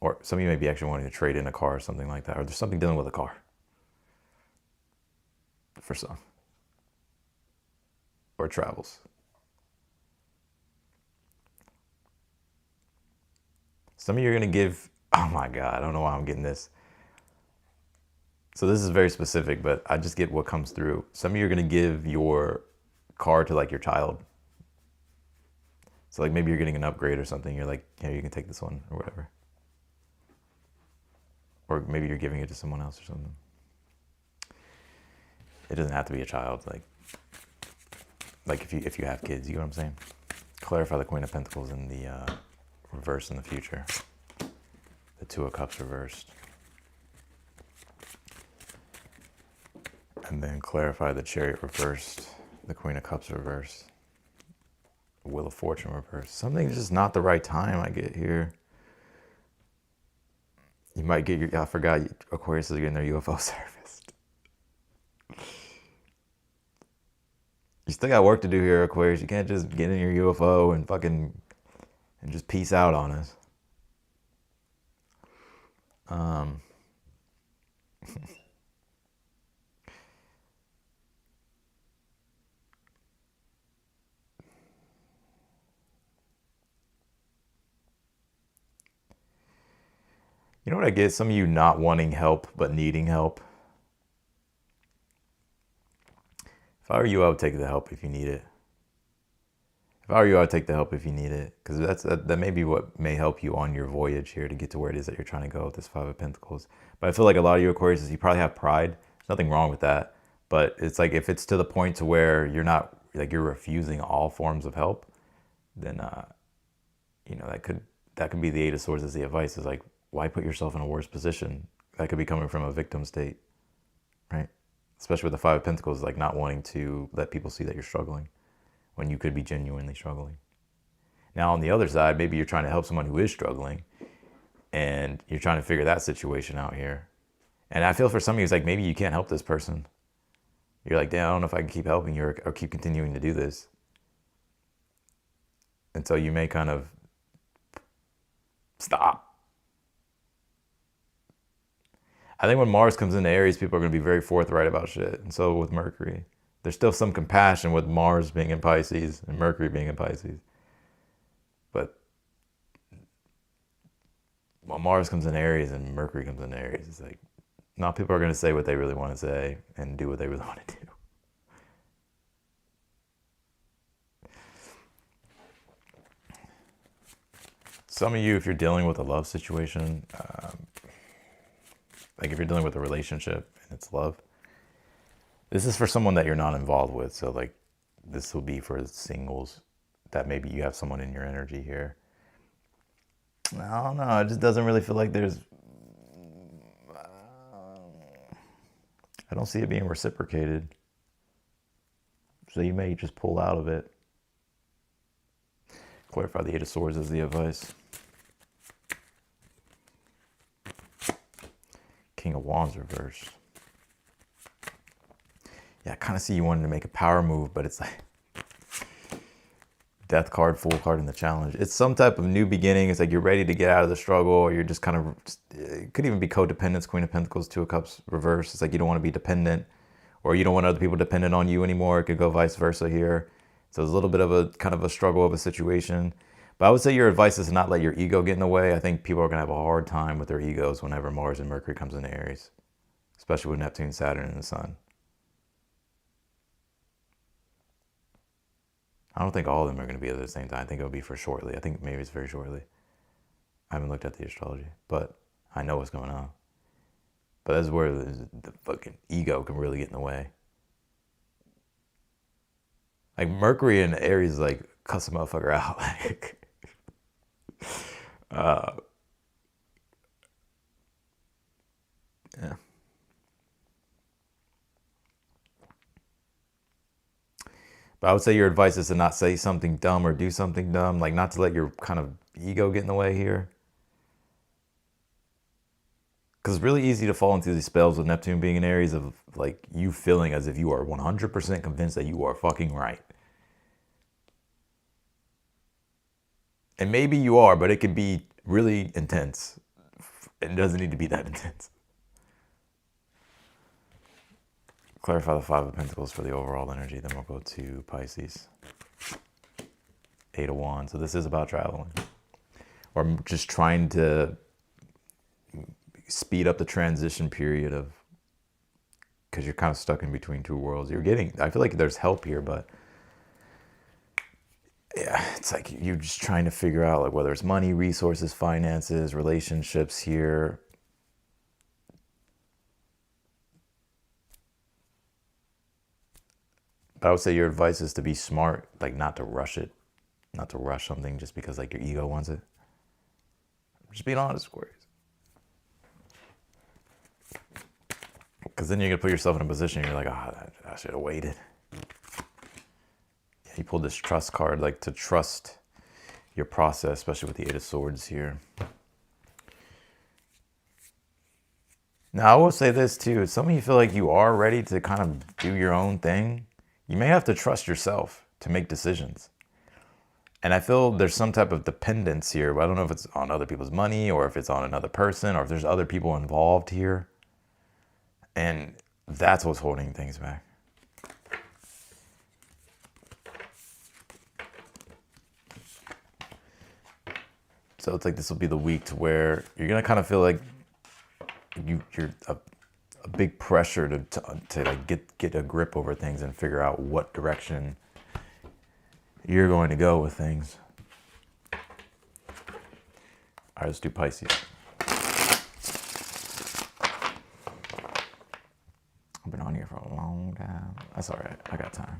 [SPEAKER 1] Or some of you may be actually wanting to trade in a car or something like that. Or there's something dealing with a car. For some. Or travels. Some of you are going to give, oh my God, I don't know why I'm getting this. So this is very specific, but I just get what comes through. Some of you are going to give your car to like your child. So like maybe you're getting an upgrade or something. You're like, yeah, you can take this one or whatever. Or maybe you're giving it to someone else or something. It doesn't have to be a child. Like if you have kids, you know what I'm saying? Clarify the Queen of Pentacles in the reverse in the future. The Two of Cups reversed. And then clarify the Chariot reversed, the Queen of Cups reversed, Wheel of Fortune reversed. Something's just not the right time I get here. You might get your, I forgot, Aquarius is getting their UFO serviced. You still got work to do here, Aquarius. You can't just get in your UFO and fucking, and just peace out on us. You know what I get? Some of you not wanting help, but needing help. If I were you, I would take the help if you need it. If I were you, I would take the help if you need it. Because that may be what may help you on your voyage here to get to where it is that you're trying to go with this Five of Pentacles. But I feel like a lot of you Aquarius, you probably have pride. There's nothing wrong with that. But it's like if it's to the point to where you're not, like you're refusing all forms of help, then, you know, that could be the Eight of Swords as the advice is like, why put yourself in a worse position? That could be coming from a victim state, right? Especially with the Five of Pentacles, like not wanting to let people see that you're struggling when you could be genuinely struggling. Now, on the other side, maybe you're trying to help someone who is struggling and you're trying to figure that situation out here. And I feel for some of you, it's like maybe you can't help this person. You're like, damn, I don't know if I can keep helping you or keep continuing to do this. And so you may kind of stop. I think when Mars comes into Aries, people are going to be very forthright about shit. And so with Mercury, there's still some compassion with Mars being in Pisces and Mercury being in Pisces. But when Mars comes in Aries and Mercury comes in Aries, it's like, not people are going to say what they really want to say and do what they really want to do. Some of you, if you're dealing with a love situation, like if you're dealing with a relationship and it's love, this is for someone that you're not involved with. So like this will be for singles that maybe you have someone in your energy here. I don't know. It just doesn't really feel like there's, I don't see it being reciprocated. So you may just pull out of it. Clarify the Eight of Swords as the advice. King of Wands reversed. Yeah, I kind of see you wanting to make a power move, but it's like Death card, Fool card in the challenge. It's some type of new beginning. It's like you're ready to get out of the struggle, or you're just kind of, it could even be codependence, Queen of Pentacles, Two of Cups reversed. It's like you don't want to be dependent, or you don't want other people dependent on you anymore. It could go vice versa here. So it's a little bit of a kind of a struggle of a situation. But I would say your advice is to not let your ego get in the way. I think people are going to have a hard time with their egos whenever Mars and Mercury comes into Aries, especially with Neptune, Saturn, and the Sun. I don't think all of them are going to be at the same time. I think it'll be for shortly. I think maybe it's very shortly. I haven't looked at the astrology, but I know what's going on. But that's where the fucking ego can really get in the way. Like Mercury and Aries, like, cuss a motherfucker out. Like, yeah. But I would say your advice is to not say something dumb or do something dumb, like not to let your kind of ego get in the way here. Because it's really easy to fall into these spells with Neptune being in Aries of like you feeling as if you are 100% convinced that you are fucking right. And maybe you are, but it could be really intense. It doesn't need to be that intense. Clarify the Five of Pentacles for the overall energy. Then we'll go to Pisces. 8 of Wands. So this is about traveling. Or just trying to speed up the transition period of, because you're kind of stuck in between two worlds. I feel like there's help here, but yeah, it's like you're just trying to figure out like whether it's money, resources, finances, relationships here. But I would say your advice is to be smart, like not to rush it, not to rush something just because like your ego wants it. Just being honest, Aquarius. Because then you're going to put yourself in a position you're like, I should have waited. Yeah, you pulled this trust card, like to trust your process, especially with the Eight of Swords here. Now, I will say this too. Some of you feel like you are ready to kind of do your own thing. You may have to trust yourself to make decisions. And I feel there's some type of dependence here, but I don't know if it's on other people's money or if it's on another person or if there's other people involved here. And that's what's holding things back. So it's like this will be the week to where you're going to kind of feel like you're a big pressure to like get a grip over things and figure out what direction you're going to go with things. All right, let's do Pisces. I've been on here for a long time. That's all right. I got time.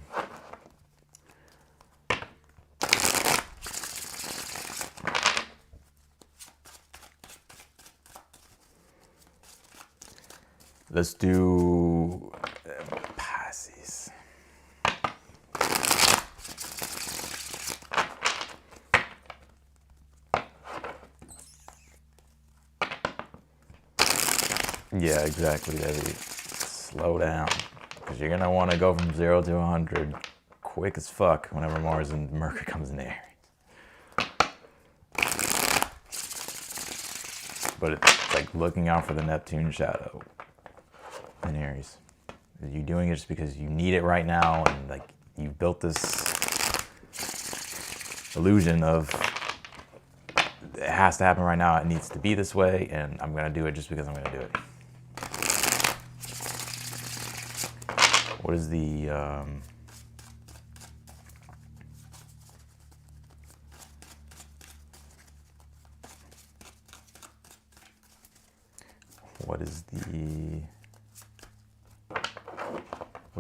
[SPEAKER 1] Let's do Pisces. Yeah, exactly, Debbie. Slow down, because you're gonna want to go from 0 to 100 quick as fuck whenever Mars and Mercury comes in Aries. But it's like looking out for the Neptune shadow in Aries. Are you doing it just because you need it right now, and like you built this illusion of it has to happen right now, it needs to be this way, and I'm gonna do it just because I'm gonna do it. What is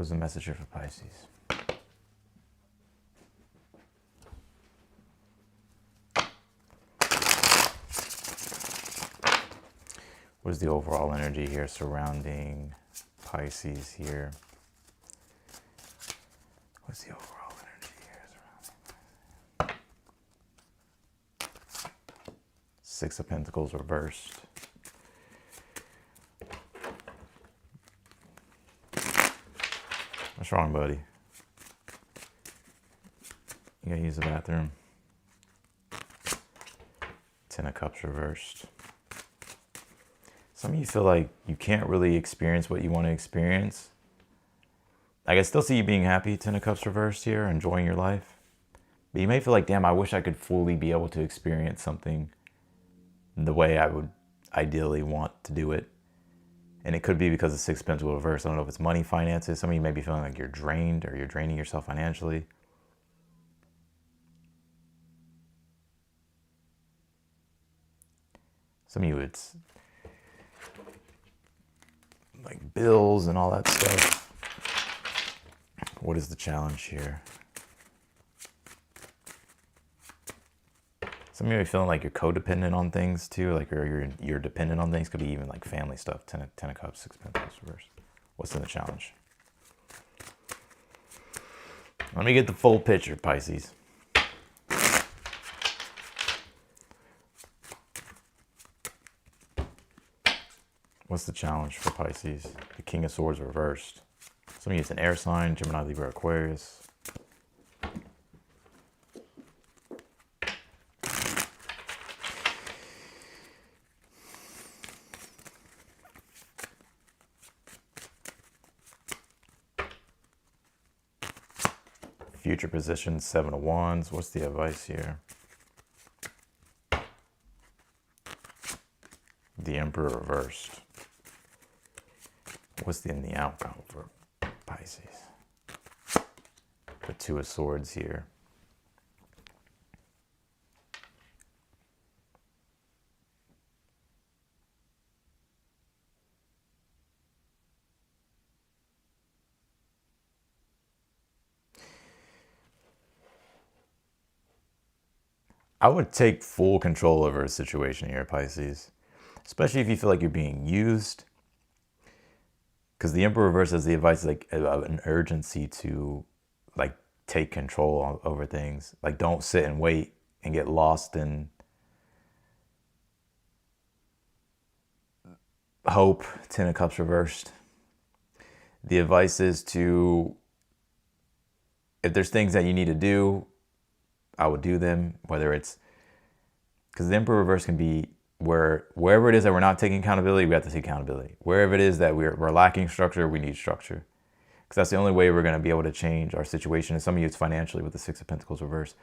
[SPEAKER 1] the message here for Pisces? What is the overall energy here surrounding Pisces here? What's the overall energy here surrounding Pisces? 6 of Pentacles reversed. What's wrong, buddy? You gotta use the bathroom. 10 of Cups reversed. Some of you feel like you can't really experience what you want to experience. I can still see you being happy, 10 of Cups reversed here, enjoying your life. But you may feel like, damn, I wish I could fully be able to experience something the way I would ideally want to do it. And it could be because of 6 of Pentacles reversed. I don't know if it's money, finances. Some of you may be feeling like you're drained or you're draining yourself financially. Some of you, it's like bills and all that stuff. What is the challenge here? Some of you are feeling like you're codependent on things too, like you're dependent on things. Could be even like family stuff. Ten of Cups, 6 of Pentacles reversed. What's in the challenge? Let me get the full picture, Pisces. What's the challenge for Pisces? The King of Swords reversed. Some of you, it's an air sign, Gemini, Libra, Aquarius. Future position, 7 of Wands. What's the advice here? The Emperor reversed. What's in the outcome for Pisces? The 2 of Swords here. I would take full control over a situation here, Pisces. Especially if you feel like you're being used. Because the Emperor reverse has the advice, like an urgency to like take control over things. Like don't sit and wait and get lost in hope. 10 of Cups reversed. The advice is to, if there's things that you need to do, I would do them. Whether it's, because the Emperor reverse can be wherever it is that we're not taking accountability, we have to take accountability. Wherever it is that we're lacking structure, we need structure. Because that's the only way we're going to be able to change our situation. And some of you, it's financially with the 6 of Pentacles reversed.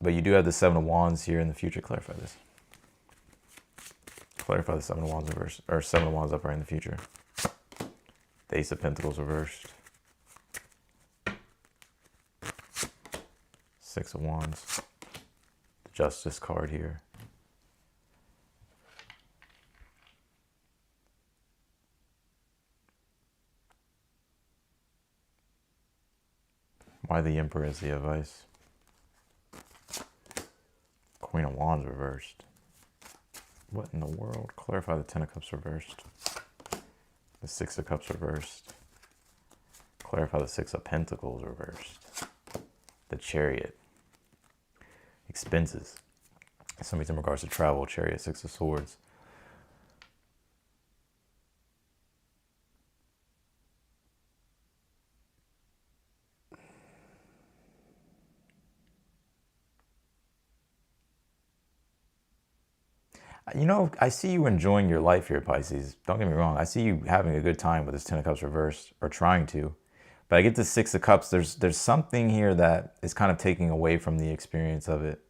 [SPEAKER 1] But you do have the 7 of Wands here in the future. Clarify this. Clarify the 7 of Wands reversed, or 7 of Wands upright in the future. The Ace of Pentacles reversed. 6 of Wands. The Justice card here. Why the Emperor is the advice. Queen of Wands reversed. What in the world? Clarify the 10 of Cups reversed. The 6 of Cups reversed. Clarify the 6 of Pentacles reversed. The Chariot. Expenses. Somebody's in regards to travel. Chariot, 6 of Swords. You know, I see you enjoying your life here, Pisces. Don't get me wrong. I see you having a good time with this 10 of Cups reversed, or trying to. But I get the 6 of Cups. There's something here that is kind of taking away from the experience of it.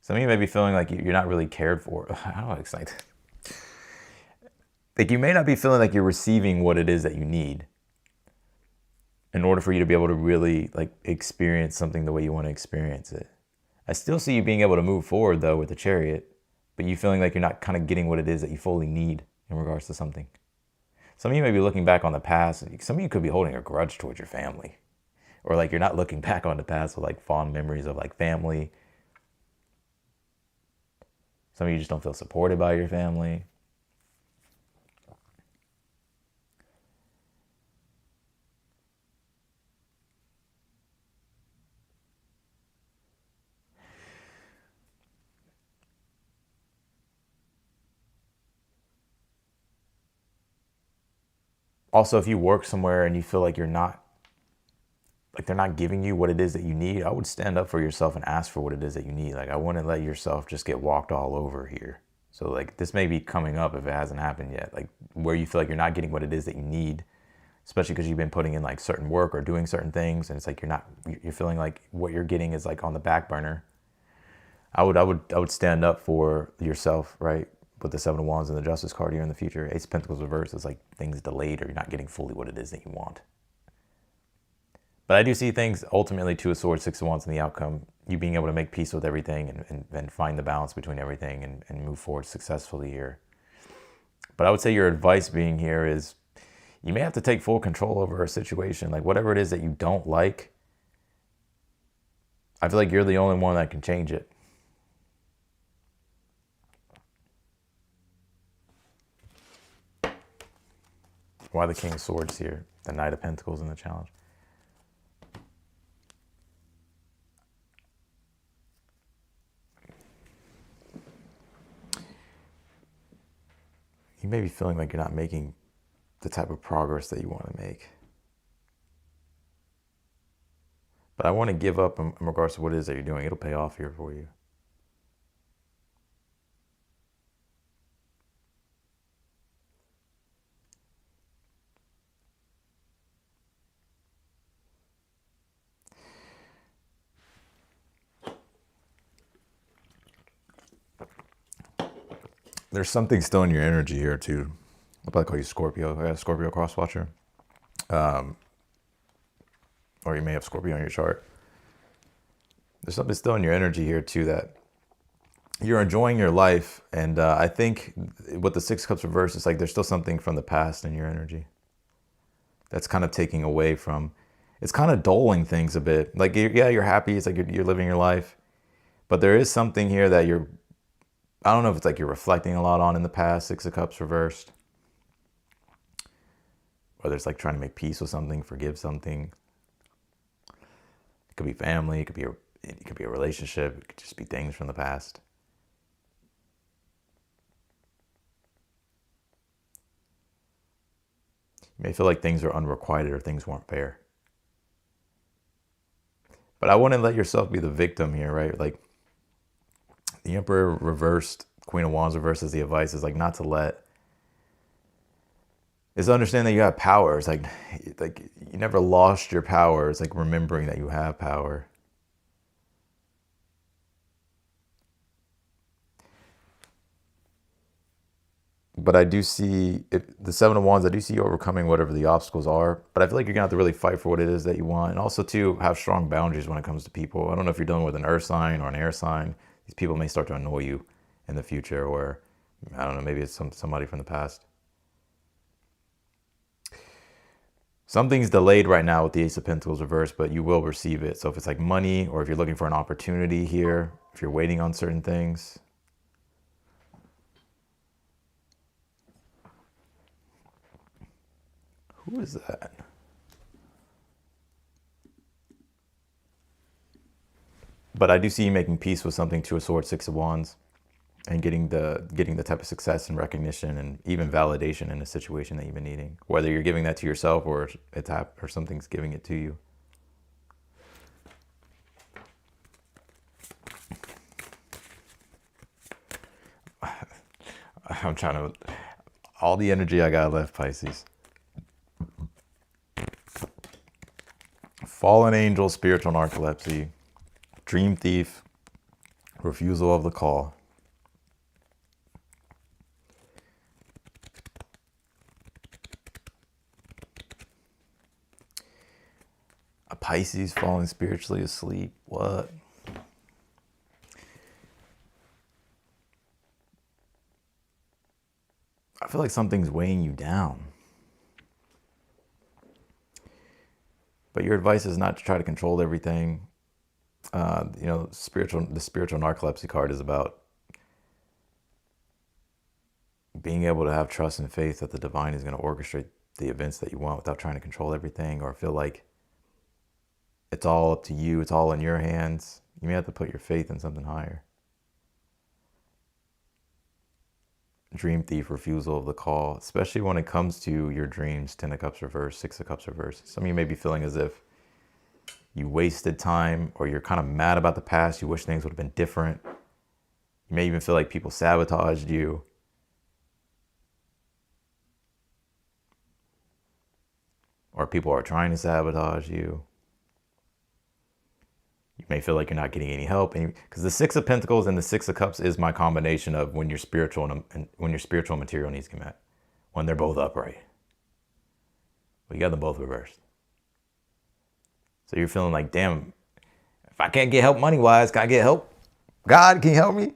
[SPEAKER 1] Some of you may be feeling like you're not really cared for. I don't know how to explain that. Like you may not be feeling like you're receiving what it is that you need in order for you to be able to really like experience something the way you want to experience it. I still see you being able to move forward though with the Chariot, but you feeling like you're not kind of getting what it is that you fully need in regards to something. Some of you may be looking back on the past. Some of you could be holding a grudge towards your family, or like you're not looking back on the past with like fond memories of like family. Some of you just don't feel supported by your family. Also, if you work somewhere and you feel like you're not, like they're not giving you what it is that you need, I would stand up for yourself and ask for what it is that you need. Like I wouldn't let yourself just get walked all over here. So like this may be coming up if it hasn't happened yet, like where you feel like you're not getting what it is that you need, especially because you've been putting in like certain work or doing certain things. And it's like you're feeling like what you're getting is like on the back burner. I would stand up for yourself, right? With the 7 of Wands and the Justice card here in the future. Ace of Pentacles reversed is like things delayed or you're not getting fully what it is that you want. But I do see things ultimately 2 of Swords, 6 of Wands in the outcome. You being able to make peace with everything and find the balance between everything and move forward successfully here. But I would say your advice being here is you may have to take full control over a situation. Like whatever it is that you don't like, I feel like you're the only one that can change it. Why the King of Swords here? The Knight of Pentacles in the challenge. You may be feeling like you're not making the type of progress that you want to make. But I want to give up in regards to what it is that you're doing. It'll pay off here for you. There's something still in your energy here too. I'll probably call you Scorpio. Scorpio crosswatcher. Or you may have Scorpio on your chart. There's something still in your energy here too that you're enjoying your life. And I think with the 6 Cups reversed, it's like there's still something from the past in your energy. That's kind of taking away from, it's kind of dulling things a bit. Like, yeah, you're happy. It's like you're living your life. But there is something here that I don't know if it's like you're reflecting a lot on in the past, 6 of Cups reversed. Whether it's like trying to make peace with something, forgive something. It could be family, it could be a relationship, it could just be things from the past. You may feel like things are unrequited or things weren't fair. But I wouldn't let yourself be the victim here, right? Like, the Emperor reversed, Queen of Wands reversed as the advice is like not to let, is to understand that you have power. It's like you never lost your power. It's like remembering that you have power. But I do see, the 7 of Wands, I do see you overcoming whatever the obstacles are. But I feel like you're going to have to really fight for what it is that you want. And also, too, have strong boundaries when it comes to people. I don't know if you're dealing with an earth sign or an air sign. These people may start to annoy you in the future. Or, I don't know, maybe it's somebody from the past. Something's delayed right now with the Ace of Pentacles reversed, but you will receive it. So if it's like money, or if you're looking for an opportunity here, if you're waiting on certain things. Who is that? But I do see you making peace with something, 2 of Swords, 6 of Wands, and getting the type of success and recognition and even validation in a situation that you've been needing. Whether you're giving that to yourself or something's giving it to you. I'm trying to, all the energy I got left, Pisces. Fallen angel, spiritual narcolepsy, dream thief, refusal of the call. A Pisces falling spiritually asleep. What? I feel like something's weighing you down. But your advice is not to try to control everything. You know, the spiritual narcolepsy card is about being able to have trust and faith that the divine is going to orchestrate the events that you want without trying to control everything, or feel like it's all up to you, it's all in your hands. You may have to put your faith in something higher. Dream thief, refusal of the call, especially when it comes to your dreams. 10 of Cups reversed, 6 of Cups reversed. Some of you may be feeling as if you wasted time, or you're kind of mad about the past. You wish things would have been different. You may even feel like people sabotaged you. Or people are trying to sabotage you. You may feel like you're not getting any help, because the 6 of Pentacles and the 6 of Cups is my combination of when your spiritual and when your spiritual and material needs get met, when they're both upright. Well, you got them both reversed. So you're feeling like, damn, if I can't get help money-wise, can I get help? God, can you help me?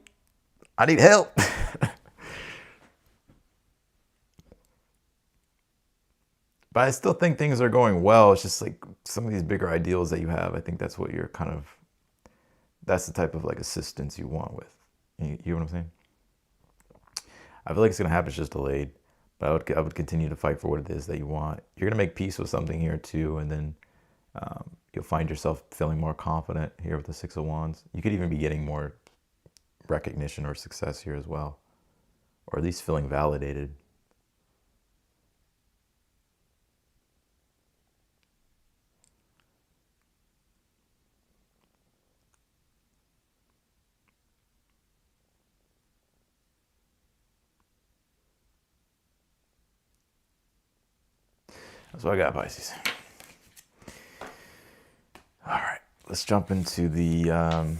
[SPEAKER 1] I need help. But I still think things are going well. It's just like some of these bigger ideals that you have. I think that's what you're kind of, that's the type of like assistance you want with. You know what I'm saying? I feel like it's going to happen. It's just delayed. But I would continue to fight for what it is that you want. You're going to make peace with something here too. And then you'll find yourself feeling more confident here with the Six of Wands. You could even be getting more recognition or success here as well. Or at least feeling validated. That's what I got, Pisces. All right, let's jump into the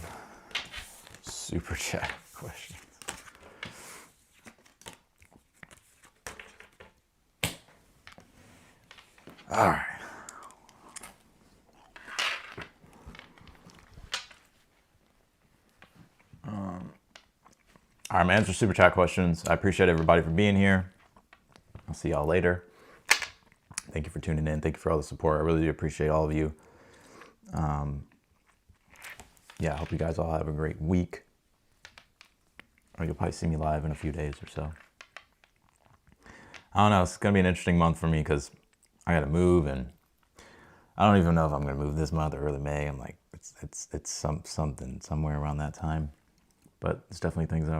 [SPEAKER 1] super chat questions. All right. All right, I'm answering super chat questions. I appreciate everybody for being here. I'll see y'all later. Thank you for tuning in. Thank you for all the support. I really do appreciate all of you. Yeah, I hope you guys all have a great week. Or you'll probably see me live in a few days or so. I don't know. It's going to be an interesting month for me because I got to move, and I don't even know if I'm going to move this month or early May. I'm like, it's something somewhere around that time. But it's definitely things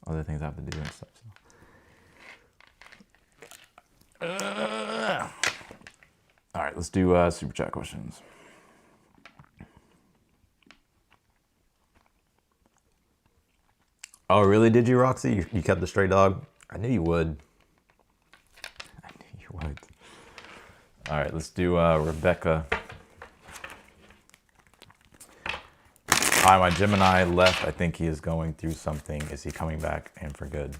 [SPEAKER 1] other things I have to do and stuff. So. All right, let's do super chat questions. Oh, really? Did you, Roxy? You kept the stray dog? I knew you would. I knew you would. All right, let's do Rebecca. Hi, my Gemini left. I think he is going through something. Is he coming back and for good?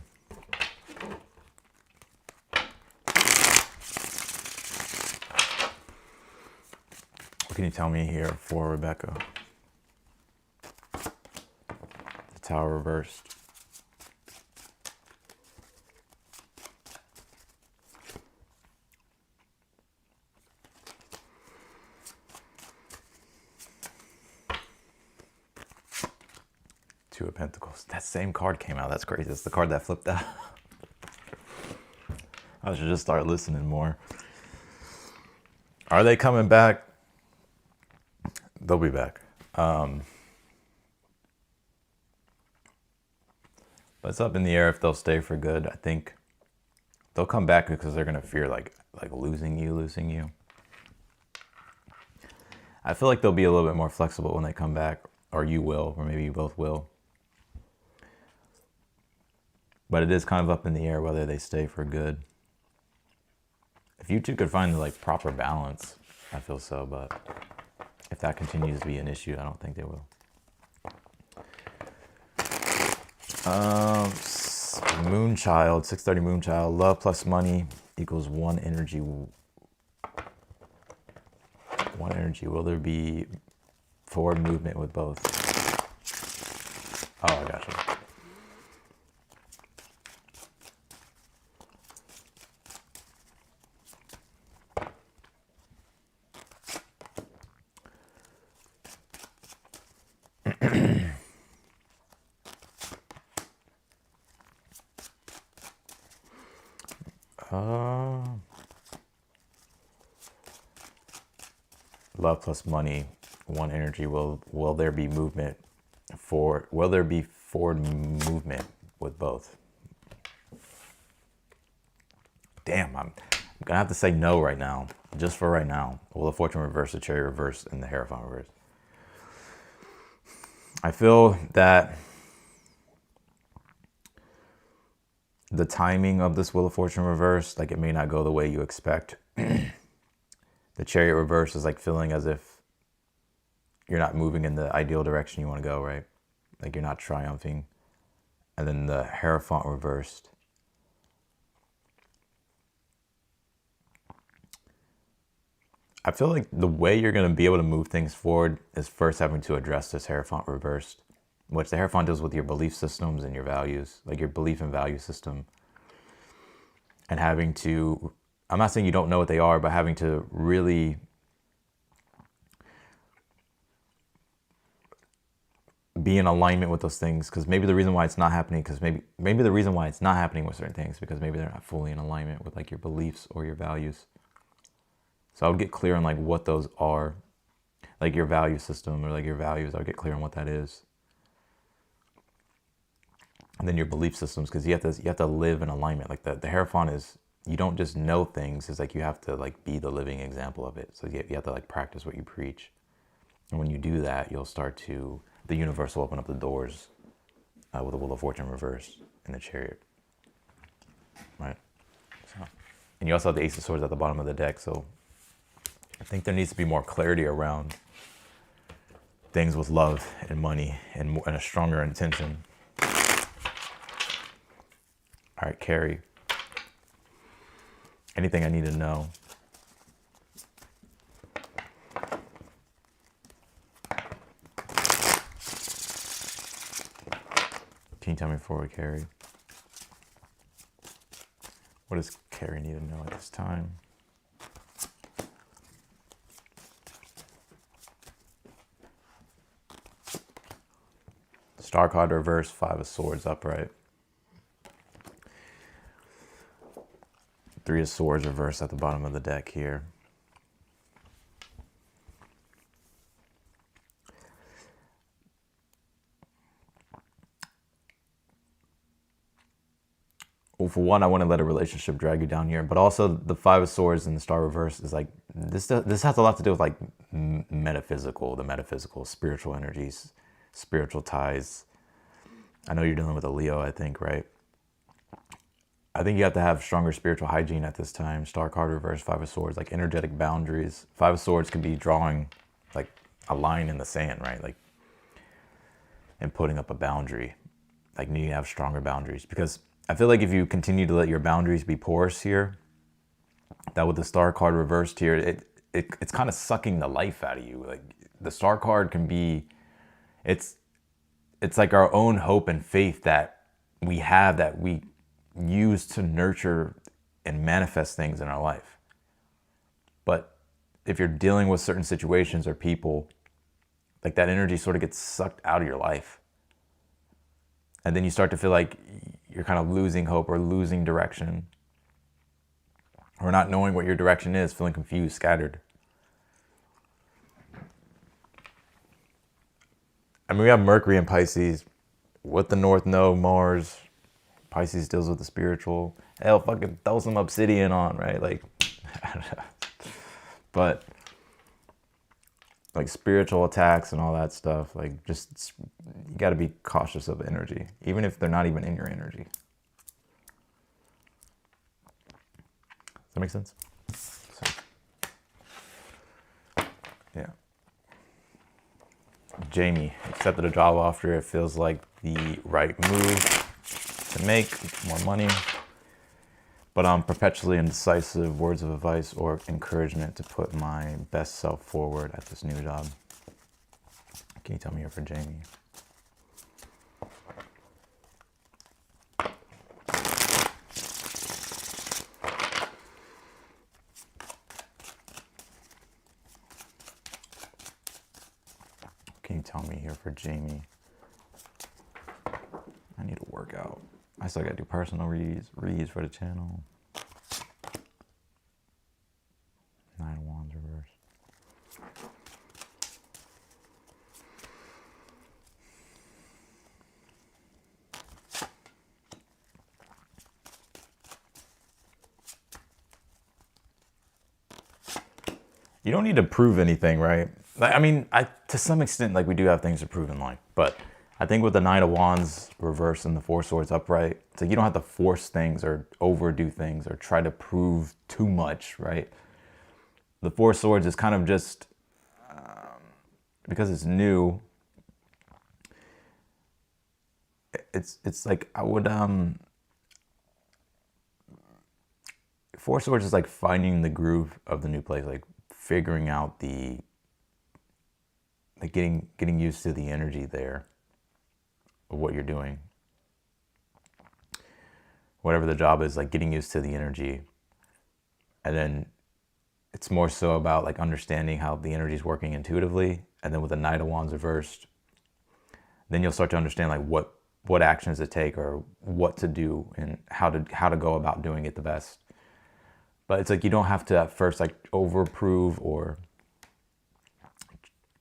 [SPEAKER 1] What can you tell me here for Rebecca? The Tower reversed. Two of Pentacles. That same card came out. That's crazy. That's the card that flipped out. I should just start listening more. Are they coming back? They'll be back. But it's up in the air if they'll stay for good. I think they'll come back because they're gonna fear like losing you. I feel like they'll be a little bit more flexible when they come back, or you will, or maybe you both will. But it is kind of up in the air whether they stay for good. If you two could find the like proper balance, I feel so, but if that continues to be an issue, I don't think they will. Moonchild, 630 Moonchild, love plus money equals one energy. One energy. Will there be forward movement with both? Oh, I gotcha. Love plus money, one energy. Will there be movement for? Will there be forward movement with both? Damn, I'm gonna have to say no right now, just for right now. Will the Fortune reverse, the Chariot reverse, and the Hierophant reverse? I feel that the timing of this Wheel of Fortune reverse, like it may not go the way you expect. The Chariot reverse is like feeling as if you're not moving in the ideal direction you want to go, right? Like you're not triumphing. And then the Hierophant reversed. I feel like the way you're going to be able to move things forward is first having to address this Hierophant reversed, which the Hierophant deals with your belief systems and your values, like your belief and value system. And having to, I'm not saying you don't know what they are, but having to really be in alignment with those things, because maybe the reason why it's not happening, because maybe the reason why it's not happening with certain things, because maybe they're not fully in alignment with like your beliefs or your values. So I would get clear on like what those are, like your value system or like your values. I would get clear on what that is. And then your belief systems, because you have to live in alignment. Like the Hierophant is, you don't just know things. It's like you have to like be the living example of it. So you have to like practice what you preach. And when you do that, you'll start to, the universe will open up the doors with the Wheel of Fortune reversed in the Chariot, right? So, and you also have the Ace of Swords at the bottom of the deck. So I think there needs to be more clarity around things with love and money and a stronger intention. All right, Carrie. Anything I need to know? Can you tell me forward, Carrie? What does Carrie need to know at this time? Star card reverse, 5 of Swords upright. 3 of Swords reverse at the bottom of the deck here. Well, for one, I want to let a relationship drag you down here, but also the 5 of Swords and the Star reverse is like, this has a lot to do with like the metaphysical, spiritual energies, spiritual ties. I know you're dealing with a Leo, I think, right? I think you have to have stronger spiritual hygiene at this time. Star card reverse, 5 of Swords, like energetic boundaries. 5 of Swords could be drawing like a line in the sand, right? Like, and putting up a boundary. Like, you need to have stronger boundaries, because I feel like if you continue to let your boundaries be porous here, that with the Star card reversed here, it's kind of sucking the life out of you. Like the Star card can be, it's like our own hope and faith that we have, that we use to nurture and manifest things in our life. But if you're dealing with certain situations or people, like that energy sort of gets sucked out of your life. And then you start to feel like you're kind of losing hope or losing direction, or not knowing what your direction is, feeling confused, scattered. I mean, we have Mercury in Pisces. What the North know, Mars. Pisces deals with the spiritual. Hell, fucking throw some obsidian on, right? Like, I don't know. But like spiritual attacks and all that stuff, like just, you got to be cautious of energy, even if they're not even in your energy. Does that make sense? So, yeah. Jamie, accepted a job offer. It feels like the right move to make more money, but I'm perpetually indecisive. Words of advice or encouragement to put my best self forward at this new job. Can you tell me here for Jamie? Can you tell me here for Jamie? I need to work out. I still gotta do personal reads for the channel. 9 of Wands reverse. You don't need to prove anything, right? I mean, to some extent, like, we do have things to prove in life, but I think with the 9 of Wands reversed and the 4 Swords upright, it's like you don't have to force things or overdo things or try to prove too much, right? The 4 Swords is kind of just, because it's new, it's like, I would, 4 Swords is like finding the groove of the new place, like figuring out getting used to the energy there of what you're doing. Whatever the job is, like getting used to the energy. And then it's more so about like understanding how the energy is working intuitively. And then with the Knight of Wands reversed, then you'll start to understand like what actions to take or what to do and how to go about doing it the best. But it's like you don't have to at first like overprove or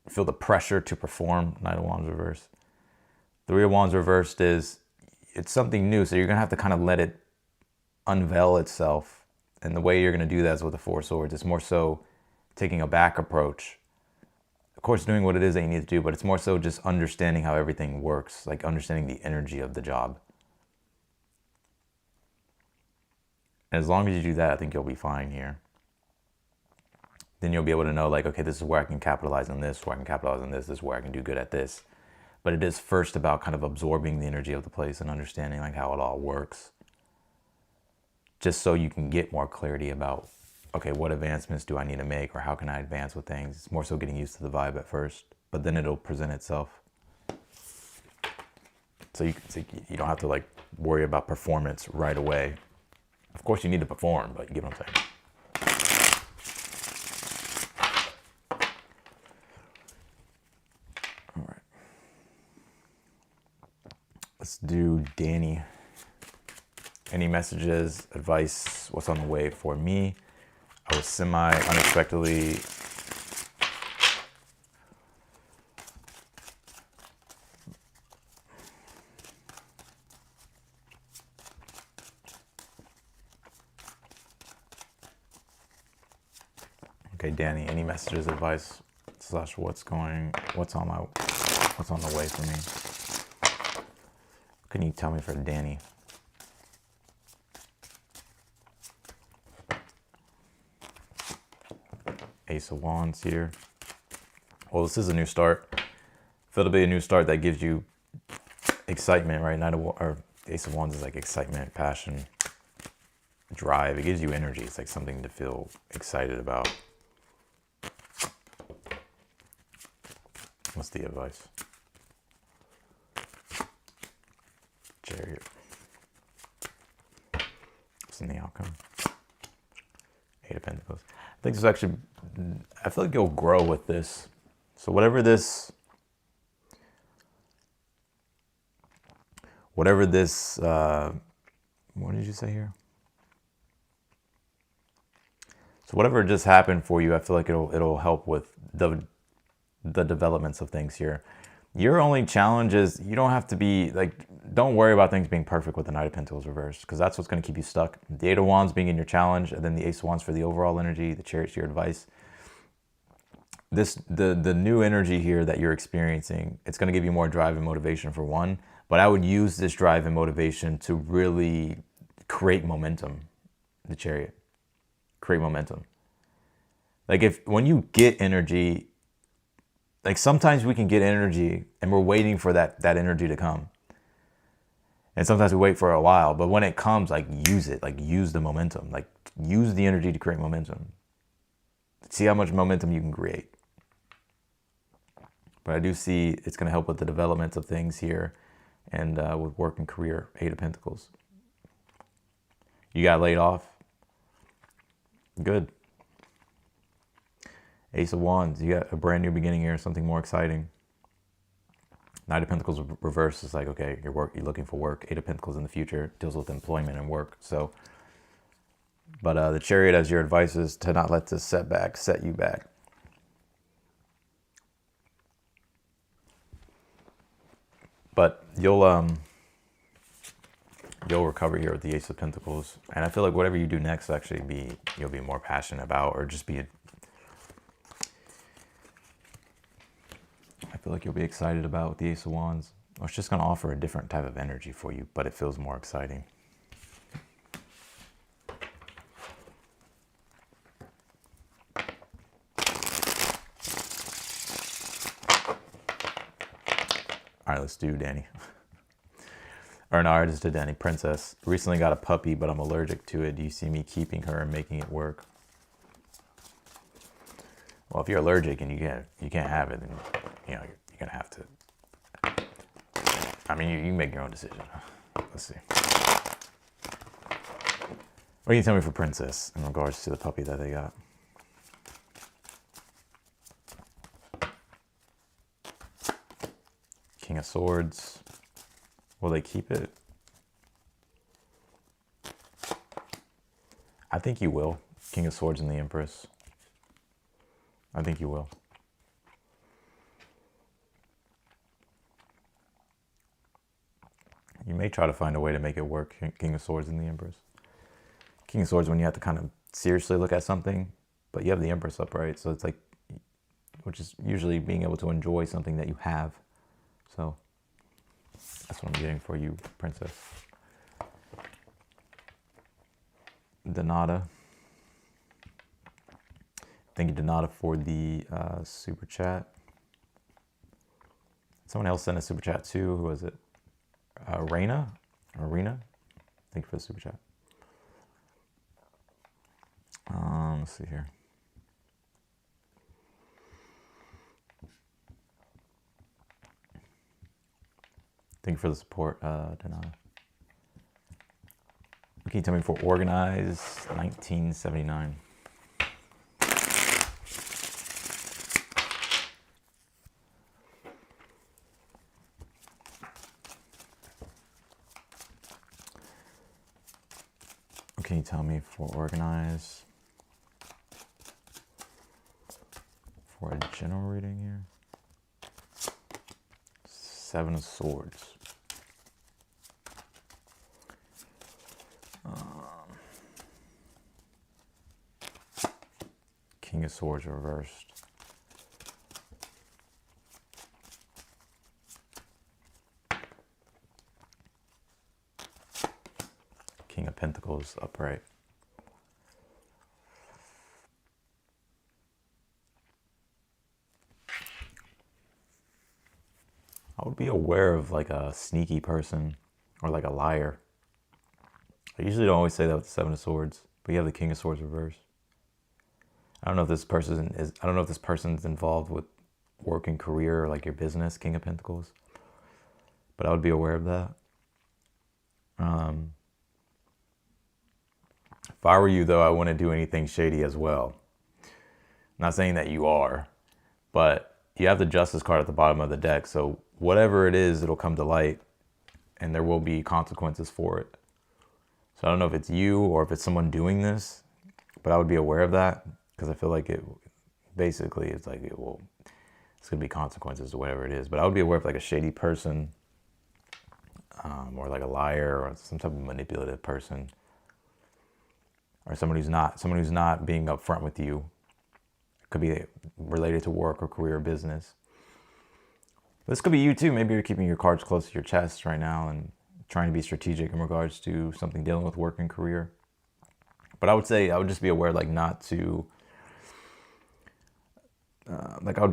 [SPEAKER 1] feel the pressure to perform Knight of Wands reversed. Three of Wands reversed is, it's something new, so you're gonna have to kind of let it unveil itself. And the way you're gonna do that is with the Four of Swords. It's more so taking a back approach. Of course, doing what it is that you need to do, but it's more so just understanding how everything works, like understanding the energy of the job. And as long as you do that, I think you'll be fine here. Then you'll be able to know like, okay, this is where I can capitalize on this, where I can capitalize on this, this is where I can do good at this. But it is first about kind of absorbing the energy of the place and understanding like how it all works. Just so you can get more clarity about, okay, what advancements do I need to make or how can I advance with things? It's more so getting used to the vibe at first, but then it'll present itself. So you don't have to like worry about performance right away. Of course you need to perform, but you get what I'm saying. All right. Let's do Danny. Any messages, advice, what's on the way for me? I was unexpectedly okay, Danny, any messages, advice, / what's on the way for me? What can you tell me for Danny? Ace of Wands here. Well, this is a new start. Feel to be a new start that gives you excitement, right? Ace of Wands is like excitement, passion, drive. It gives you energy. It's like something to feel excited about. What's the advice? Chariot. What's in the outcome? Eight of Pentacles. I think this actually, I feel like you'll grow with this. So whatever this, what did you say here? So whatever just happened for you, I feel like it'll help with the developments of things here. Your only challenge is you don't have to be like, don't worry about things being perfect with the Knight of Pentacles reversed, because that's what's going to keep you stuck. The Eight of Wands being in your challenge, and then the Ace of Wands for the overall energy, the Chariot's your advice. The new energy here that you're experiencing, it's going to give you more drive and motivation for one, but I would use this drive and motivation to really create momentum. The Chariot, create momentum. Like when you get energy, like sometimes we can get energy and we're waiting for that energy to come. And sometimes we wait for a while, but when it comes, like use it, like use the momentum, like use the energy to create momentum. See how much momentum you can create. But I do see it's going to help with the development of things here and with work and career. Eight of Pentacles. You got laid off? Good. Ace of Wands, you got a brand new beginning here, something more exciting. Knight of Pentacles reverse is like, okay, you're looking for work. Eight of Pentacles in the future deals with employment and work. So, but the Chariot as your advice is to not let this setback set you back. But you'll recover here with the Ace of Pentacles, and I feel like whatever you do next, actually you'll be more passionate about, or just be. I feel like you'll be excited about with the Ace of Wands. Or it's just going to offer a different type of energy for you, but it feels more exciting. All right, let's do Danny. Or no, I just did Danny. Princess. Recently got a puppy, but I'm allergic to it. Do you see me keeping her and making it work? Well, if you're allergic and you can't have it, then you're gonna have to. I mean, you make your own decision. Let's see. What can you tell me for Princess in regards to the puppy that they got? King of Swords. Will they keep it? I think you will. King of Swords and the Empress. I think you will. You may try to find a way to make it work, King of Swords and the Empress. King of Swords when you have to kind of seriously look at something, but you have the Empress upright, so it's like, which is usually being able to enjoy something that you have. So that's what I'm getting for you, Princess. Donata. Thank you, Donata, for the super chat. Someone else sent a super chat too. Who was it? Arena? Thank you for the super chat. Let's see here. Thank you for the support, Donata. Can you tell me for Organize 1979? Can you tell me for Organize? For a general reading here? Seven of Swords. King of Swords reversed. King of Pentacles upright. I would be aware of like a sneaky person or like a liar. I usually don't always say that with the Seven of Swords, but you have the King of Swords reversed. I don't know if this person's involved with work and career or like your business, King of Pentacles. But I would be aware of that. If I were you though, I wouldn't do anything shady as well. I'm not saying that you are, but you have the Justice card at the bottom of the deck. So whatever it is, it'll come to light and there will be consequences for it. So I don't know if it's you or if it's someone doing this, but I would be aware of that because I feel like it basically it's like it's going to be consequences to whatever it is. But I would be aware of like a shady person or like a liar or some type of manipulative person or someone who's not being upfront with you. It could be related to work or career or business. This could be you too. Maybe you're keeping your cards close to your chest right now and trying to be strategic in regards to something dealing with work and career. But I would say I would just be aware, like not to, like I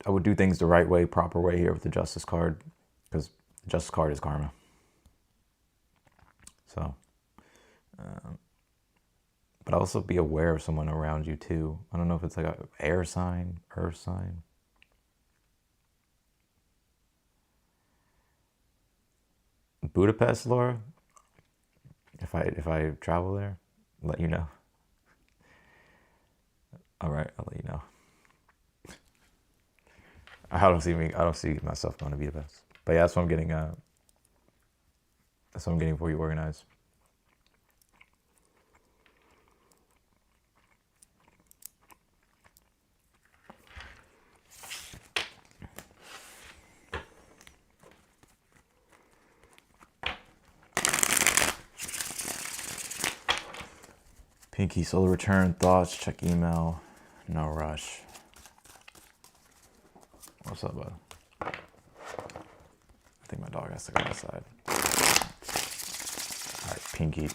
[SPEAKER 1] would do things the right way, proper way here with the Justice card, because the Justice card is karma. So, but also be aware of someone around you too. I don't know if it's like an air sign, earth sign. Budapest, Laura. If I travel there, I'll let you know. All right, I'll let you know. I don't see myself going to Budapest. But yeah, that's what I'm getting. That's what I'm getting for you, Organize. Pinky, solar return, thoughts, check email, no rush. What's up, bud? I think my dog has to go outside. All right, Pinky.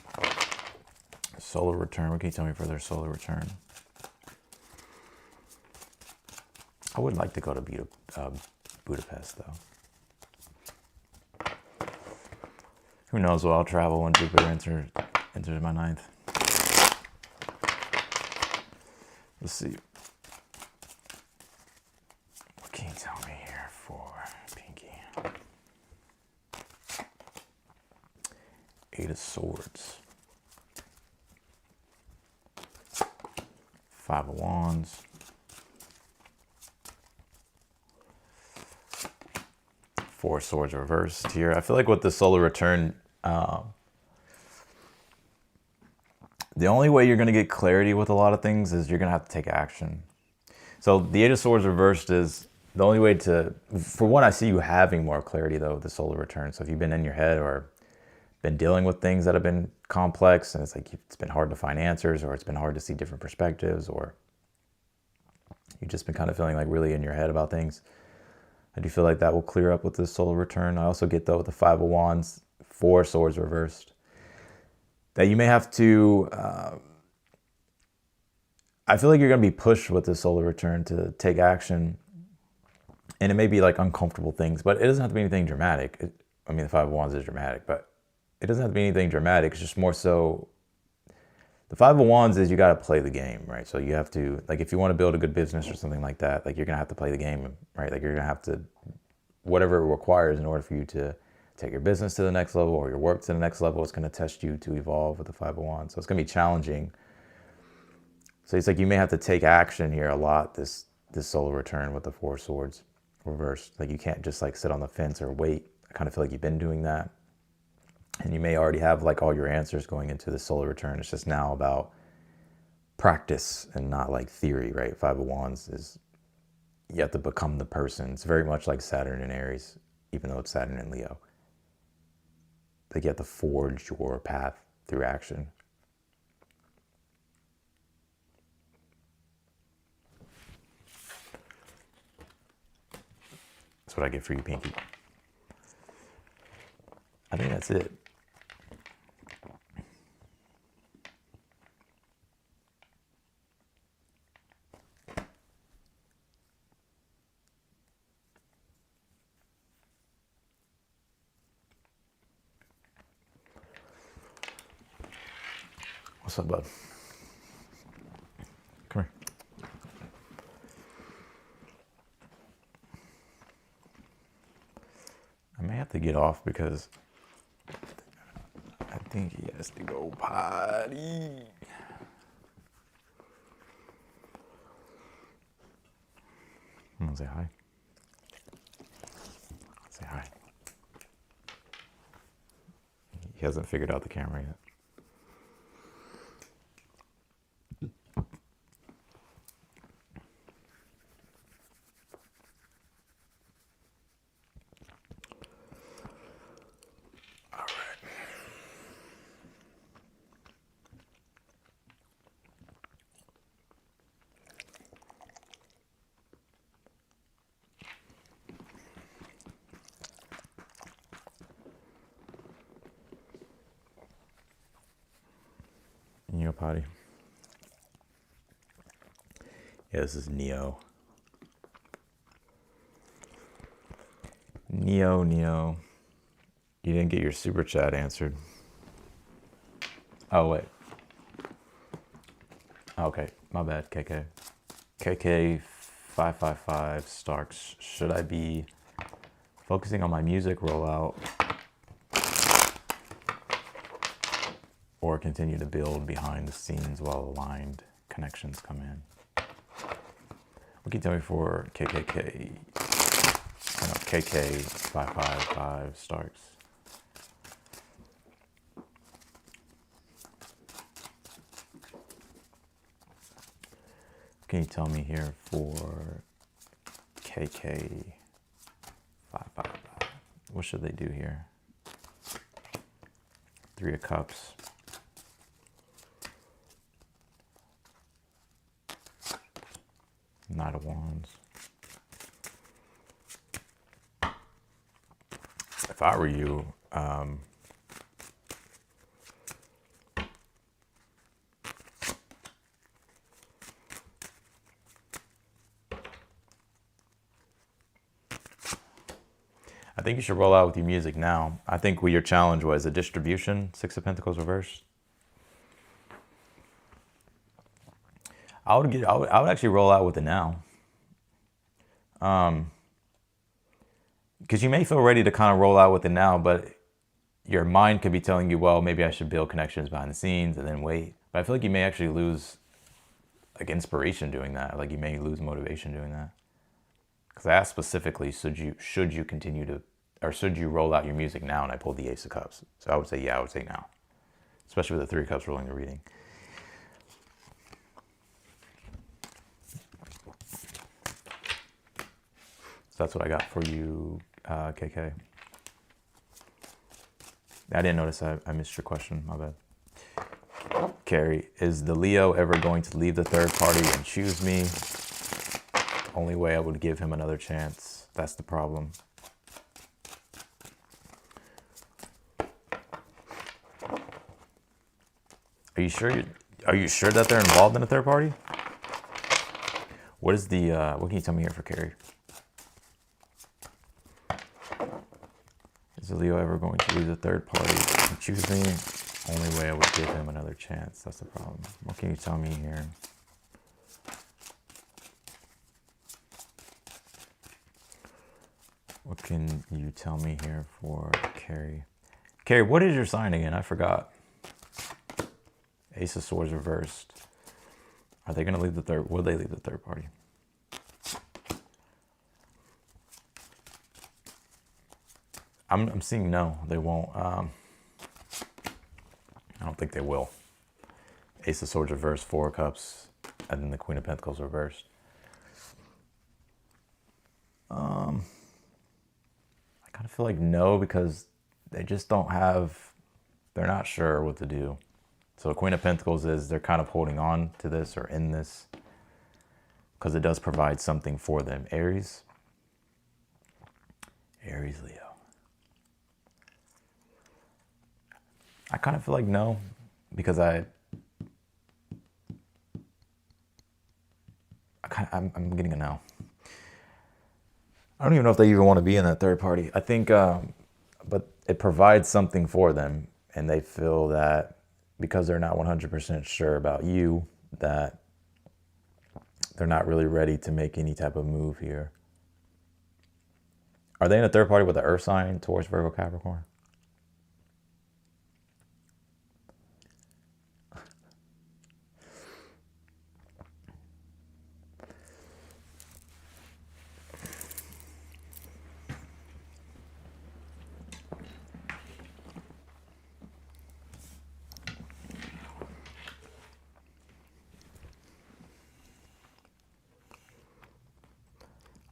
[SPEAKER 1] Solar return, what can you tell me for their solar return? I would like to go to Budapest, though. Who knows what I'll travel when Jupiter enters my ninth. Let's see. Eight of Swords. Five of Wands. Four of Swords reversed here. I feel like with the solar return, the only way you're going to get clarity with a lot of things is you're going to have to take action. So the Eight of Swords reversed is the only way to, for one, I see you having more clarity though with the solar return. So if you've been in your head or been dealing with things that have been complex and it's like it's been hard to find answers, or it's been hard to see different perspectives, or you've just been kind of feeling like really in your head about things, I do feel like that will clear up with this solar return. I also get though with the Five of Wands, Four Swords reversed, that you may have to, I feel like you're going to be pushed with this solar return to take action. And it may be like uncomfortable things, but it doesn't have to be anything dramatic. I mean, the Five of Wands is dramatic, but it doesn't have to be anything dramatic. It's just more so, the Five of Wands is you got to play the game, right? So you have to, like, if you want to build a good business or something like that, like you're going to have to play the game, right? Like you're going to have to, whatever it requires in order for you to take your business to the next level or your work to the next level, it's going to test you to evolve with the Five of Wands. So it's going to be challenging. So it's like you may have to take action here a lot this solar return with the Four Swords reversed. Like you can't just like sit on the fence or wait. I kind of feel like you've been doing that. And you may already have like all your answers going into the solar return. It's just now about practice and not like theory, right? Five of Wands is you have to become the person. It's very much like Saturn and Aries, even though it's Saturn and Leo. Like you have to forge your path through action. That's what I get for you, Pinky. I think that's it. What's up, bud? Come here. I may have to get off because I think he has to go potty. I'm gonna say hi. Say hi. He hasn't figured out the camera yet. Neo potty. Yeah, this is Neo. Neo. You didn't get your super chat answered. Oh, wait. Okay, my bad, KK. KK555 Starks. Should I be focusing on my music rollout or continue to build behind the scenes while aligned connections come in? What can you tell me for KKK? No, KK555 Starks. Can you tell me here for KK555? What should they do here? Three of Cups. Knight of Wands. If I were you, I think you should roll out with your music now. I think what your challenge was a distribution, Six of Pentacles reversed. I would actually roll out with it now. Because you may feel ready to kind of roll out with it now, but your mind could be telling you, well, maybe I should build connections behind the scenes and then wait. But I feel like you may actually lose like inspiration doing that. Like you may lose motivation doing that. Because I asked specifically, should you continue to, or should you roll out your music now? And I pulled the Ace of Cups. So I would say, yeah, I would say now. Especially with the 3 of Cups rolling the reading. So that's what I got for you, KK. I didn't notice I missed your question, my bad. Carrie, is the Leo ever going to leave the third party and choose me? Only way I would give him another chance. That's the problem. Are you sure that they're involved in a third party? What is the what can you tell me here for Carrie? Is the Leo ever going to leave the third party and choose me? Only way I would give him another chance. That's the problem. What can you tell me here? What can you tell me here for Carrie? Carrie, what is your sign again? I forgot. Ace of Swords reversed. Are they going to leave the third? Will they leave the third party? I'm seeing no, they won't. I don't think they will. Ace of Swords reversed, 4 of Cups, and then the Queen of Pentacles reversed. I kind of feel like no, because they just don't have, they're not sure what to do. So Queen of Pentacles is they're kind of holding on to this or in this because it does provide something for them. Aries, Leo. I kind of feel like no, because I'm getting a no. I don't even know if they even want to be in that third party. I think, but it provides something for them, and they feel that because they're not 100% sure about you, that they're not really ready to make any type of move here. Are they in a third party with an Earth sign, Taurus, Virgo, Capricorn?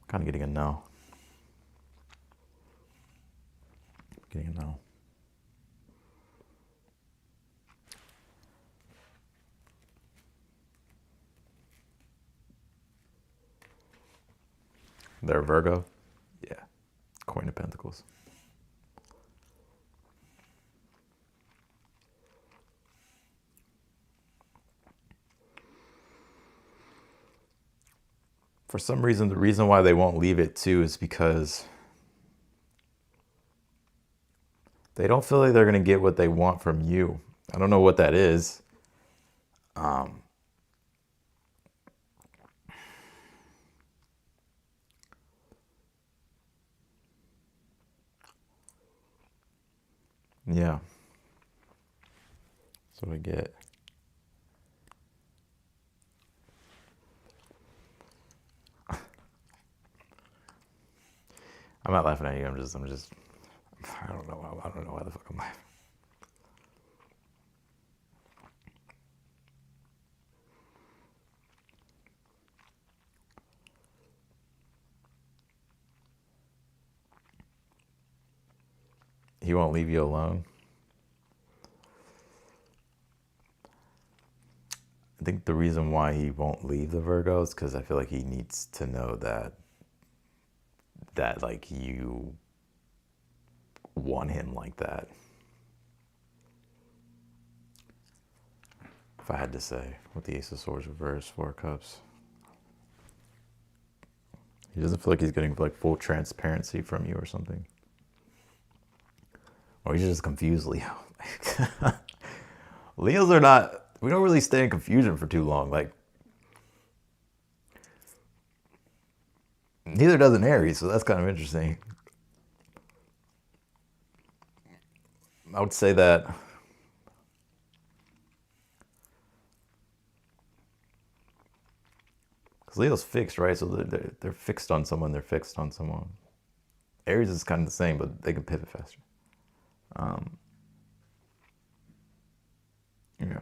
[SPEAKER 1] Kind of getting a no. Getting a no. They're Virgo? Yeah. Queen of Pentacles. For some reason, the reason why they won't leave it too is because they don't feel like they're going to get what they want from you. I don't know what that is. Yeah. That's what I get. I'm not laughing at you. I'm just, I don't know why the fuck I'm laughing. He won't leave you alone. I think the reason why he won't leave the Virgo is because I feel like he needs to know that like you want him like that. If I had to say, with the Ace of Swords reversed, 4 of Cups. He doesn't feel like he's getting like full transparency from you or something. Or he's just confused, Leo. Leos are not, we don't really stay in confusion for too long. Like, neither does an Aries, so that's kind of interesting. I would say that because Leo's fixed, right? So they're fixed on someone. They're fixed on someone. Aries is kind of the same, but they can pivot faster. Yeah.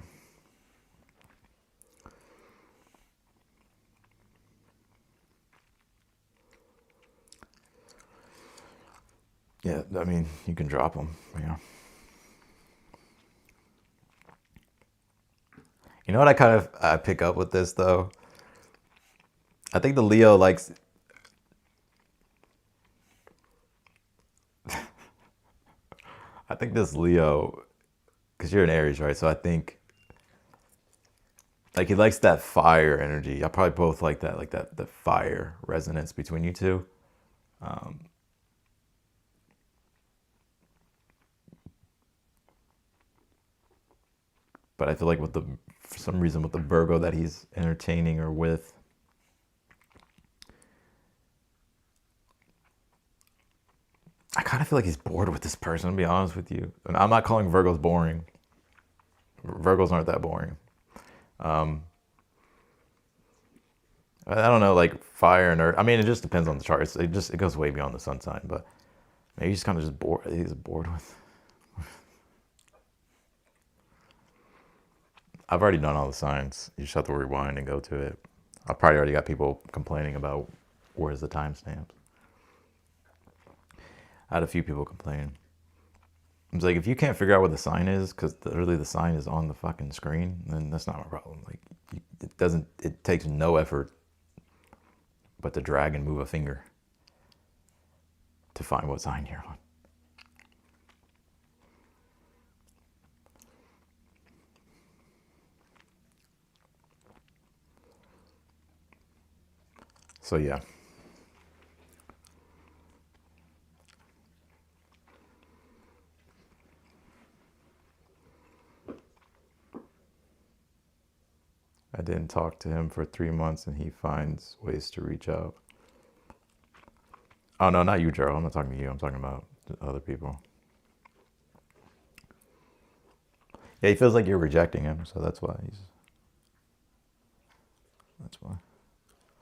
[SPEAKER 1] Yeah, I mean, you can drop them, yeah. You know what I pick up with this, though? I think the Leo likes... I think this Leo, because you're an Aries, right? So I think, like, he likes that fire energy. I probably both like that, the fire resonance between you two. But I feel like with for some reason with the Virgo that he's entertaining or with, I kind of feel like he's bored with this person, to be honest with you. And I'm not calling Virgos boring. Virgos aren't that boring. I don't know, like fire and earth. I mean, it just depends on the chart. It goes way beyond the sun sign, but maybe he's kind of just bored. He's bored with. I've already done all the signs. You just have to rewind and go to it. I've probably already got people complaining about where's the timestamps. I had a few people complaining. It's like, if you can't figure out what the sign is, because literally the sign is on the fucking screen, then that's not my problem. Like, it takes no effort but to drag and move a finger to find what sign you're on. So yeah. I didn't talk to him for 3 months and he finds ways to reach out. Oh, no, not you, Gerald. I'm not talking to you. I'm talking about other people. Yeah, he feels like you're rejecting him, so that's why that's why.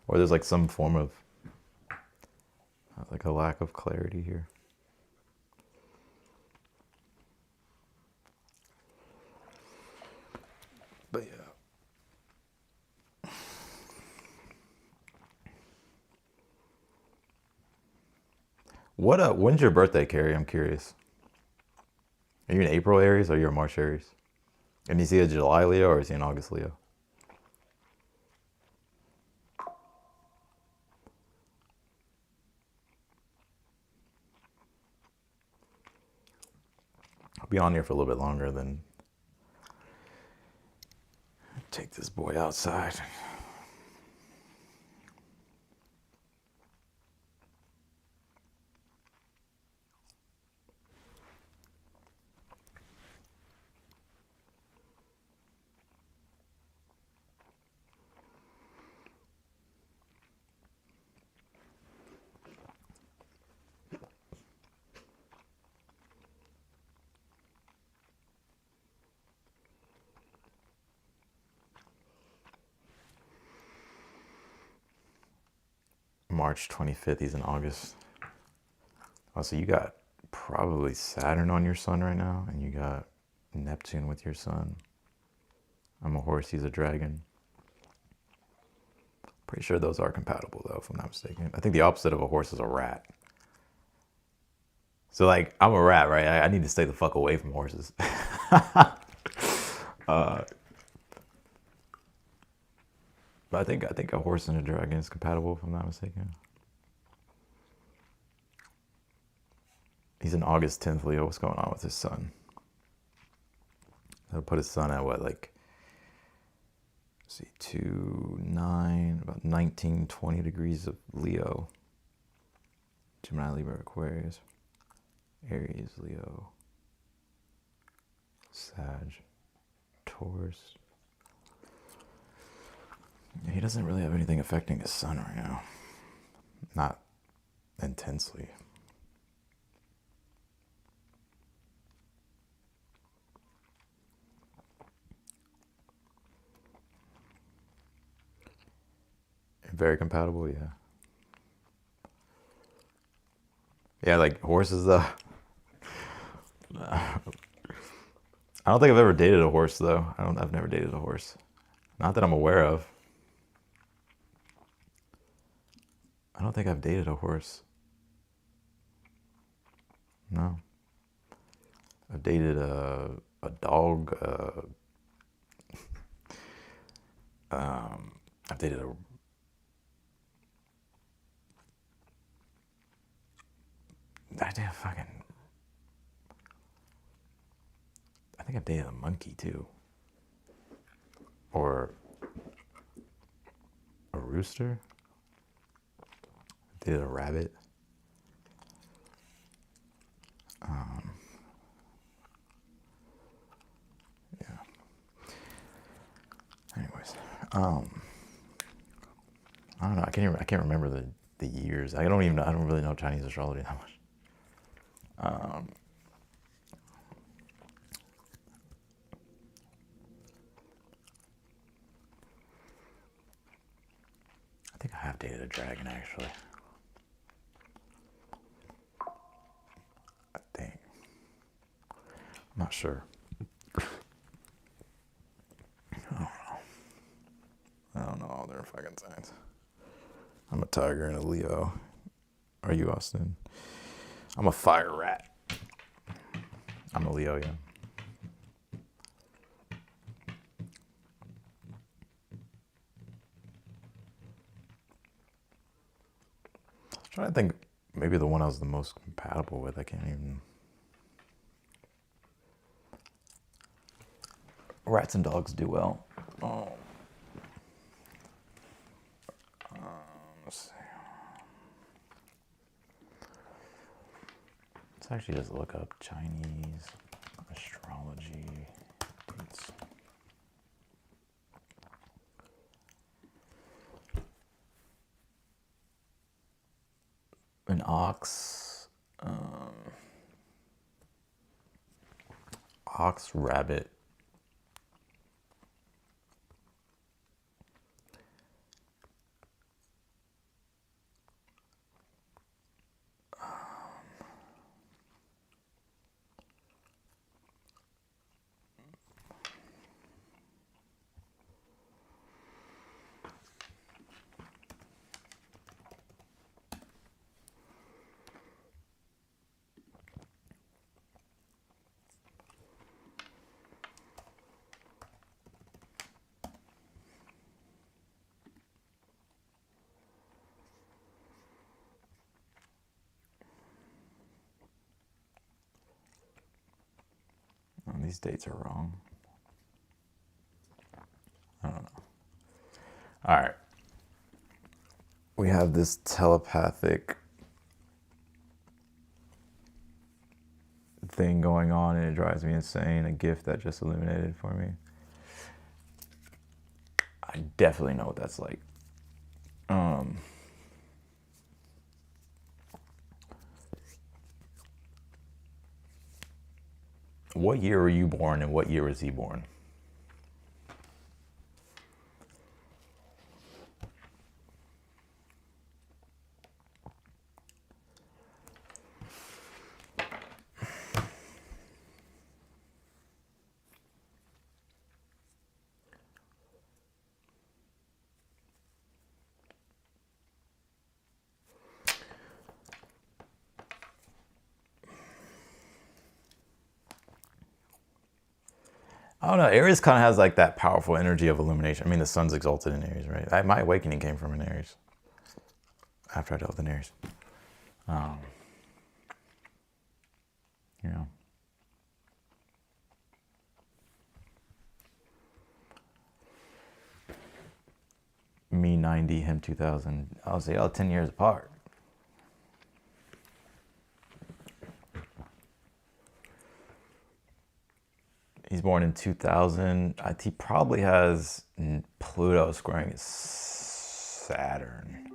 [SPEAKER 1] Or there's like some form of like a lack of clarity here. But yeah. When's your birthday, Carrie? I'm curious. Are you an April Aries or you're a March Aries? And is he a July Leo or is he an August Leo? I'll be on here for a little bit longer than take this boy outside. March 25th, he's in August. Oh, so you got probably Saturn on your sun right now, and you got Neptune with your sun. I'm a horse, he's a dragon. Pretty sure those are compatible, though, if I'm not mistaken. I think the opposite of a horse is a rat. So, like, I'm a rat, right? I need to stay the fuck away from horses. But I think a horse and a dragon is compatible, if I'm not mistaken. He's an August 10th Leo. What's going on with his sun? He'll put his sun at what, like, let's see, 2, 9, about 19, 20 degrees of Leo. Gemini, Libra, Aquarius, Aries, Leo, Sag, Taurus. Yeah, he doesn't really have anything affecting his sun right now. Not intensely. Very compatible, yeah. Yeah, like horses though. I don't think I've ever dated a horse though. I've never dated a horse. Not that I'm aware of. I don't think I've dated a horse. No. I've dated a dog. I've dated a. I did fucking. I think I've dated a monkey too. Or a rooster. I dated a rabbit. Yeah. Anyways, I don't know. I can't remember the years. I don't even know. I don't really know Chinese astrology that much. I think I have dated a dragon actually. I think. I'm not sure. I don't know all their fucking signs. I'm a tiger and a Leo. Are you, Austin? I'm a fire rat. I'm a Leo, yeah. I'm trying to think, maybe the one I was the most compatible with. I can't even. Rats and dogs do well. Oh. Let's see. Let's actually just look up Chinese astrology dates. An ox, rabbit, oh, these dates are wrong. I don't know. All right. We have this telepathic thing going on and it drives me insane. A gift that just illuminated for me. I definitely know what that's like. What year were you born and what year was he born? I don't know. Aries kind of has like that powerful energy of illumination. I mean, the sun's exalted in Aries, right? My awakening came from an Aries. After I dealt with an Aries. Yeah. Me 90, him 2000. I was like, 10 years apart. He's born in 2000. He probably has Pluto squaring Saturn.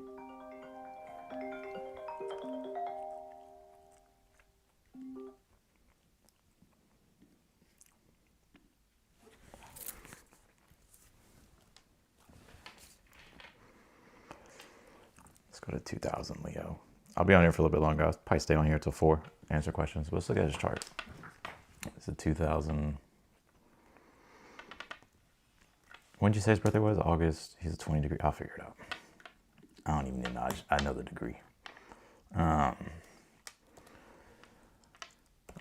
[SPEAKER 1] Go to 2000 Leo. I'll be on here for a little bit longer. I'll probably stay on here till 4, answer questions. But let's look at his chart. It's a 2000. When did you say his birthday was? August. He's a 20 degree. I'll figure it out. I don't even know. I know the degree. 08.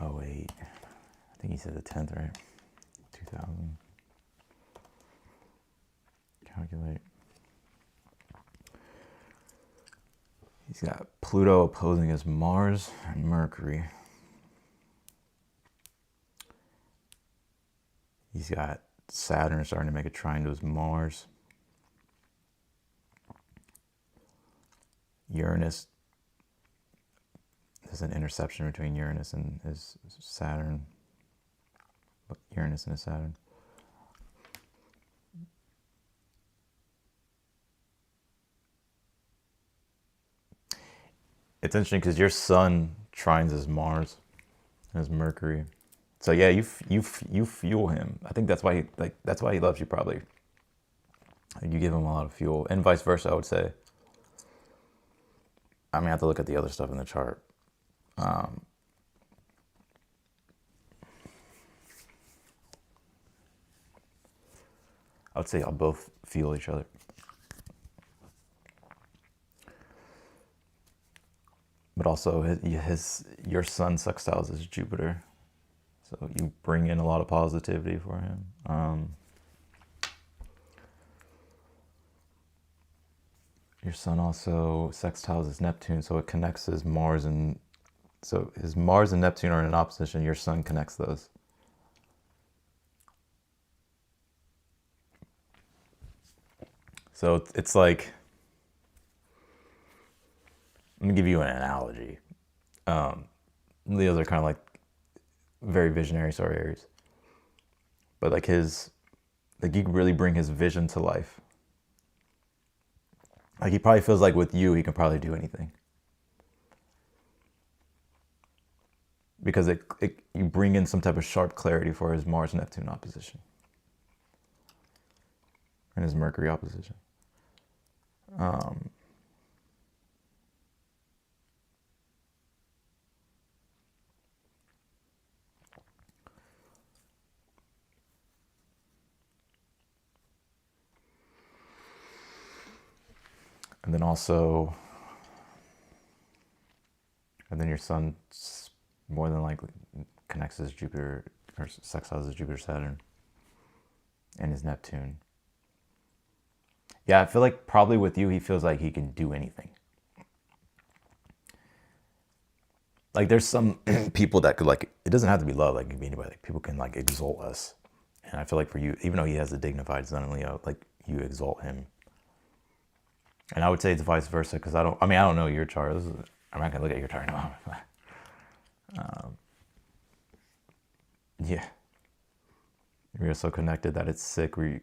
[SPEAKER 1] I think he said the 10th, right? 2000. Calculate. He's got Pluto opposing his Mars and Mercury. He's got Saturn starting to make a trine to his Mars. Uranus. There's an interception between Uranus and his Saturn. Uranus and his Saturn. It's interesting because your sun trines his Mars and his Mercury. So yeah, you fuel him. I think that's why he loves you probably. You give him a lot of fuel, and vice versa. I would say. I mean, I have to look at the other stuff in the chart. I would say y'all both fuel each other. But also, your sun sextiles is Jupiter, so you bring in a lot of positivity for him. Your sun also sextiles his Neptune, so it connects his Mars, and so his Mars and Neptune are in opposition. Your sun connects those. So it's like, let me give you an analogy. Leos are kind of like very visionary, sorry, Aries. But like you can really bring his vision to life. Like he probably feels like with you, he can probably do anything. Because you bring in some type of sharp clarity for his Mars-Neptune opposition. And his Mercury opposition. And then also, your sun more than likely connects his Jupiter, or sextiles his Jupiter, Saturn, and his Neptune. Yeah, I feel like probably with you, he feels like he can do anything. Like there's some people that could like, it doesn't have to be love, like it can be anybody. Like people can like exalt us. And I feel like for you, even though he has a dignified sun in Leo, like you exalt him. And I would say it's vice versa, because I don't know your chart. I'm not gonna look at your chart now. Yeah. We are so connected that it's sick. We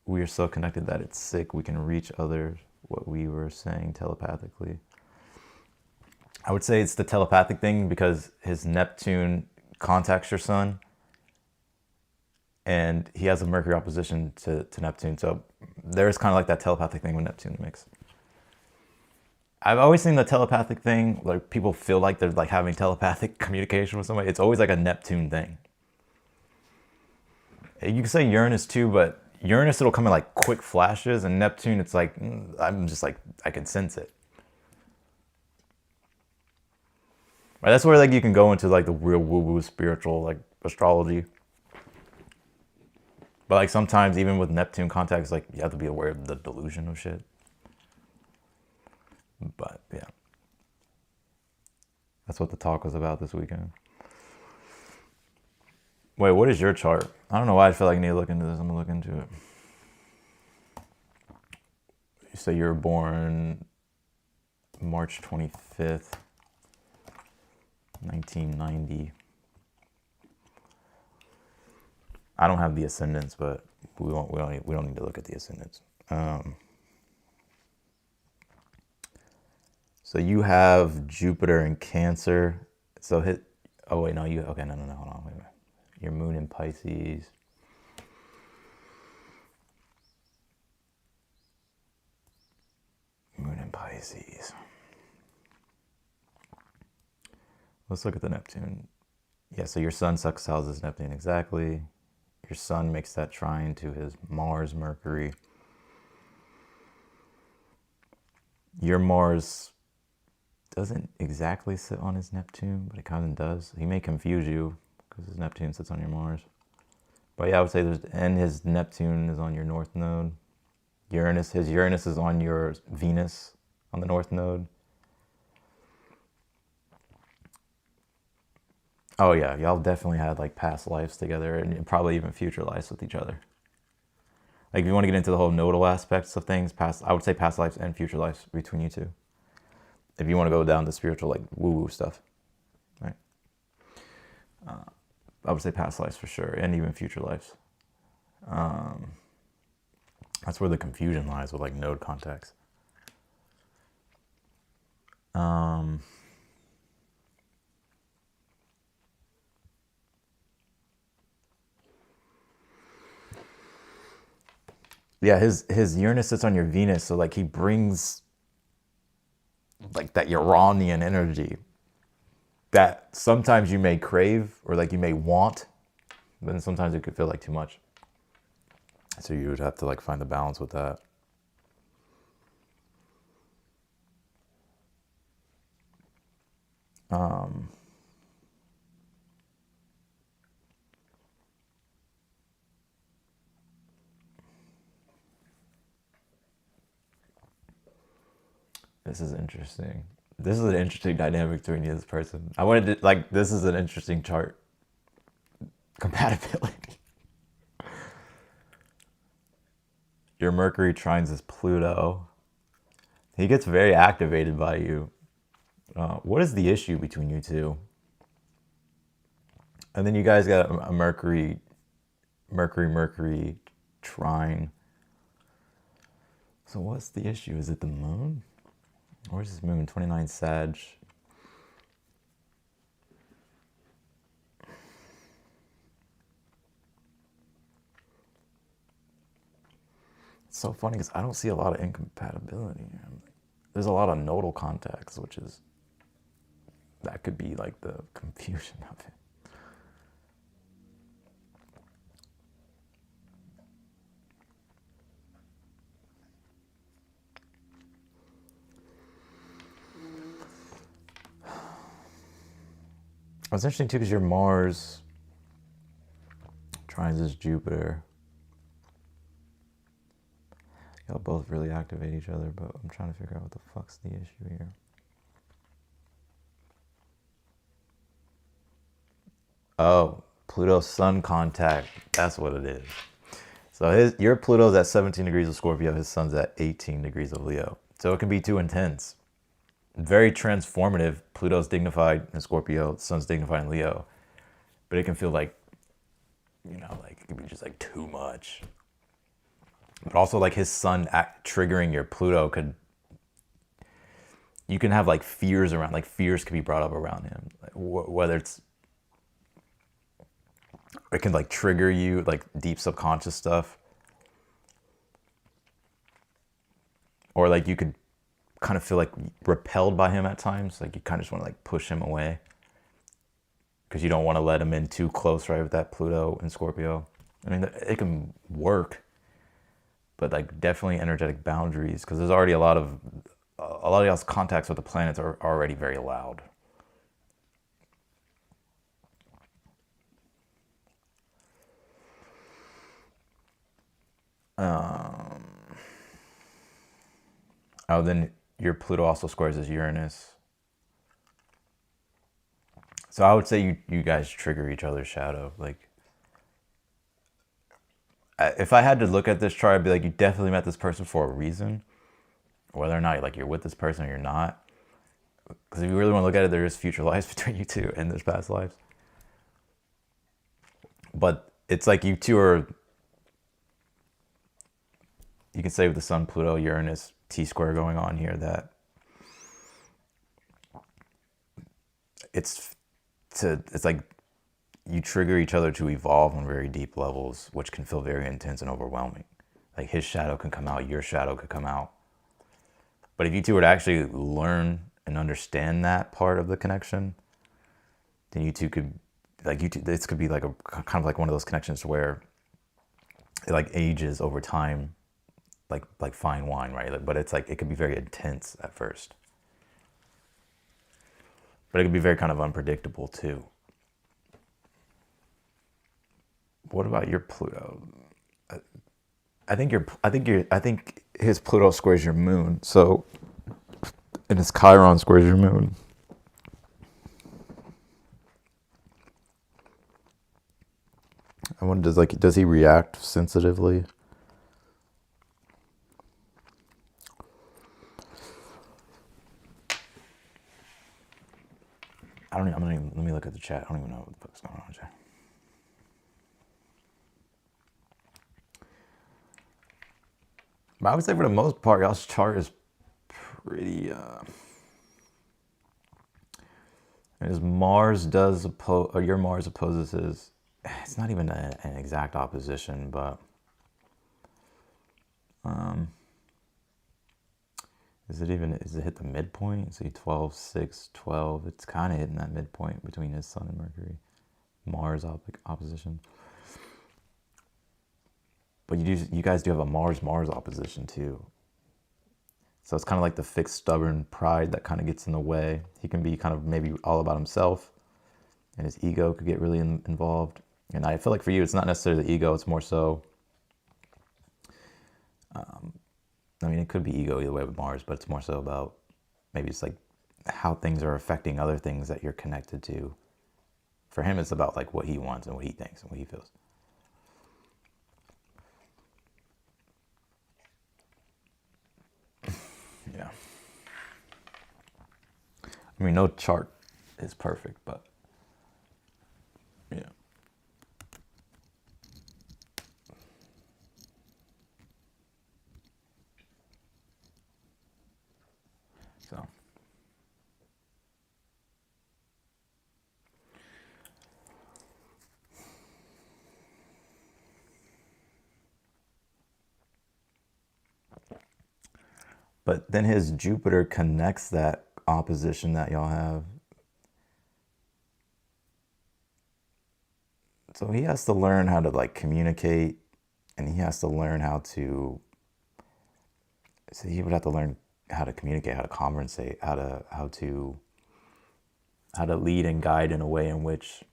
[SPEAKER 1] are so connected that it's sick. We can reach others, what we were saying telepathically. I would say it's the telepathic thing because his Neptune contacts your sun, and he has a Mercury opposition to Neptune. So there's kind of like that telepathic thing with Neptune mix. I've always seen the telepathic thing, like people feel like they're like having telepathic communication with somebody. It's always like a Neptune thing. You can say Uranus too, but Uranus, it'll come in like quick flashes, and Neptune, it's like, I'm just like, I can sense it. Right, that's where like you can go into like the real woo-woo spiritual, like astrology. But like sometimes even with Neptune contacts, like you have to be aware of the delusion of shit. But yeah, that's what the talk was about this weekend. Wait, what is your chart? I don't know why I feel like I need to look into this. I'm gonna look into it. You say you were born March 25th, 1990. I don't have the ascendants, but we don't need to look at the ascendants. So you have Jupiter in Cancer. So no, hold on, wait a minute. Your moon in Pisces. Moon in Pisces. Pisces. Let's look at the Neptune. Yeah, so your sun sextiles his Neptune exactly. Your sun makes that trine to his Mars, Mercury. Your Mars doesn't exactly sit on his Neptune, but it kind of does. He may confuse you because his Neptune sits on your Mars. But yeah, I would say his Neptune is on your North Node. His Uranus is on your Venus on the North Node. Oh yeah, y'all definitely had like past lives together and probably even future lives with each other. Like if you want to get into the whole nodal aspects of things, I would say past lives and future lives between you two. If you want to go down the spiritual like woo-woo stuff, right? I would say past lives for sure, and even future lives. That's where the confusion lies with like node contacts. Yeah, his Uranus sits on your Venus, so like he brings like that Uranian energy that sometimes you may crave or like you may want, but then sometimes it could feel like too much. So you would have to like find the balance with that. This is interesting. This is an interesting dynamic between you and this person. I wanted to, like, this is an interesting chart. Compatibility. Your Mercury trines is Pluto. He gets very activated by you. What is the issue between you two? And then you guys got a Mercury trine. So what's the issue? Is it the moon? Where's his moon? 29 Sag. It's so funny because I don't see a lot of incompatibility. There's a lot of nodal contacts, which is, that could be like the confusion of it. It's interesting too because your Mars trines is Jupiter. Y'all both really activate each other, but I'm trying to figure out what the fuck's the issue here. Oh, Pluto Sun contact. That's what it is. So your Pluto's at 17 degrees of Scorpio. His Sun's at 18 degrees of Leo. So it can be too intense. Very transformative. Pluto's dignified in Scorpio. Sun's dignified in Leo. But it can feel like, you know, like it can be just like too much. But also like his Sun triggering your Pluto could, you can have like fears around, like fears could be brought up around him. Like, whether it can like trigger you, like deep subconscious stuff. Or like you could kind of feel like repelled by him at times. Like you kind of just want to like push him away. Because you don't want to let him in too close, right, with that Pluto and Scorpio. I mean, it can work. But like definitely energetic boundaries. Because there's already a lot of y'all's contacts with the planets are already very loud. Oh, then your Pluto also squares his Uranus. So I would say you guys trigger each other's shadow. Like, if I had to look at this chart, I'd be like, you definitely met this person for a reason. Whether or not like you're with this person or you're not. Because if you really want to look at it, there is future lives between you two and there's past lives. But it's like you two are, you can say with the Sun, Pluto, Uranus, T-square going on here, that it's like you trigger each other to evolve on very deep levels, which can feel very intense and overwhelming. Like his shadow can come out, your shadow could come out. But if you two were to actually learn and understand that part of the connection, then you two could, like, this could be like a kind of like one of those connections where it like ages over time, like fine wine, right? But it's like, it could be very intense at first, but it could be very kind of unpredictable too. What about your Pluto? I think his Pluto squares your moon. So, and his Chiron squares your moon. I wonder, does he react sensitively? Let me look at the chat. I don't even know what the fuck's going on, Jay. But I would say for the most part, y'all's chart is pretty, as Mars does oppose, or your Mars opposes his, it's not even an exact opposition, but is it hit the midpoint? See, 12, 6, 12, it's kind of hitting that midpoint between his Sun and Mercury. Mars opposition. But you guys do have a Mars opposition too. So it's kind of like the fixed, stubborn pride that kind of gets in the way. He can be kind of maybe all about himself, and his ego could get really involved. And I feel like for you, it's not necessarily the ego, it's more so, I mean, it could be ego either way with Mars, but it's more so about, maybe it's like how things are affecting other things that you're connected to. For him, it's about like what he wants and what he thinks and what he feels. Yeah. I mean, no chart is perfect, but yeah. So. But then his Jupiter connects that opposition that y'all have. So he has to learn how to like communicate, and he has to learn how to, so he would have to learn how to communicate, how to compensate, how to lead and guide in a way in which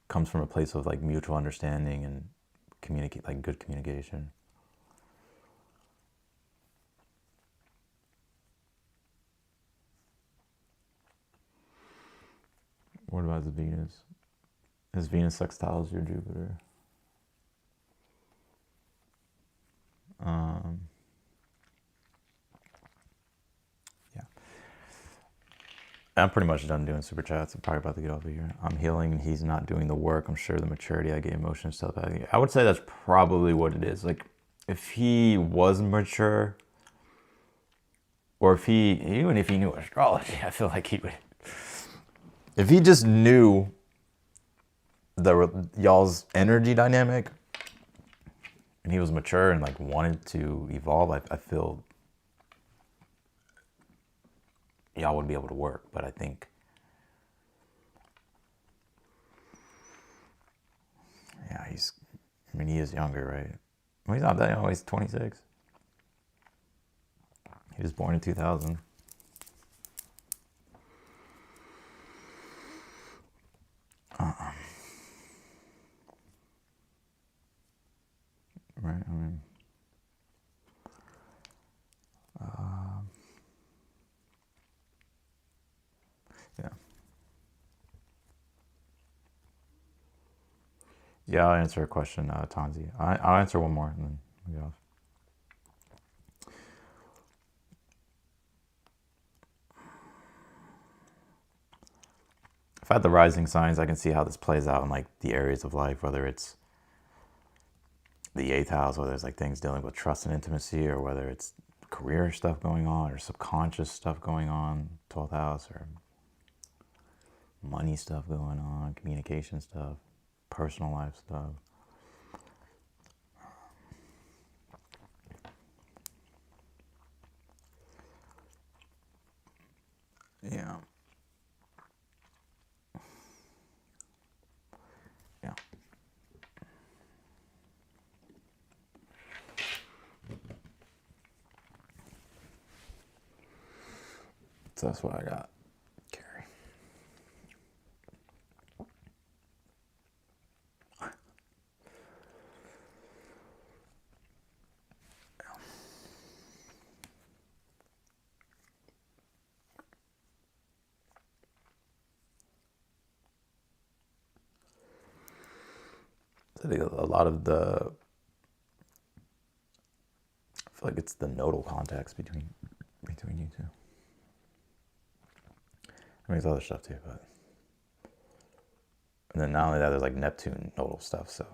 [SPEAKER 1] comes from a place of like mutual understanding and communicate, like good communication. What about his Venus? His Venus sextiles your Jupiter. Yeah. I'm pretty much done doing super chats. I'm probably about to get over here. I'm healing. He's not doing the work. I'm sure the maturity I gave, emotion stuff. I would say that's probably what it is. Like, if he was mature, or even if he knew astrology, I feel like he would. If he just knew y'all's energy dynamic, and he was mature and like wanted to evolve, I feel y'all would be able to work. But I think, yeah, he is younger, right? Well, he's not that young. He's 26. He was born in 2000. Right, I mean, yeah. Yeah, I'll answer a question, Tanzi. I'll answer one more and then we'll get off. If I had the rising signs, I can see how this plays out in like the areas of life, whether it's the 8th house, whether it's like things dealing with trust and intimacy, or whether it's career stuff going on or subconscious stuff going on, 12th house, or money stuff going on, communication stuff, personal life stuff. So that's what I got. Carry. I think a lot of the, I feel like it's the nodal context between you two. I mean, there's other stuff too, but, and then not only that, there's like Neptune nodal stuff. So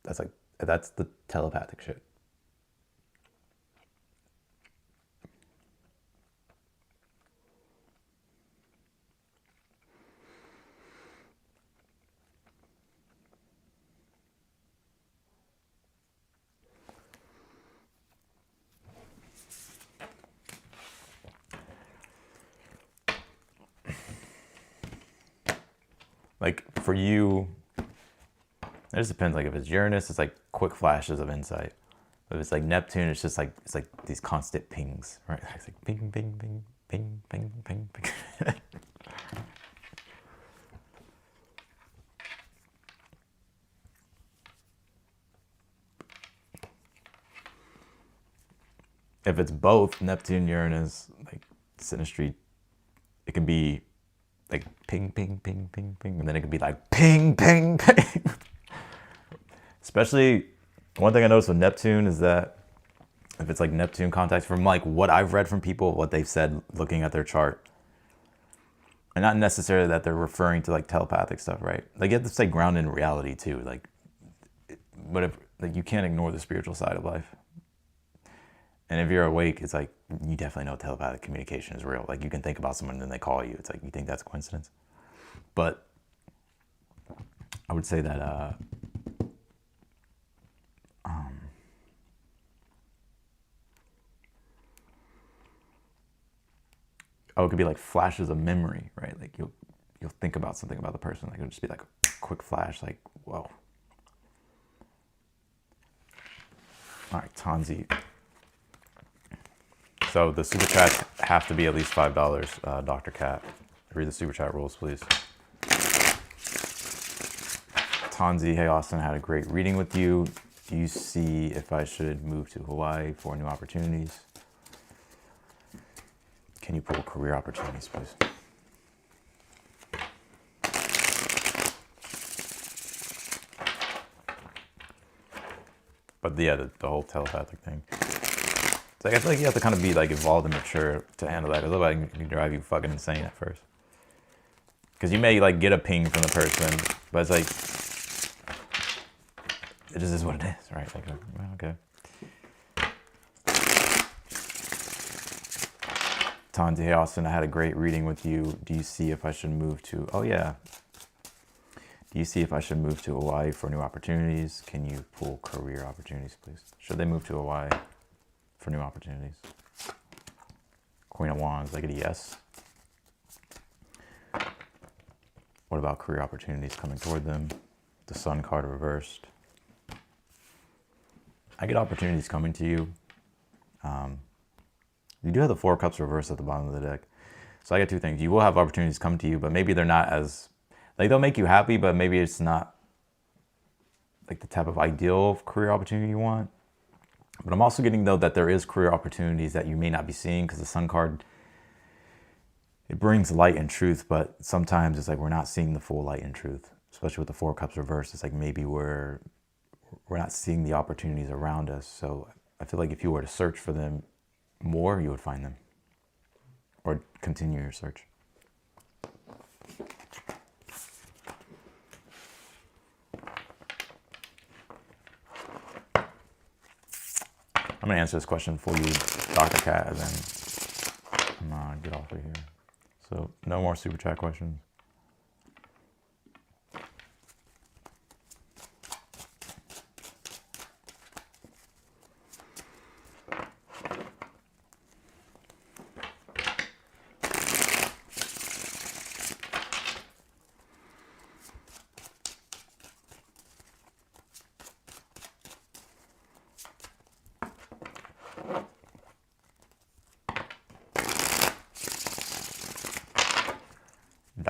[SPEAKER 1] that's the telepathic shit. Like for you, it just depends. Like if it's Uranus, it's like quick flashes of insight. If it's like Neptune, it's just like, it's like these constant pings, right? It's like ping, ping, ping, ping, ping, ping, ping. If it's both Neptune, Uranus, like synastry, it can be like ping, ping, ping, ping, ping, and then it can be like ping, ping, ping. Especially, one thing I noticed with Neptune is that if it's like Neptune contacts, from like what I've read from people, what they've said looking at their chart, and not necessarily that they're referring to like telepathic stuff, right? Like you have to stay grounded in reality too. Like, but if like you can't ignore the spiritual side of life. And if you're awake, it's like, you definitely know telepathic communication is real. Like you can think about someone and then they call you. It's like, you think that's a coincidence? But I would say that, it could be like flashes of memory, right? Like you'll think about something about the person. Like it'll just be like a quick flash, like, whoa. All right, Tanzi. So the super chats have to be at least $5, Dr. Cat. Read the super chat rules, please. Tanzi, hey Austin, I had a great reading with you. Do you see if I should move to Hawaii for new opportunities? Can you pull career opportunities, please? But yeah, the whole telepathic thing. It's like, I feel like you have to kind of be like evolved and mature to handle that. Because otherwise it can drive you fucking insane at first. Because you may like get a ping from the person, but it's like, it just is what it is, right? Like, okay. Tanzi, hey Austin, I had a great reading with you. Do you see if I should move to, oh yeah. Do you see if I should move to Hawaii for new opportunities? Can you pull career opportunities, please? Should they move to Hawaii for new opportunities? Queen of Wands, I get a yes. What about career opportunities coming toward them? The Sun card reversed. I get opportunities coming to you. You do have the Four of Cups reversed at the bottom of the deck. So I get two things. You will have opportunities come to you, but maybe they're not as, like they'll make you happy, but maybe it's not like the type of ideal career opportunity you want. But I'm also getting though that there is career opportunities that you may not be seeing, because the Sun card, it brings light and truth, but sometimes it's like we're not seeing the full light and truth, especially with the Four of Cups reversed. It's like maybe we're not seeing the opportunities around us. So I feel like if you were to search for them more, you would find them, or continue your search. I'm gonna answer this question for you, Dr. Cat, and then I'm gonna get off of here. So no more super chat questions.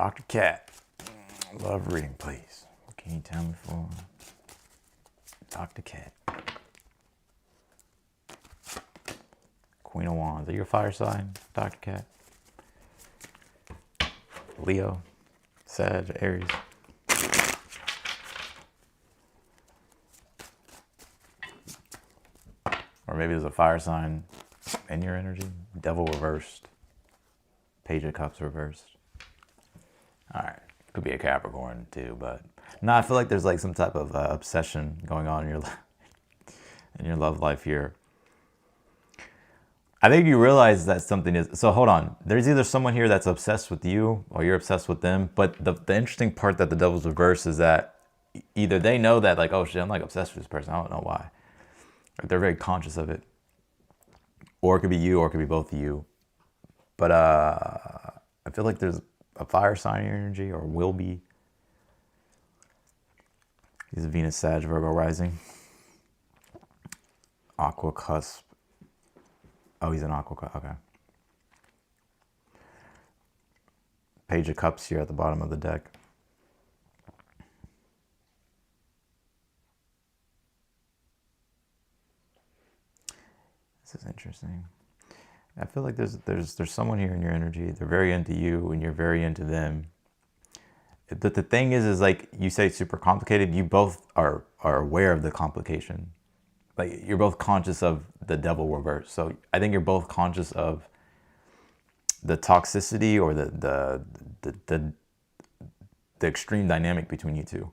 [SPEAKER 1] Dr. Cat. Love reading, please. What can you tell me for Dr. Cat? Queen of Wands. Are you a fire sign, Dr. Cat? Leo, Sag, Aries. Or maybe there's a fire sign in your energy. Devil reversed. Page of Cups reversed. All right. Could be a Capricorn too, but no, I feel like there's like some type of obsession going on in your love life here. I think you realize that something is, so hold on. There's either someone here that's obsessed with you or you're obsessed with them. But the interesting part that the Devil's reverse is that either they know that like, oh shit, I'm like obsessed with this person. I don't know why. Or they're very conscious of it. Or it could be you or it could be both of you. But I feel like there's a fire sign in your energy or will be. He's a Venus, Sag, Virgo rising. Aqua cusp. Oh, he's an aqua. Okay. Page of Cups here at the bottom of the deck. This is interesting. I feel like there's someone here in your energy. They're very into you, and you're very into them. But the thing is like you say, super complicated. You both are aware of the complication. Like you're both conscious of the Devil reverse. So I think you're both conscious of the toxicity or the extreme dynamic between you two.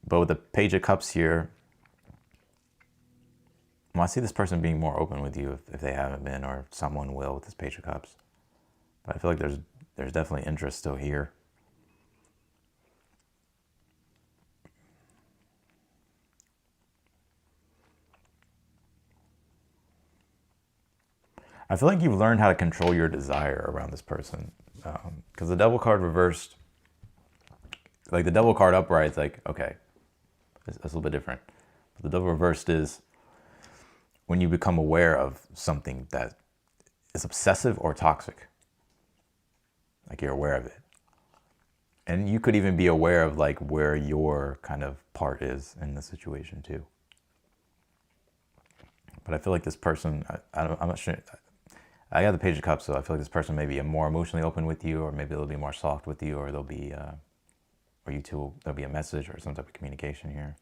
[SPEAKER 1] But with the Page of Cups here, well, I see this person being more open with you if they haven't been, or someone will with this Page of Cups. But I feel like there's definitely interest still here. I feel like you've learned how to control your desire around this person. Because the Devil card reversed, like the Devil card upright, it's like, okay, that's a little bit different. But the Devil reversed is when you become aware of something that is obsessive or toxic. Like you're aware of it. And you could even be aware of like where your kind of part is in the situation too. But I feel like this person, I'm not sure. I got the Page of Cups, so I feel like this person may be more emotionally open with you, or maybe they'll be more soft with you, or they'll be, or you two, there'll be a message or some type of communication here.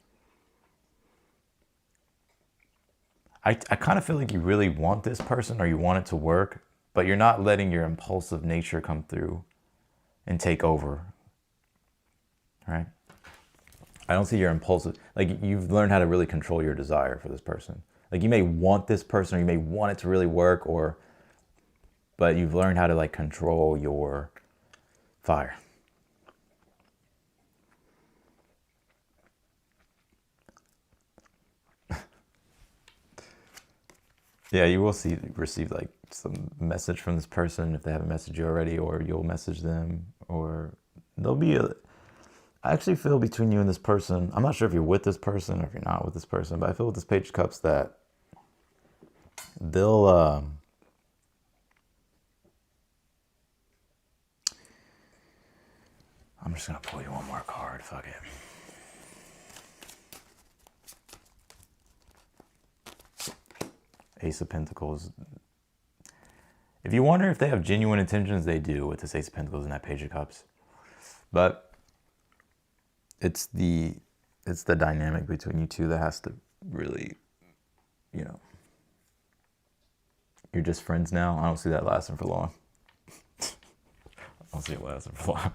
[SPEAKER 1] I kind of feel like you really want this person, or you want it to work, but you're not letting your impulsive nature come through and take over, right? I don't see your impulsive, like you've learned how to really control your desire for this person. Like you may want this person, or you may want it to really work, but you've learned how to like control your fire. Yeah, you will receive like some message from this person if they haven't messaged you already, or you'll message them, or there'll be I actually feel between you and this person, I'm not sure if you're with this person or if you're not with this person, but I feel with this Page of Cups that they'll I'm just gonna pull you one more card, fuck it. Ace of Pentacles. If you wonder if they have genuine intentions, they do with this Ace of Pentacles and that Page of Cups. But it's the dynamic between you two that has to really, you know, you're just friends now. I don't see that lasting for long. I don't see it lasting for long.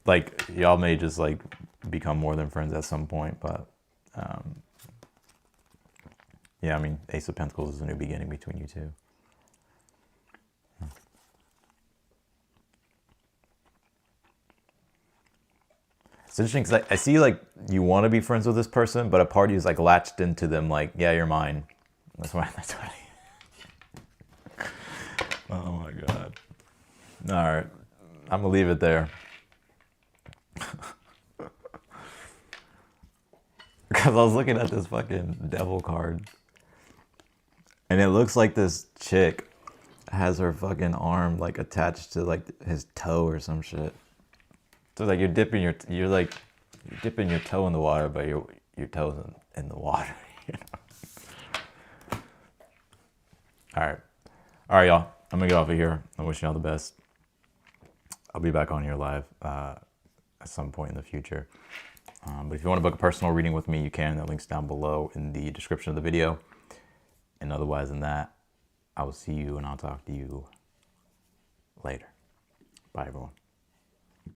[SPEAKER 1] Like y'all may just like become more than friends at some point, but yeah, I mean, Ace of Pentacles is a new beginning between you two. It's interesting because I see like you want to be friends with this person, but a part of you is like latched into them, like, yeah, you're mine. That's why. Oh my God. All right, I'm gonna leave it there. Because I was looking at this fucking Devil card, and it looks like this chick has her fucking arm like attached to like his toe or some shit. So like you're dipping your toe in the water, but your toe's in the water. You know? All right, y'all. I'm gonna get off of here. I'm wishing y'all the best. I'll be back on here live at some point in the future. But if you want to book a personal reading with me, you can. The link's down below in the description of the video. And otherwise than that, I will see you and I'll talk to you later. Bye, everyone.